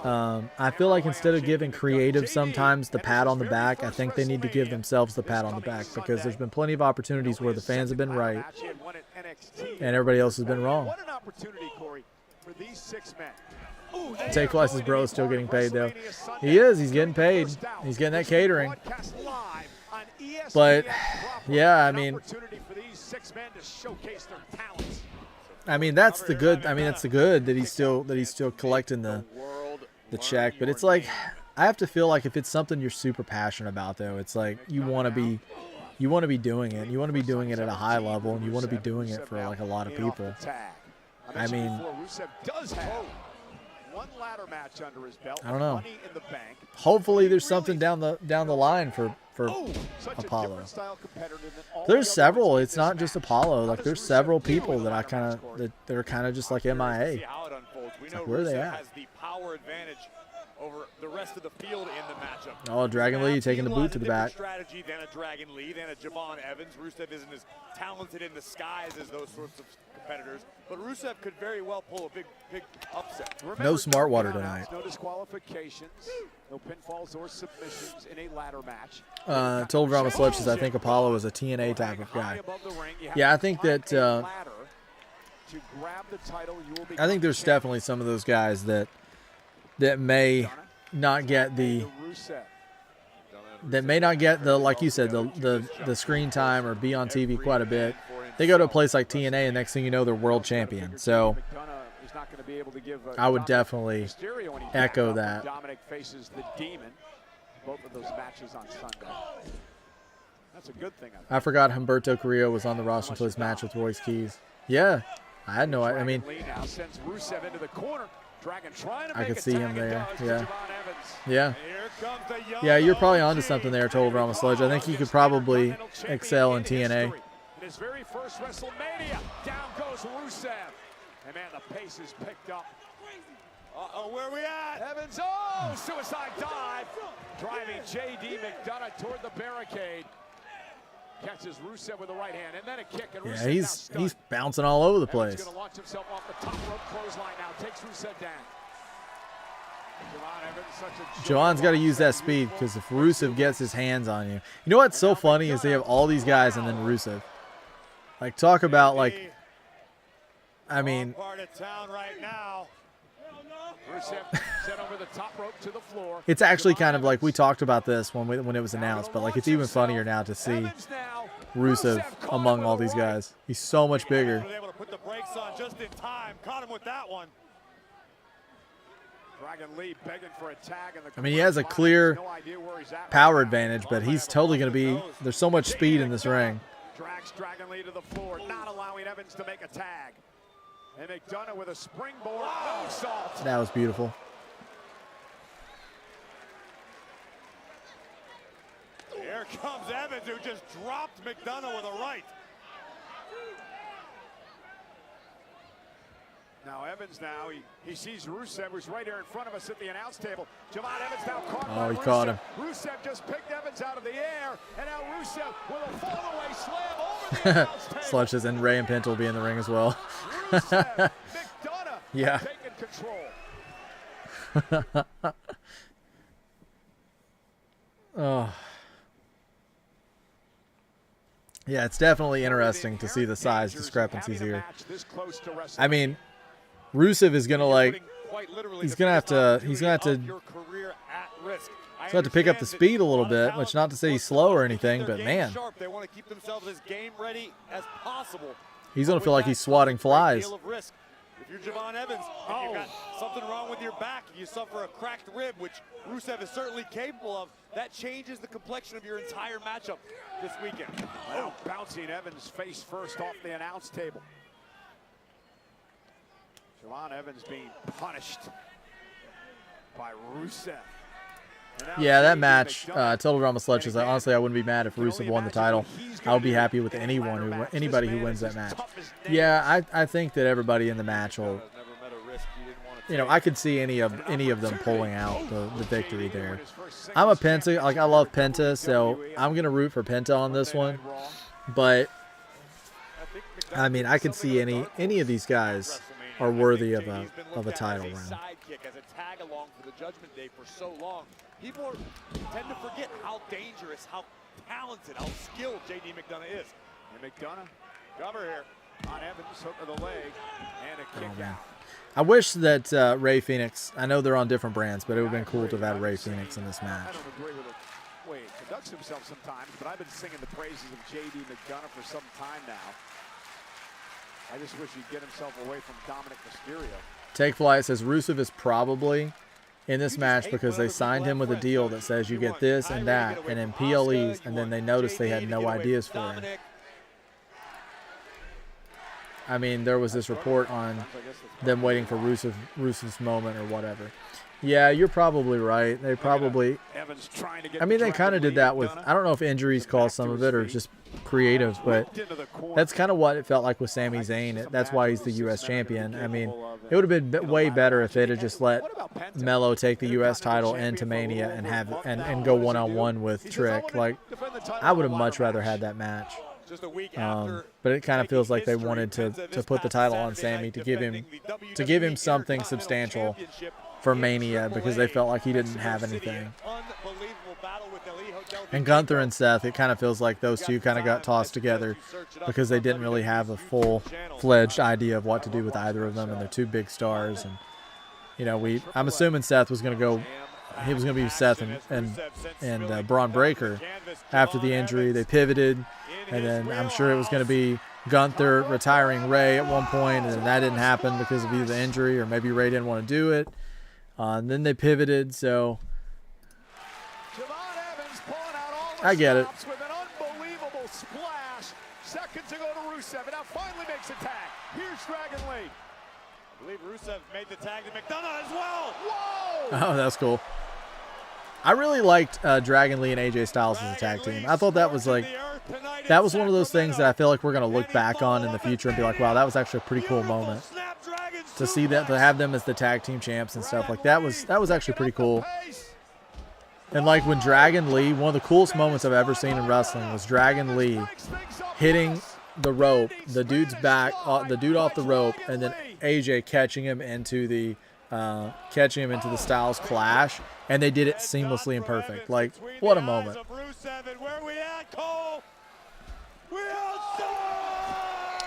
I feel like instead of giving creative sometimes the pat on the back, I think they need to give themselves the pat on the back, because there's been plenty of opportunities where the fans have been right and everybody else has been wrong. Take Flice's bro is still getting paid though. He is. He's getting paid. He's getting that catering. But yeah, I mean that's the good. I mean that's the good that he's still collecting the check. But it's like, I have to feel like if it's something you're super passionate about though, it's like you want to be doing it. You want to be doing it at a high level, and you want to be doing it for like a lot of people. I mean, I don't know. Hopefully there's something down the line for Apollo. There's several. It's not just Apollo. Like, there's several people that that are kind of just like MIA. Like, where are they at? Over the rest of the field in the matchup. Oh, Dragon Lee taking the boot to the back. Strategy than a Dragon Lee, than a Javon Evans. Rusev isn't as talented in the skies as those sorts of competitors, but Rusev could very well pull a big upset. Remember, no smart water tonight. No disqualifications, no pinfalls or submissions in a ladder match. Total Drama Sludge says, I think Apollo is a TNA type of guy. Yeah, I think that. I think there's definitely some of those guys that may not get the like you said the screen time or be on TV quite a bit. They go to a place like TNA and next thing you know they're world champion. So I would definitely echo that. Dominic faces the Demon. Both of those matches on Sunday. That's a good thing. I forgot Humberto Carrillo was on the roster until his match with Royce Keys. Yeah, I had no idea. I mean, sends Rusev into the corner. Dragon trying to I could see him there. Yeah. Yeah. Yeah, you're probably onto something there, Total Drama Sludge. I think he could probably excel in TNA. In his very first WrestleMania, down goes Rusev. And man, the pace is picked up. Where are we at? Evans, suicide dive. Driving J.D. McDonough toward the barricade. Catches Rusev with the right hand, and then a kick. And yeah, he's bouncing all over the place. He's going to launch himself off the top rope clothesline now. Takes Rusev down. Joan's got to use that speed, because if Rusev gets his hands on you. You know what's so funny is they have all these guys and then Rusev. Like, talk about, like, I mean. It's actually kind of like, we talked about this when it was announced, but like it's even funnier now to see Rusev among all these guys. He's so much bigger. Able to put the brakes on just in time. Caught him with that one. Dragon Lee begging for a tag in the I mean, he has a clear power advantage, but he's totally going to be. There's so much speed in this ring. Drags Dragon Lee to the floor, not allowing Evans to make a tag. And McDonough with a springboard moonsault. That was beautiful. Here comes Evans, who just dropped McDonough with a right. Now Evans he sees Rusev, who's right here in front of us at the announce table. Javon Evans now caught by he Rusev. Caught him. Rusev just picked Evans out of the air, and now Rusev with a fall-away slam over the announce table. Sludge says, and Ray and Pint will be in the ring as well. Rusev, McDonough yeah. taking control. Oh. Yeah, it's definitely interesting to see the size discrepancies here. I mean, Rusev is gonna he's gonna have to pick up the speed a little bit, which not to say he's slow or anything, but man, they want to keep themselves as game ready as possible. He's gonna feel like he's swatting flies. If you're Javon Evans and you've got something wrong with your back, you suffer a cracked rib, which Rusev is certainly capable of, that changes the complexion of your entire matchup this weekend. Now bouncing Evans face first off the announce table. Javon Evans being punished. by Rusev. Yeah, that match, Total Drama Sledges. Honestly, I wouldn't be mad if Rusev won the title. I would be happy with anybody who wins that match. Yeah, I think that everybody in the match will. You know, I could see any of them pulling out the victory there. I'm a Penta, like I love Penta, so I'm gonna root for Penta on this one. But I mean, I could see any of these guys are worthy of a title run. People tend to forget how dangerous, how talented, how skilled J.D. McDonough is. And McDonough, cover here on Evans, hook of the leg, and a kick out. I wish that Ray Phoenix, I know they're on different brands, but it would have been cool to have had Ray Phoenix in this match. I don't agree with the way he conducts himself sometimes, but I've been singing the praises of J.D. McDonough for some time now. I just wish he'd get himself away from Dominic Mysterio. Take Flight says Rusev is probably in this match because they signed him with a deal that says you get this and that, and then PLEs, and then they noticed they had no ideas for him. I mean, there was this report on them waiting for Rusev's moment or whatever. Yeah, you're probably right. They probably, I mean, they kind of did that with, I don't know if injuries caused some of it or just creative, but that's kind of what it felt like with Sami Zayn. That's why he's the U.S. champion. I mean, it would have been way better if they'd have just let Melo take the U.S. title into Mania and have and go one-on-one with Trick. Like, I would have much rather had that match. But it kind of feels like they wanted to put the title on Sami to give him something substantial for Mania because they felt like he didn't have anything. And Gunther and Seth, it kind of feels like those two kind of got tossed together because they didn't really have a full-fledged idea of what to do with either of them, and they're two big stars. And you know, I'm assuming Seth was going to go. He was going to be Seth and Braun Breaker after the injury. They pivoted, and then I'm sure it was going to be Gunther retiring Ray at one point, and then that didn't happen because of either the injury or maybe Ray didn't want to do it. And then they pivoted, so I get it. With an unbelievable splash. Seconds to go to Rusev, and now finally makes a tag. Here's Dragon Lee. I believe Rusev made the tag to McDonough as well. Whoa! Oh, that's cool. I really liked Dragon Lee and AJ Styles as a tag team. I thought that was like, that was one of those things that I feel like we're going to look back on in the future and be like, wow, that was actually a pretty cool moment. To see that, to have them as the tag team champs and stuff like that was actually pretty cool. And like when Dragon Lee, one of the coolest moments I've ever seen in wrestling was Dragon Lee hitting the rope, the dude's back, the dude off the rope, and then AJ catching him into the Styles Clash, and they did it seamlessly and perfect. Like, what a moment.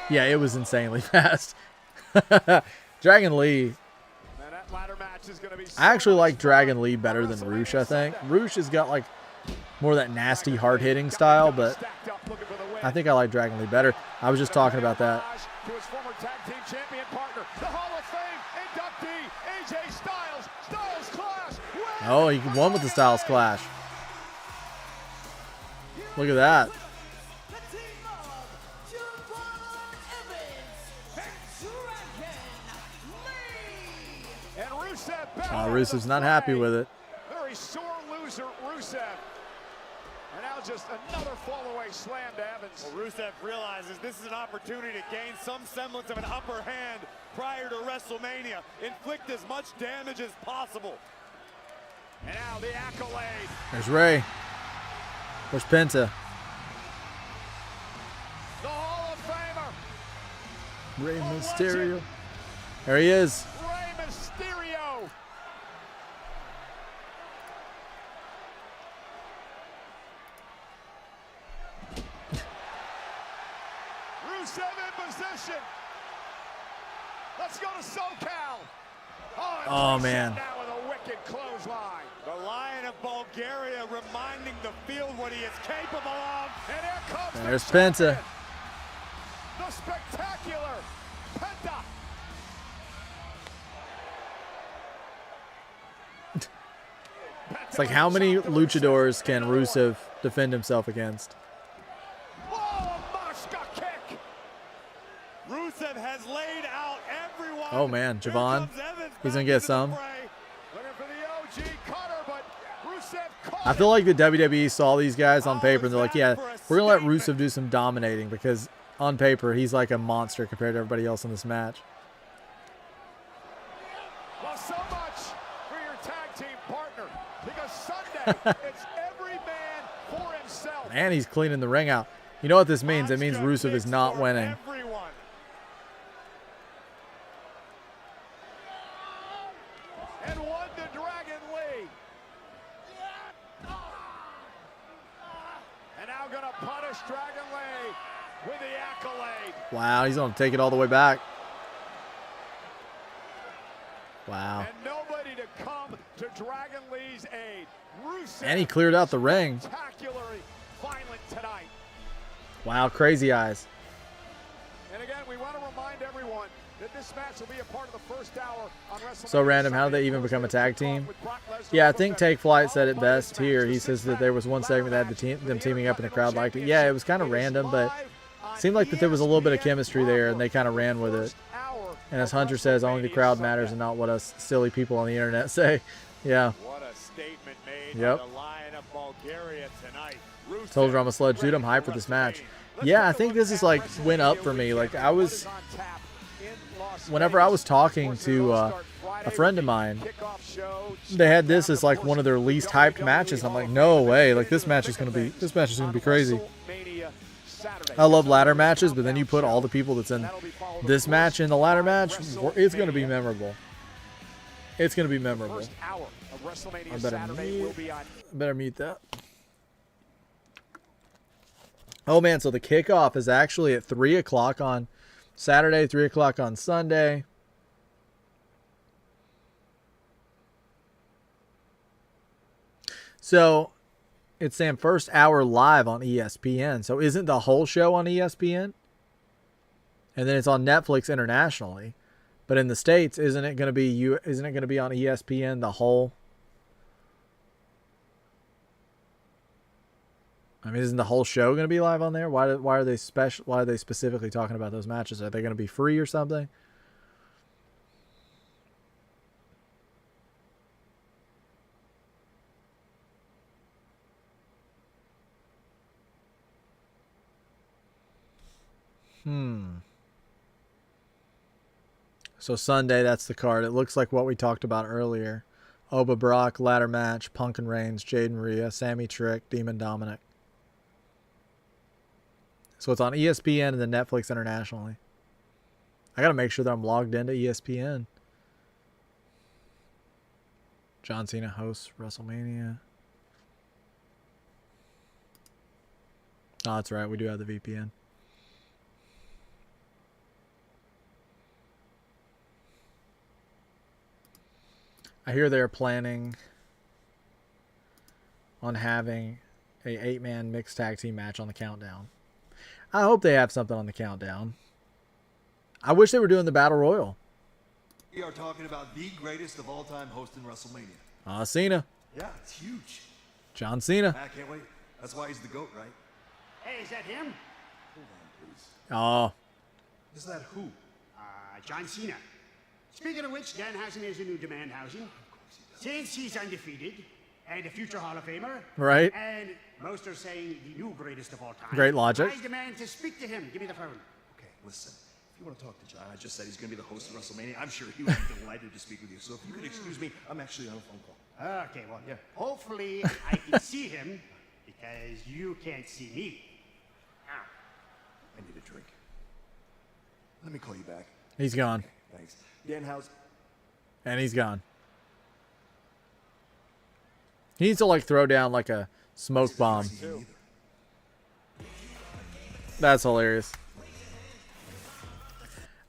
Yeah, it was insanely fast. Dragon Lee. I actually like Dragon Lee better than Roosh, I think. Roosh has got like more of that nasty, hard-hitting style, but I think I like Dragon Lee better. I was just talking about that. To his former tag team champion partner, the Hall of Fame inductee, AJ Styles. Styles Clash. Oh, he won with the Styles Clash. Look at that. Rusev's not happy with it. Very sore loser, Rusev. And now just another fall-away slam to Evans. Well, Rusev realizes this is an opportunity to gain some semblance of an upper hand prior to WrestleMania. Inflict as much damage as possible. And now the accolade. There's Ray. Where's Penta? The Hall of Famer. Rey Mysterio. There he is. Rey Mysterio. Rusev in position. Let's go to SoCal. Oh, man. Now with a wicked clothesline. The Lion of Bulgaria reminding the field what he is capable of. And here comes There's Penta. the spectacular Penta. It's like, how many luchadors can Rusev defend himself against? Rusev has laid out everyone. Oh, man. Javon. He's going to get some. Looking for the I feel like the WWE saw these guys on paper and they're like, yeah, we're going to let Rusev do some dominating because on paper he's like a monster compared to everybody else in this match. Well, so much for your tag team partner because Sunday it's every man for himself. And he's cleaning the ring out. You know what this means? It means Rusev is not winning. Everyone. And one to Dragon Lee. And now going to punish Dragon Lee with the accolade. Wow, he's going to take it all the way back. Wow. And nobody to come to Dragon Lee's aid. Rusev And he cleared out the ring. spectacularly violent tonight. Wow, crazy eyes. And again, we want to remind everyone that this match will be a part of the first hour on WrestleMania. So random, how did they even become a tag team? Yeah, I think Take Flight said it best here. He says that there was one segment that had them teaming up and the crowd liked it. Yeah, it was kind of random, but it seemed like that there was a little bit of chemistry there and they kind of ran with it. And as Hunter says, only the crowd matters and not what us silly people on the internet say. Yeah. What a statement made Yep. by the Lion of Bulgaria tonight. Told her I'm a sledge dude. I'm hyped for this match. Yeah, I think this is like went up for me. Like I was, whenever I was talking to a friend of mine, they had this as like one of their least hyped matches. I'm like, no way. Like this match is gonna be crazy. I love ladder matches, but then you put all the people that's in this match in the ladder match, it's gonna be memorable. It's gonna be memorable. I better mute that. Oh man, so the kickoff is actually at 3 o'clock on Saturday, 3 o'clock on Sunday. So it's saying first hour live on ESPN. So isn't the whole show on ESPN? And then it's on Netflix internationally. But in the States, isn't it going to be on ESPN the whole? I mean, isn't the whole show going to be live on there? Why are they specifically talking about those matches? Are they going to be free or something? So Sunday, that's the card. It looks like what we talked about earlier. Oba Brock, ladder match, Punk and Reigns, Jade and Rhea, Sammy Trick, Demon Dominic. So it's on ESPN and then Netflix internationally. I got to make sure that I'm logged into ESPN. John Cena hosts WrestleMania. Oh, that's right. We do have the VPN. I hear they're planning on having a 8-man mixed tag team match on the countdown. I hope they have something on the countdown. I wish they were doing the Battle Royal. We are talking about the greatest of all time hosting WrestleMania. Cena. Yeah, it's huge. John Cena. I can't wait. That's why he's the GOAT, right? Hey, is that him? Hold on, please. Oh. Is that who? John Cena. Speaking of which, Danhausen is a new Demandhausen. Since he's undefeated and a future Hall of Famer. Right. And most are saying the new greatest of all time. Great logic. I demand to speak to him. Give me the phone. Okay, listen. If you want to talk to John, I just said he's going to be the host of WrestleMania. I'm sure he would be delighted to speak with you. So if you could excuse me, I'm actually on a phone call. Okay, well, yeah. Hopefully I can see him because you can't see me. I need a drink. Let me call you back. He's gone. Okay, thanks. Danhausen. And he's gone. He needs to like throw down like a smoke bomb. That's hilarious.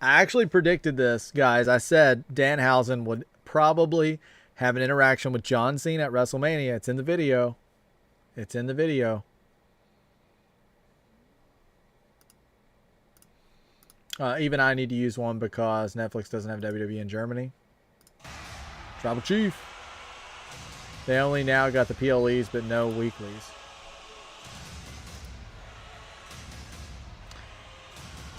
I actually predicted this, guys. I said Danhausen would probably have an interaction with John Cena at WrestleMania. It's in the video. It's in the video. Even I need to use one because Netflix doesn't have WWE in Germany. Tribal Chief. They only now got the PLEs, but no weeklies.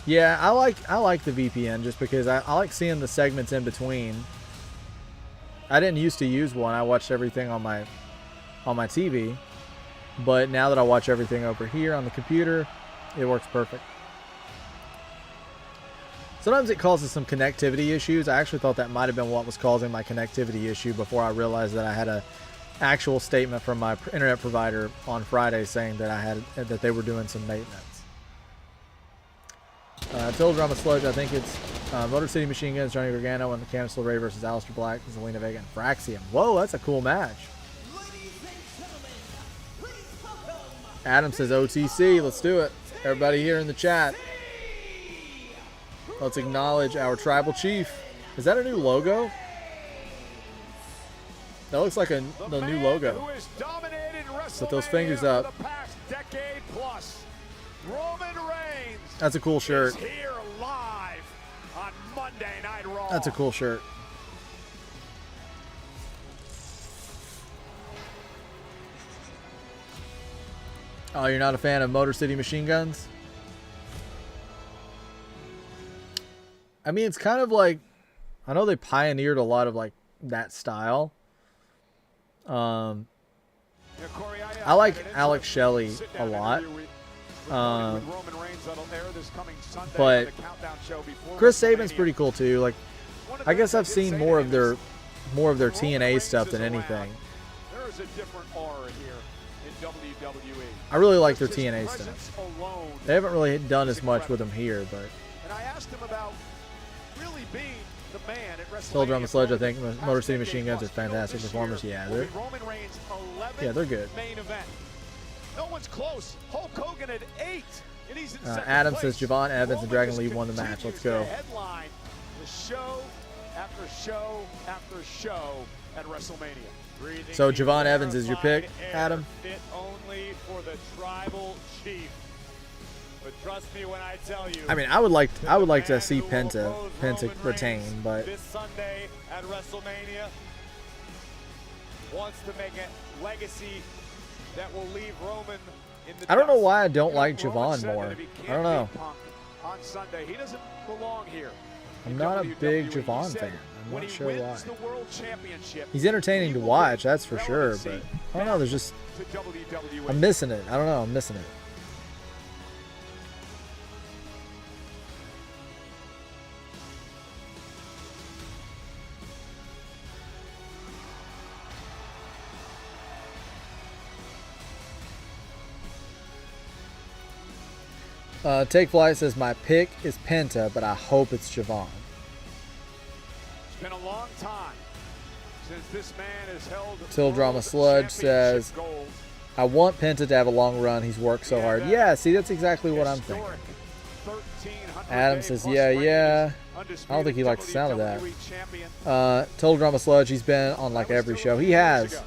Yeah, I like the VPN just because I like seeing the segments in between. I didn't used to use one. I watched everything on my on my TV. But now that I watch everything over here on the computer, it works perfect. Sometimes it causes some connectivity issues. I actually thought that might have been what was causing my connectivity issue before I realized that I had a actual statement from my internet provider on Friday saying that they were doing some maintenance. Teledrama Sludge, I think it's Motor City Machine Guns, Johnny Gargano, and Candice LeRae versus Aleister Black, Zelina Vega, and Fraxium. Whoa, that's a cool match. Adam says OTC. Let's do it. Everybody here in the chat, let's acknowledge our tribal chief. Is that a new logo? That looks like the new logo. With those fingers up. That's a cool shirt. That's a cool shirt. Oh, you're not a fan of Motor City Machine Guns? I mean, it's kind of like, I know they pioneered a lot of like that style. I like Alex Shelley a lot. But Chris Sabin's pretty cool too. Like, I guess I've seen more of their TNA stuff than anything. There is a different aura here in WWE. I really like their TNA stuff. They haven't really done as much with them here, but. And I asked him about really being the man at Teledrama Sludge, I think Motor City Machine Guns are fantastic performers. Yeah, they're good. Main event. No one's close. Hulk Hogan at 8. And he's in Adam says Javon Evans and Dragon Lee won the match. Let's go. Headline the show after show after show at WrestleMania. So Javon Evans is your pick, Adam? Fit only for the tribal chief. But trust me when I tell you. I mean, I would like to see Penta retain, but this Sunday at WrestleMania wants to make a legacy that will leave Roman in the I don't know dust. why I don't like Javon more. I don't know. On Sunday, he doesn't belong here. I'm not a big Javon fan. I'm not sure why. The world championship, He's entertaining to watch, that's for sure, but I don't know, there's just, I'm missing it. I don't know, I'm missing it. Take Flight says my pick is Penta, but I hope it's Javon. It's been a long time since this man has held Teledrama Sludge says, I want Penta to have a long run. He's worked so hard. Yeah, see, that's exactly what I'm thinking. Adam says, yeah. I don't think he likes the sound of that. Teledrama Sludge, he's been on like every show. He has.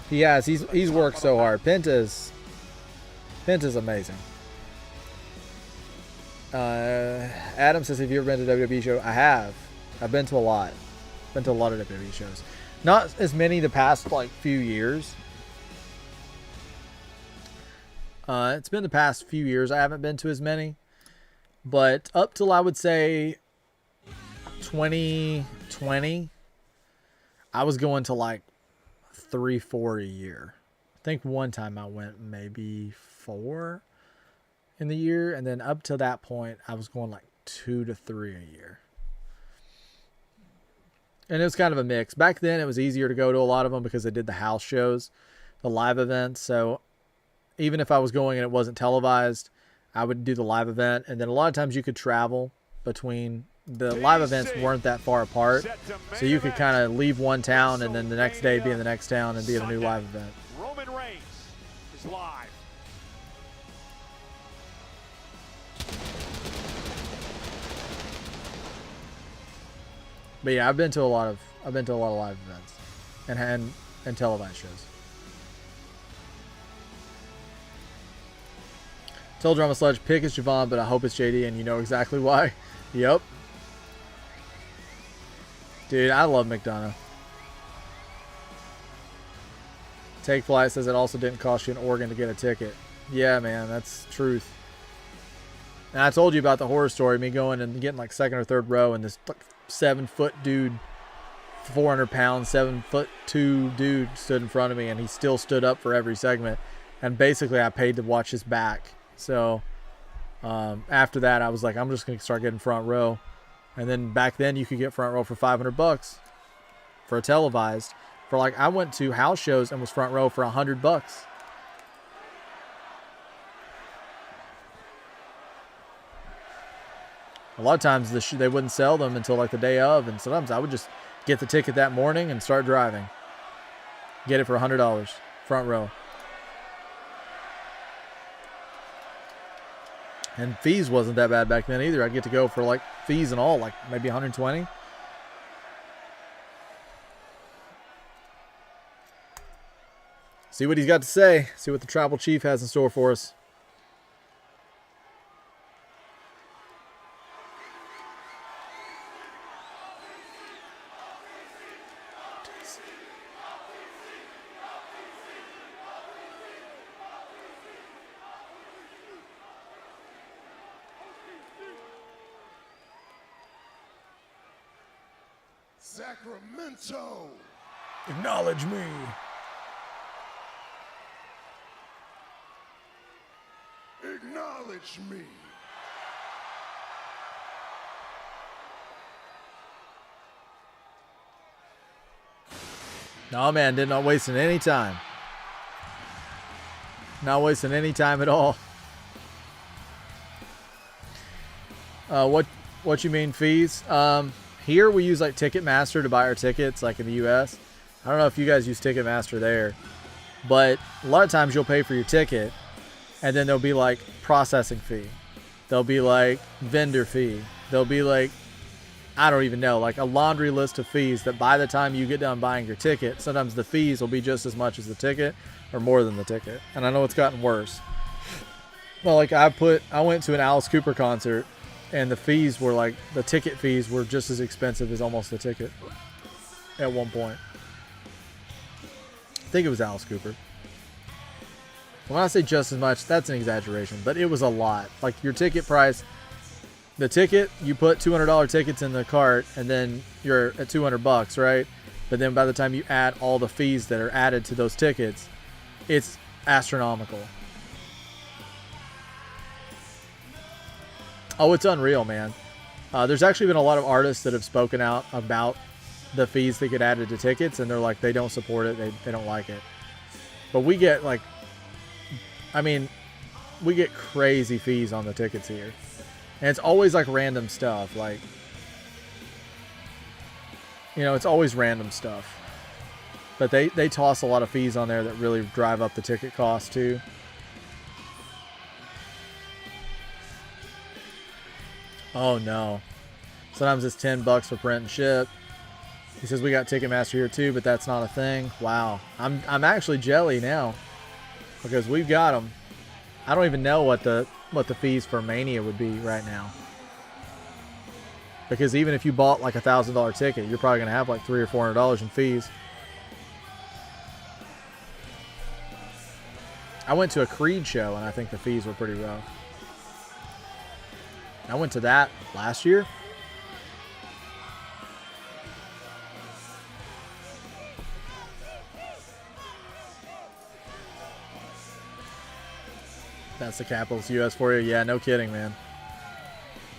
He has. He's worked so hard. Penta's amazing. Adam says, have you ever been to a WWE show? I have. I've been to a lot. Been to a lot of WWE shows. Not as many the past like few years. It's been the past few years I haven't been to as many. But up till I would say 2020, I was going to like 3-4 a year. I think one time I went maybe 4 in the year, and then up to that point I was going like 2 to 3 a year. And it was kind of a mix. Back then it was easier to go to a lot of them because they did the house shows, the live events. So even if I was going and it wasn't televised, I would do the live event. And then a lot of times you could travel between the live events weren't that far apart. So you could kind of leave one town and then the next day be in the next town and be at a new live event. Roman Reigns is live. But yeah, I've been to a lot of live events and televised shows. Teledrama Sludge, pick is Javon, but I hope it's JD, and you know exactly why. Yep. Dude, I love McDonough. Take Flight says it also didn't cost you an organ to get a ticket. Yeah, man, that's truth. And I told you about the horror story, me going and getting like second or third row, and this 7-foot dude 400-pound, 7'2" dude stood in front of me, and he still stood up for every segment. And basically, I paid to watch his back. So after that, I was like, I'm just going to start getting front row. And then back then, you could get front row for $500 for a televised. For like, I went to house shows and was front row for $100. A lot of times they wouldn't sell them until like the day of, and sometimes I would just get the ticket that morning and start driving. Get it for $100, front row. And fees wasn't that bad back then either. I'd get to go for like fees and all, like maybe 120. See what he's got to say. See what the Tribal Chief has in store for us. Sacramento. Acknowledge me. Acknowledge me. No, man, did not wasting any time. Not wasting any time at all. What you mean fees? Here we use like Ticketmaster to buy our tickets, like in the U.S. I don't know if you guys use Ticketmaster there, but a lot of times you'll pay for your ticket, and then there'll be like processing fee. There'll be like vendor fee. There'll be like, I don't even know, like a laundry list of fees that by the time you get done buying your ticket, sometimes the fees will be just as much as the ticket or more than the ticket. And I know it's gotten worse. Well, like I went to an Alice Cooper concert, and the fees were like, the ticket fees were just as expensive as almost the ticket at one point. I think it was Alice Cooper. When I say just as much, that's an exaggeration, but it was a lot. Like your ticket price, the ticket, you put $200 tickets in the cart, and then you're at $200, right? But then by the time you add all the fees that are added to those tickets, it's astronomical. Oh, it's unreal, man. There's actually been a lot of artists that have spoken out about the fees that get added to tickets, and they're like, they don't support it, they don't like it. But we get like, I mean, we get crazy fees on the tickets here. And it's always like random stuff, like, you know, it's always random stuff. But they toss a lot of fees on there that really drive up the ticket cost too. Oh no. Sometimes it's $10 for print and ship. He says we got Ticketmaster here too, but that's not a thing. Wow. I'm actually jelly now because we've got them. I don't even know what the fees for Mania would be right now. Because even if you bought like $1,000 ticket, you're probably gonna have like $300 or $400 in fees. I went to a Creed show and I think the fees were pretty rough. I went to that last year. That's the Capitals US for you. Yeah, no kidding, man.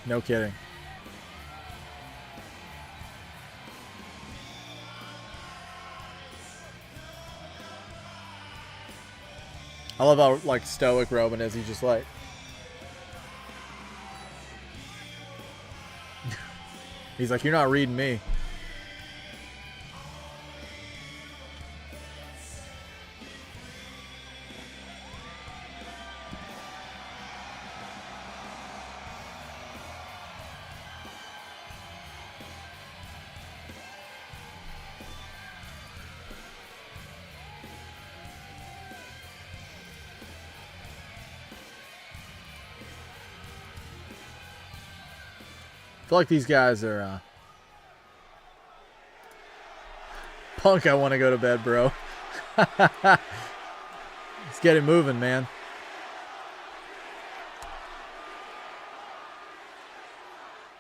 No kidding. I love how like stoic Roman is. He's just like, he's like, you're not reading me. I feel like these guys are Punk, I want to go to bed, bro. Let's get it moving, man.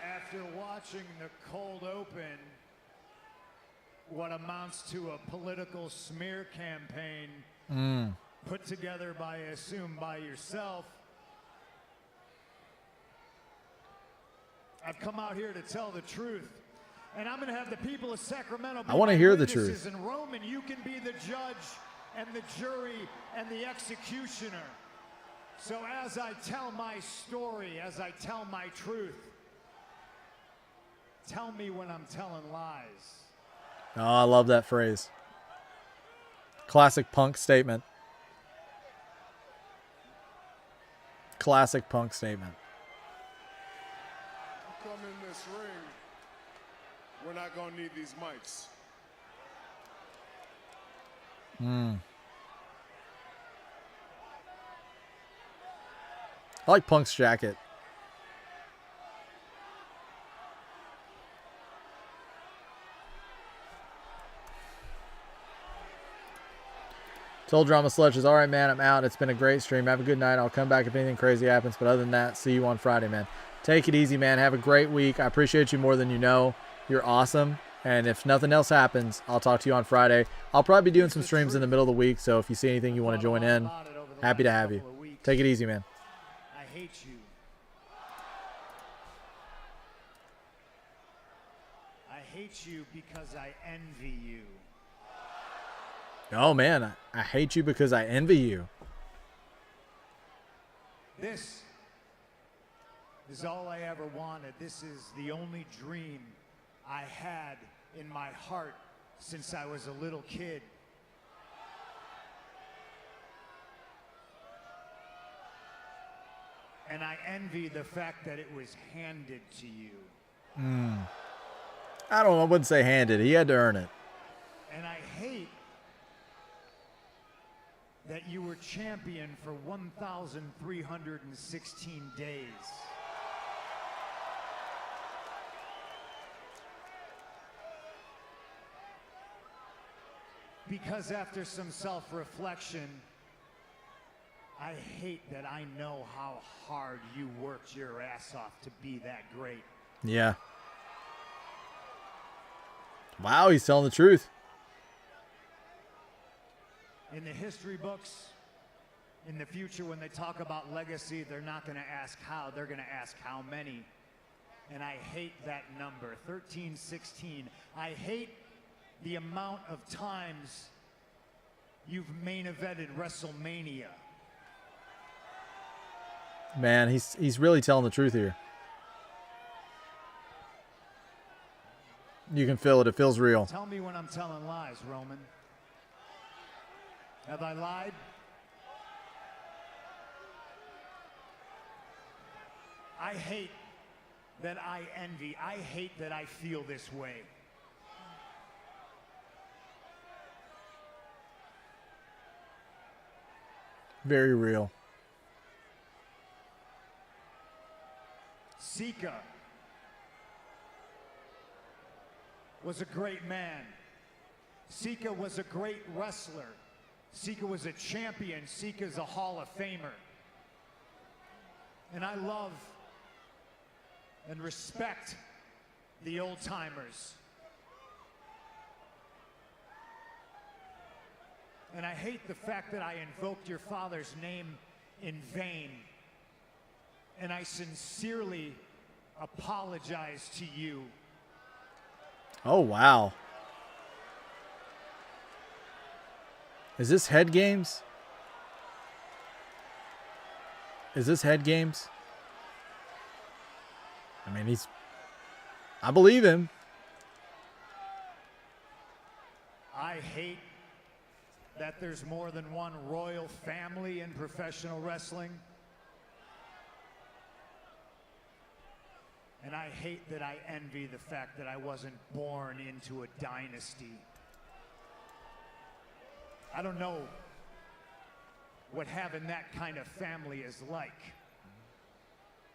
After watching the cold open, what amounts to a political smear campaign put together by, I assume, by yourself. I've come out here to tell the truth. And I'm going to have the people of Sacramento be I want to my hear the witnesses. truth. And Roman, you can be the judge and the jury and the executioner. So as I tell my story, as I tell my truth, tell me when I'm telling lies. Oh, I love that phrase. Classic Punk statement. Classic Punk statement. Come in this ring, we're not gonna need these mics. I like Punk's jacket. Told Drama Sledge is all right, man. I'm out. It's been a great stream. Have a good night. I'll come back if anything crazy happens. But other than that, see you on Friday, man. Take it easy, man. Have a great week. I appreciate you more than you know. You're awesome. And if nothing else happens, I'll talk to you on Friday. I'll probably be doing some streams in the middle of the week. So if you see anything you want to join in, happy to have you. Take it easy, man. I hate you. I hate you because I envy you. Oh, man. I hate you because I envy you. This is all I ever wanted. This is the only dream I had in my heart since I was a little kid. And I envy the fact that it was handed to you. I don't know. I wouldn't say handed. He had to earn it. And I hate that you were champion for 1,316 days. Because after some self-reflection, I hate that I know how hard you worked your ass off to be that great. Yeah. Wow, he's telling the truth. In the history books, in the future, when they talk about legacy, they're not going to ask how, they're going to ask how many. And I hate that number, 1316. I hate the amount of times you've main evented WrestleMania. Man, he's really telling the truth here. You can feel it. It feels real. Tell me when I'm telling lies, Roman. Have I lied? I hate that I envy. I hate that I feel this way. Very real. Sika was a great man. Sika was a great wrestler. Sika was a champion. Sika's a Hall of Famer. And I love and respect the old timers. And I hate the fact that I invoked your father's name in vain. And I sincerely apologize to you. Oh, wow. Is this Head Games? Is this Head Games? I mean, I believe him. I hate that there's more than one royal family in professional wrestling. And I hate that I envy the fact that I wasn't born into a dynasty. I don't know what having that kind of family is like.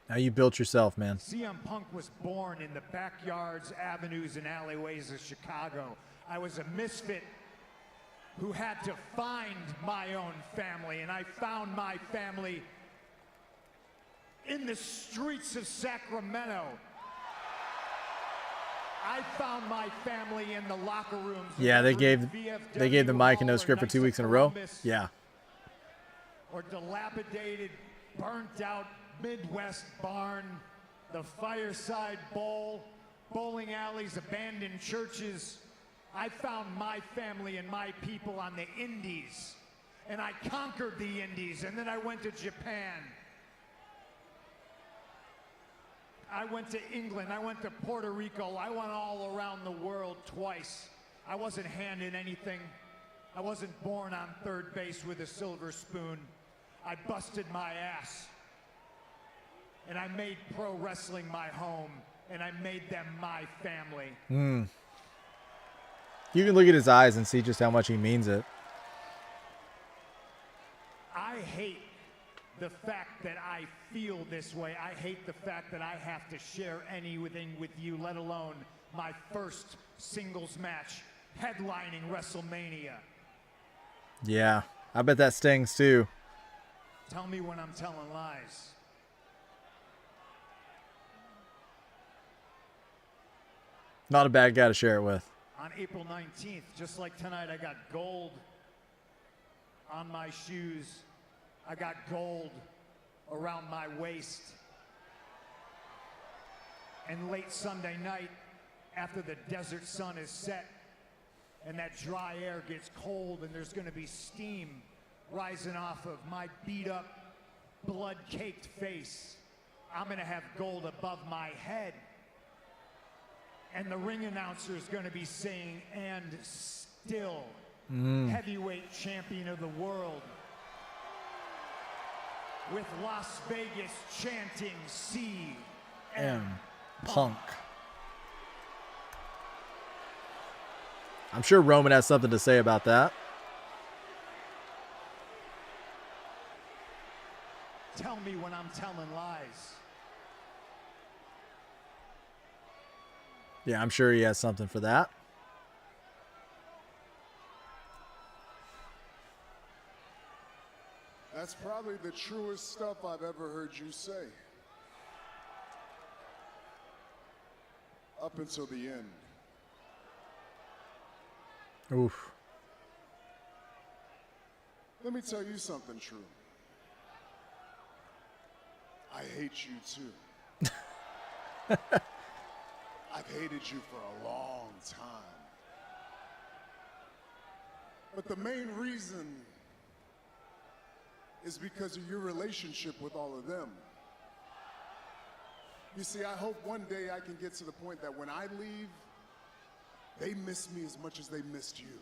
Now you built yourself, man. CM Punk was born in the backyards, avenues, and alleyways of Chicago. I was a misfit who had to find my own family, and I found my family in the streets of Sacramento. I found my family in the locker rooms. Yeah, they gave the mic and no script for 2 weeks in a row. Yeah. Or dilapidated, burnt out Midwest barn, the Fireside Bowl, bowling alleys, abandoned churches. I found my family and my people on the Indies, and I conquered the Indies, and then I went to Japan. I went to England, I went to Puerto Rico, I went all around the world twice. I wasn't handed anything. I wasn't born on third base with a silver spoon. I busted my ass. And I made pro wrestling my home, and I made them my family. You can look at his eyes and see just how much he means it. I hate the fact that I feel this way. I hate the fact that I have to share anything with you, let alone my first singles match headlining WrestleMania. Yeah, I bet that stings too. Tell me when I'm telling lies. Not a bad guy to share it with. On April 19th, just like tonight, I got gold on my shoes. I got gold around my waist. And late Sunday night, after the desert sun is set and that dry air gets cold and there's going to be steam rising off of my beat up, blood-caked face, I'm going to have gold above my head. And the ring announcer is going to be saying, "And still, heavyweight champion of the world." With Las Vegas chanting CM Punk. I'm sure Roman has something to say about that. Tell me when I'm telling lies. Yeah, I'm sure he has something for that. That's probably the truest stuff I've ever heard you say. Up until the end. Oof. Let me tell you something true. I hate you too. I've hated you for a long time. But the main reason is because of your relationship with all of them. You see, I hope one day I can get to the point that when I leave, they miss me as much as they missed you.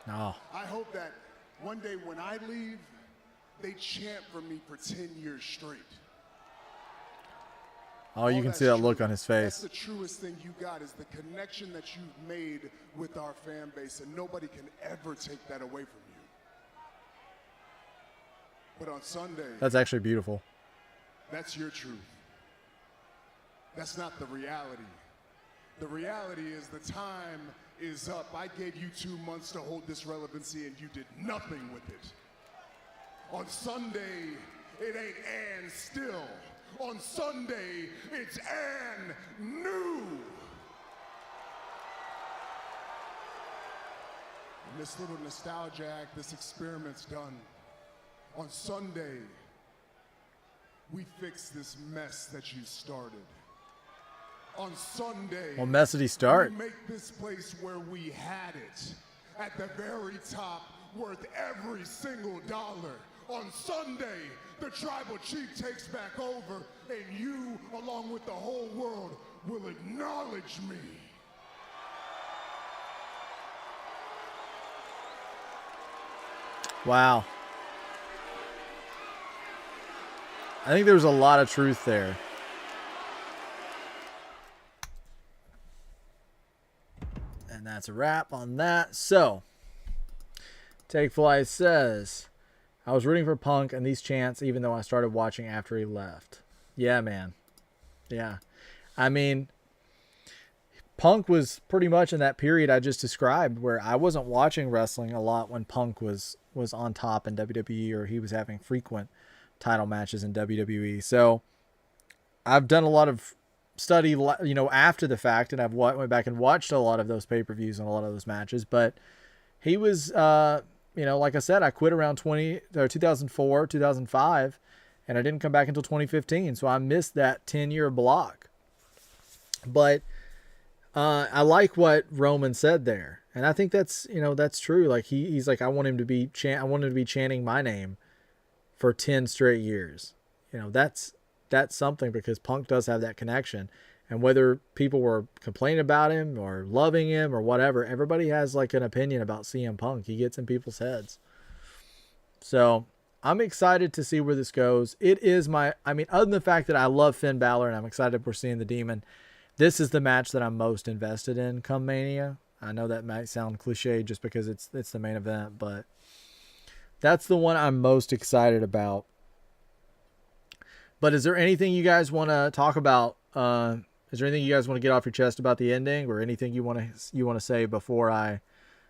No. I hope that one day when I leave, they chant for me for 10 years straight. Oh, you can see that look on his face. That's the truest thing you got, is the connection that you've made with our fan base, and nobody can ever take that away from you. But on Sunday, That's actually beautiful. that's your truth. That's not the reality. The reality is the time is up. I gave you 2 months to hold this relevancy, and you did nothing with it. On Sunday, it ain't and still. On Sunday, it's and new. And this little nostalgia act, this experiment's done. On Sunday, we fix this mess that you started. On Sunday, What mess did he start? we make this place where we had it at the very top, worth every single dollar. On Sunday, the tribal chief takes back over, and you, along with the whole world, will acknowledge me. Wow. I think there was a lot of truth there. And that's a wrap on that. So, Take Flight says, I was rooting for Punk and these chants even though I started watching after he left. Yeah, man. Yeah. I mean, Punk was pretty much in that period I just described where I wasn't watching wrestling a lot when Punk was on top in WWE, or he was having frequent title matches in WWE. So I've done a lot of study, you know, after the fact, and I've went back and watched a lot of those pay-per-views and a lot of those matches, but he was, you know, like I said, I quit around 2004, 2005, and I didn't come back until 2015, so I missed that 10-year block. But I like what Roman said there, and I think that's, you know, that's true. Like he's like, I want him to be chanting my name for 10 straight years. You know, that's something, because Punk does have that connection. And whether people were complaining about him or loving him or whatever, everybody has like an opinion about CM Punk. He gets in people's heads. So I'm excited to see where this goes. It is other than the fact that I love Finn Balor and I'm excited we're seeing the Demon, this is the match that I'm most invested in come Mania. I know that might sound cliche just because it's the main event, but that's the one I'm most excited about. But is there anything you guys want to talk about? Is there anything you guys want to get off your chest about the ending, or anything you want to say before I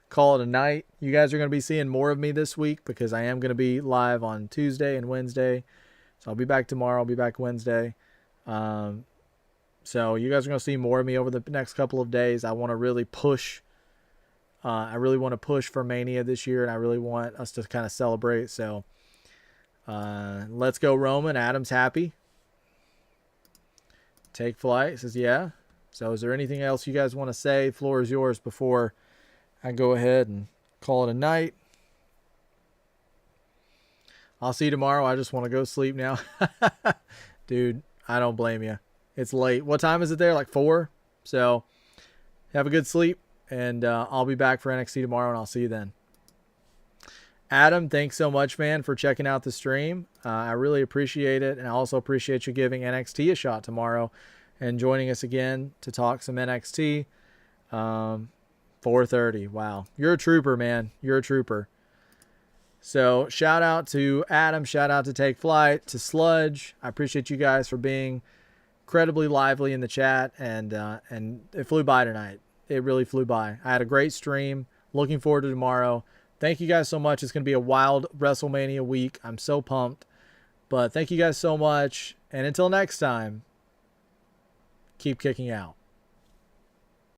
call it a night? You guys are going to be seeing more of me this week because I am going to be live on Tuesday and Wednesday. So I'll be back tomorrow. I'll be back Wednesday. So you guys are going to see more of me over the next couple of days. I want to really push. I really want to push for Mania this year, and I really want us to kind of celebrate. So let's go, Roman. Adam's happy. Take Flight says, yeah. So is there anything else you guys want to say? Floor is yours before I go ahead and call it a night. I'll see you tomorrow. I just want to go sleep now. Dude, I don't blame you. It's late. What time is it there? Like 4? So have a good sleep, and I'll be back for NXT tomorrow, and I'll see you then. Adam, thanks so much, man, for checking out the stream. I really appreciate it, and I also appreciate you giving NXT a shot tomorrow and joining us again to talk some NXT. 4:30. Wow. You're a trooper, man. You're a trooper. So shout out to Adam. Shout out to Take Flight, to Sludge. I appreciate you guys for being incredibly lively in the chat, and it flew by tonight. It really flew by. I had a great stream. Looking forward to tomorrow. Thank you guys so much. It's going to be a wild WrestleMania week. I'm so pumped. But thank you guys so much. And until next time, keep kicking out.